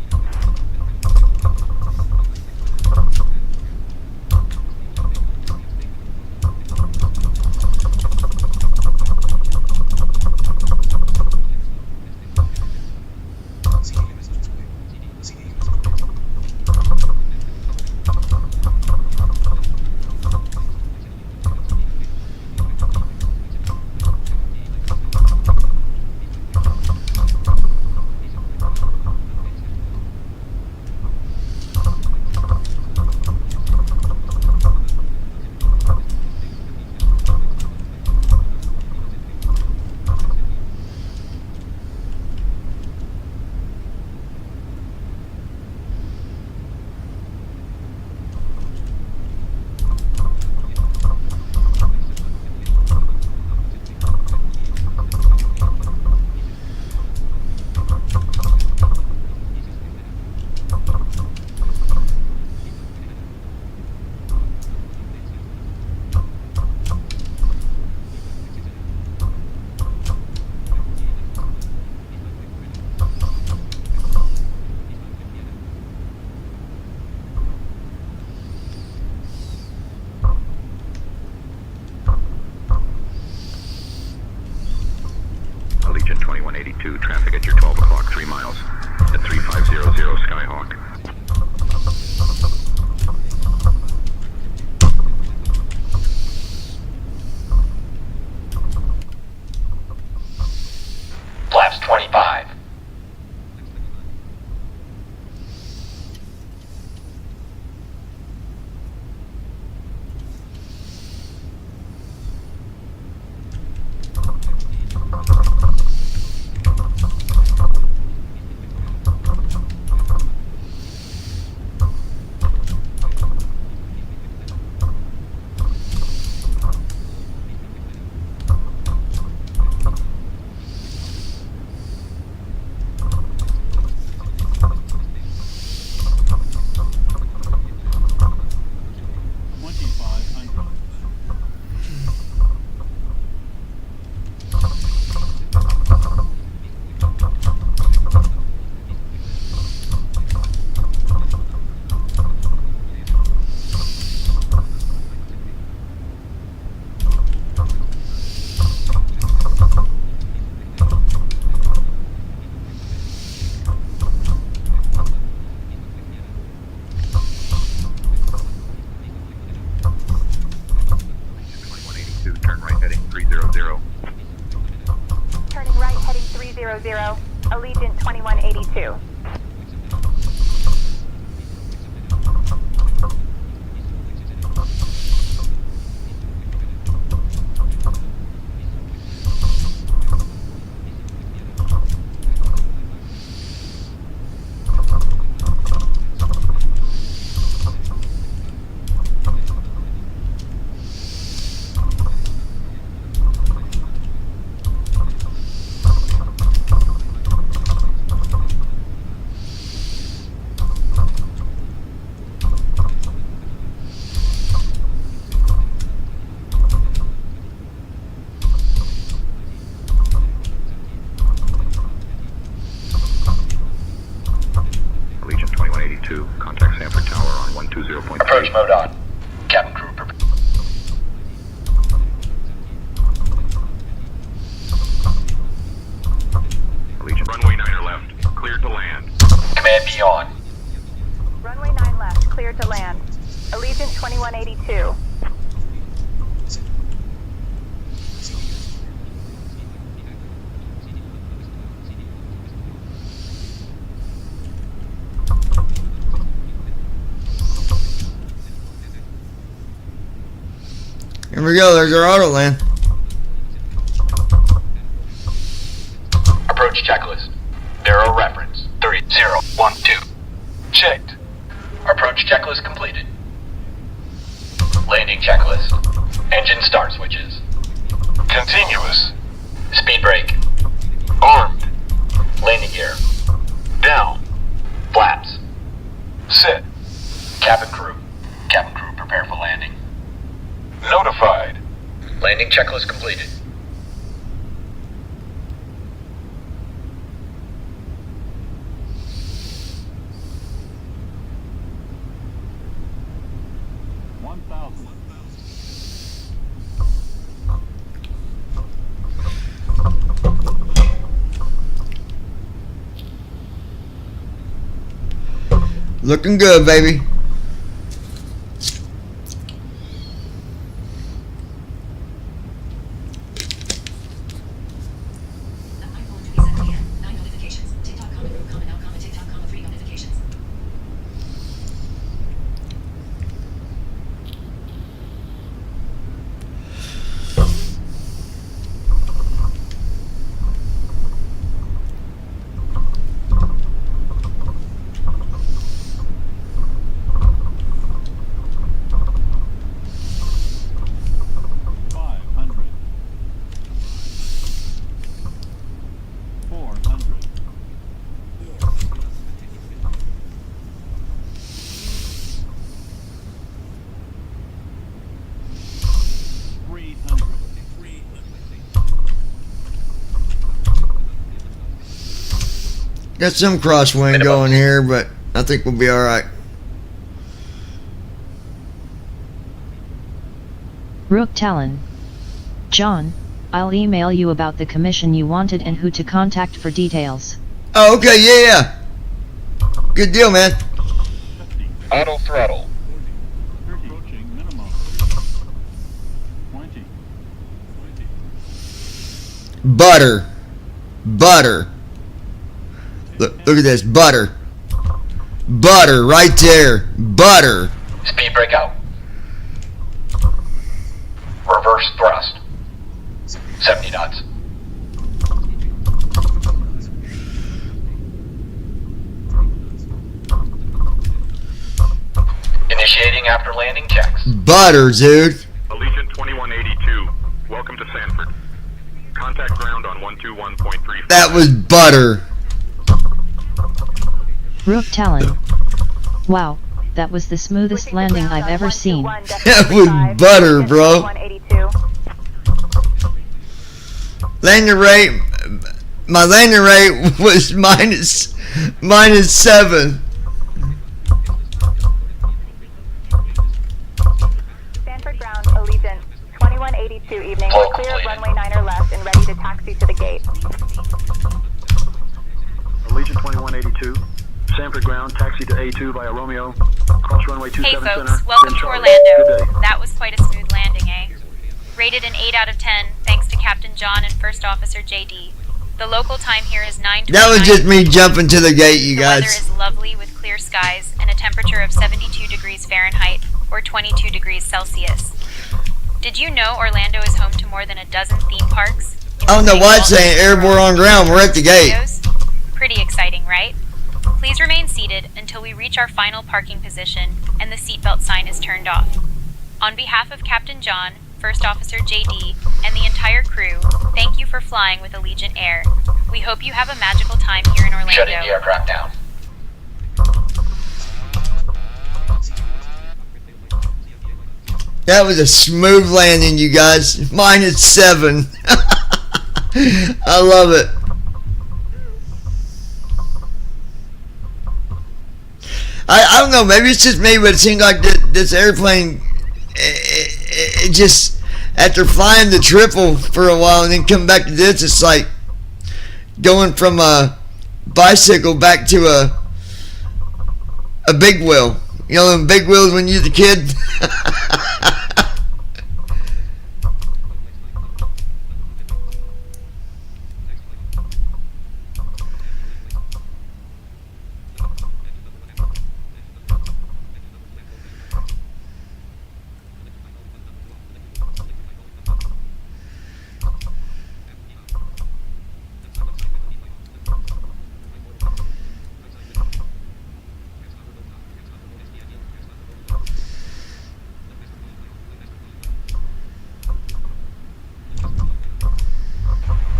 Allegiant 2182, traffic at your 12 o'clock, 3 miles. At 3500 Skyhawk. Flaps 25. Turn right heading 300. Turning right, heading 300, Allegiant 2182. Allegiant 2182, contact Sanford Tower on 120.3. Approach mode on. Cabin crew prepare. Allegiant runway 9 left, cleared to land. Command be on. Runway 9 left, cleared to land. Allegiant 2182. Here we go, there's our auto land. Approach checklist. Barrel reference 3012. Checked. Approach checklist completed. Landing checklist. Engine start switches. Continuous. Speed brake. Armed. Landing gear. Down. Flaps. Sit. Cabin crew. Cabin crew prepare for landing. Notified. Landing checklist completed. Looking good, baby. Got some crosswind going here, but I think we'll be alright. Rook Talon. John, I'll email you about the commission you wanted and who to contact for details. Oh, okay, yeah. Good deal, man. Auto throttle. Butter. Butter. Look at this. Butter. Butter right there. Butter. Speed breakout. Reverse thrust. 70 knots. Initiating after landing checks. Butter, dude. Allegiant 2182, welcome to Sanford. Contact ground on 121.3. That was butter. Rook Talon. Wow, that was the smoothest landing I've ever seen. That was butter, bro. Landing rate, my landing rate was minus 7. Sanford ground, Allegiant 2182 evening. We're clear of runway 9 or left and ready to taxi to the gate. Allegiant 2182. Sanford ground, taxi to A2 via Romeo. Cross runway 27 Hey folks, center. welcome to Charlie. Orlando. Good day. That was quite a smooth landing, eh? Rated an 8 out of 10, thanks to Captain John and First Officer JD. The local time here is 9:29. That was just me jumping to the gate, you The weather guys. is lovely with clear skies and a temperature of 72 degrees Fahrenheit or 22 degrees Celsius. Did you know Orlando is home to more than a dozen theme parks? I don't know why it's saying airborne on ground. We're at the gate. Pretty exciting, right? Please remain seated until we reach our final parking position and the seatbelt sign is turned off. On behalf of Captain John, First Officer JD, and the entire crew, thank you for flying with Allegiant Air. We hope you have a magical time here in Orlando. Shutting the aircraft down. That was a smooth landing, you guys. Minus 7. I love it. I don't know, maybe it's just me, but it seemed like this airplane, it just, after flying the triple for a while and then coming back to this, it's like going from a bicycle back to a big wheel. You know them big wheels when you was a kid?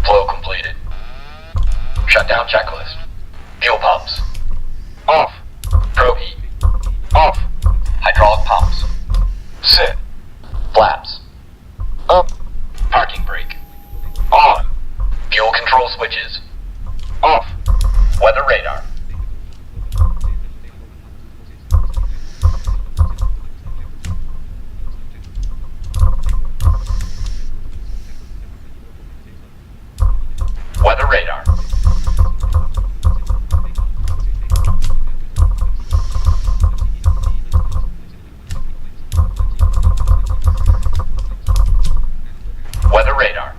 Flow completed. Shutdown checklist. Fuel pumps. Off. Probe heat. Off. Hydraulic pumps. Sit. Flaps. Up. Parking brake. On. Fuel control switches. Off. Weather radar. Weather radar. Weather radar.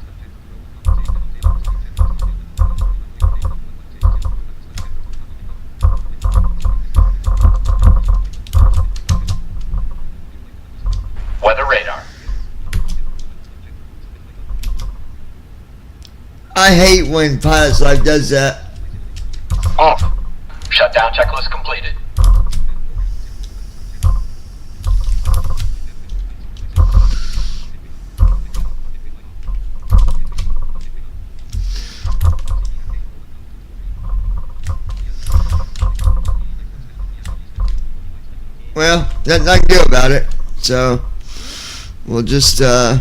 Weather radar. I hate when Pilot's Life does that. Off. Shutdown checklist completed. Well, nothing I can do about it. So, we'll just, that's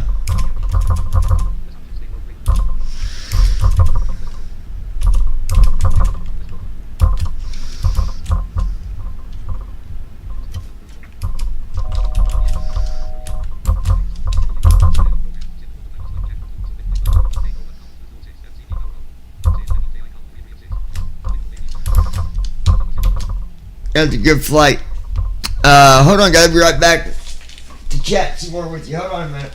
a good flight. Hold on, guys. I'll be right back to chat some more with you. Hold on a minute.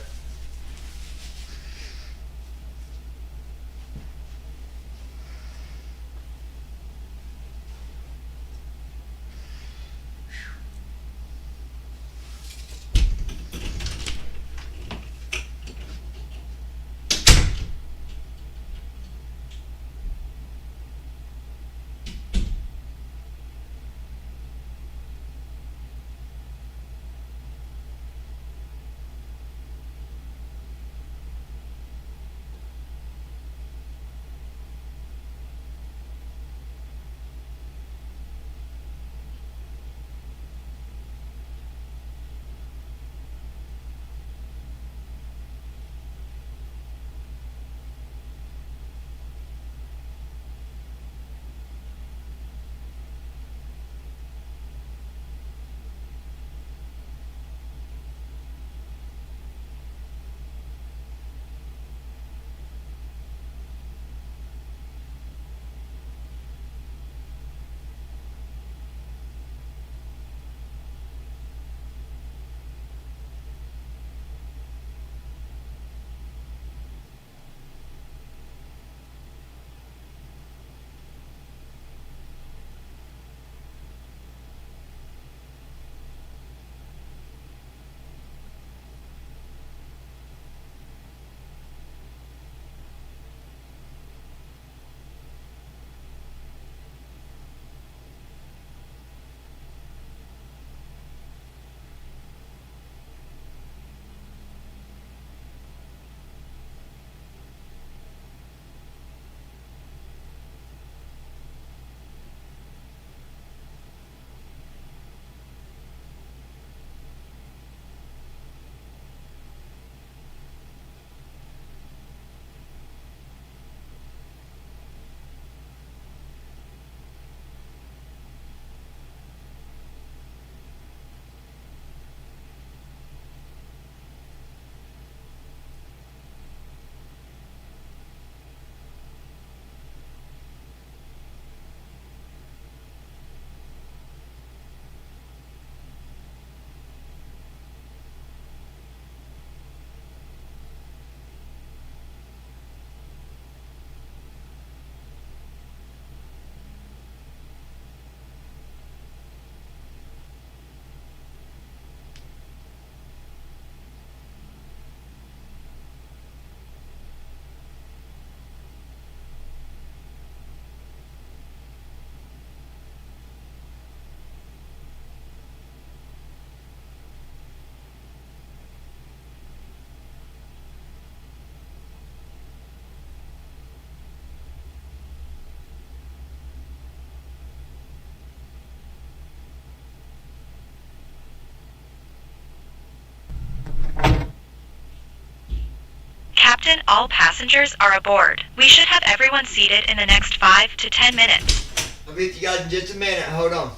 Captain, all passengers are aboard. We should have everyone seated in the next 5 to 10 minutes. I'll be with you guys in just a minute. Hold on.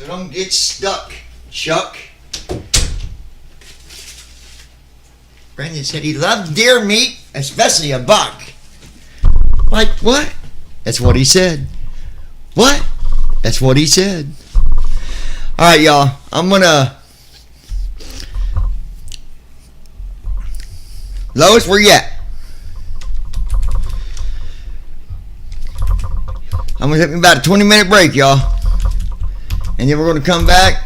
So don't get stuck, Chuck. Brandon said he loved deer meat, especially a buck. Like what? That's what he said. What? That's what he said. Alright, y'all. I'm gonna... Lois, where you at? I'm gonna take me about a 20-minute break, y'all. And then we're going to come back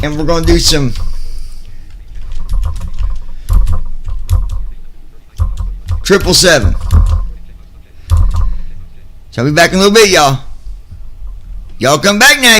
and we're going to do some triple seven. So I'll be back in a little bit, y'all. Y'all come back now.